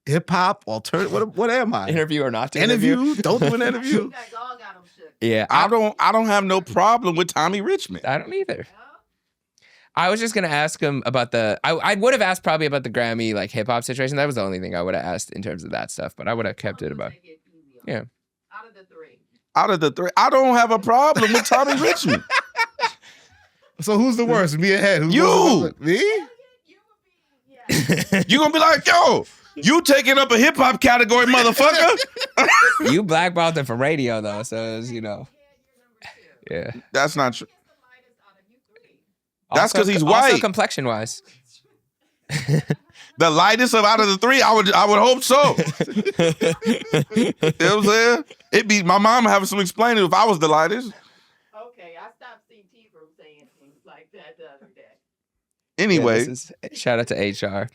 Hip hop, alternative. What am I? Interview or not to interview? Don't do an interview. You guys all got him shook. Yeah, I don't have no problem with Tommy Richmond. I don't either. I was just gonna ask him about I would have asked probably about the Grammy like hip hop situation. That was the only thing I would have asked in terms of that stuff. But I would have kept it about. Yeah. Out of the three, I don't have a problem with Tommy Richmond. So who's the worst? Me ahead. You. Me? You gonna be like, yo, you taking up a hip hop category, motherfucker. You blackballed him from radio though, so it's, yeah. That's not true. That's because he's white. Also complexion wise. The lightest out of the three, I would hope so. You know what I'm saying? It'd be my mom having some explaining if I was the lightest. Okay, I stopped CT from saying things like that the other day. Anyway, shout out to HR.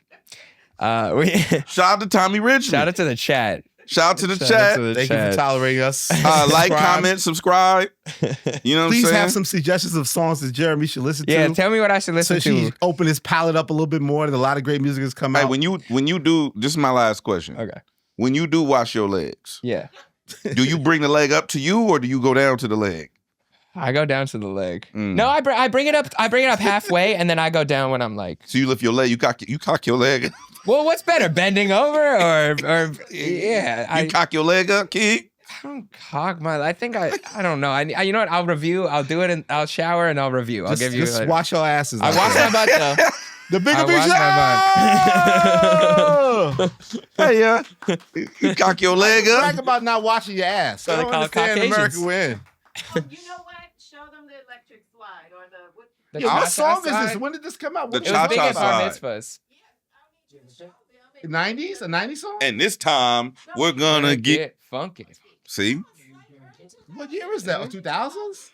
Shout out to Tommy Richmond. Shout out to the chat. Shout out to the chat. Thank you for tolerating us. Like, comment, subscribe. You know what I'm saying? Please have some suggestions of songs that Jeremy should listen to. Yeah, tell me what I should listen to. He open his palette up a little bit more, and a lot of great music has come out. Hey, when you do, this is my last question. Okay. When you do wash your legs, yeah, do you bring the leg up to you or do you go down to the leg? I go down to the leg. No, I bring it up. I bring it up halfway, and then I go down when I'm like. So you lift your leg. You cock your leg. Well, what's better, bending over or yeah? You cock your leg up, kid. I don't cock my. I think I don't know. I you know what? I'll review. I'll do it and I'll shower and I'll review. I'll give you. Just wash your asses. I wash my butt though. The Bigger Picture. Hey, you cock your leg up. Brag about not washing your ass. So they call it Caucasians. America win. You know what? Show them the electric slide or the. Yo, what song is this? When did this come out? The It was big Cha-Cha at bar slide. mitzvahs. 90s? A 90s song? And this time we're gonna get funky. See? What year was that? 2000s?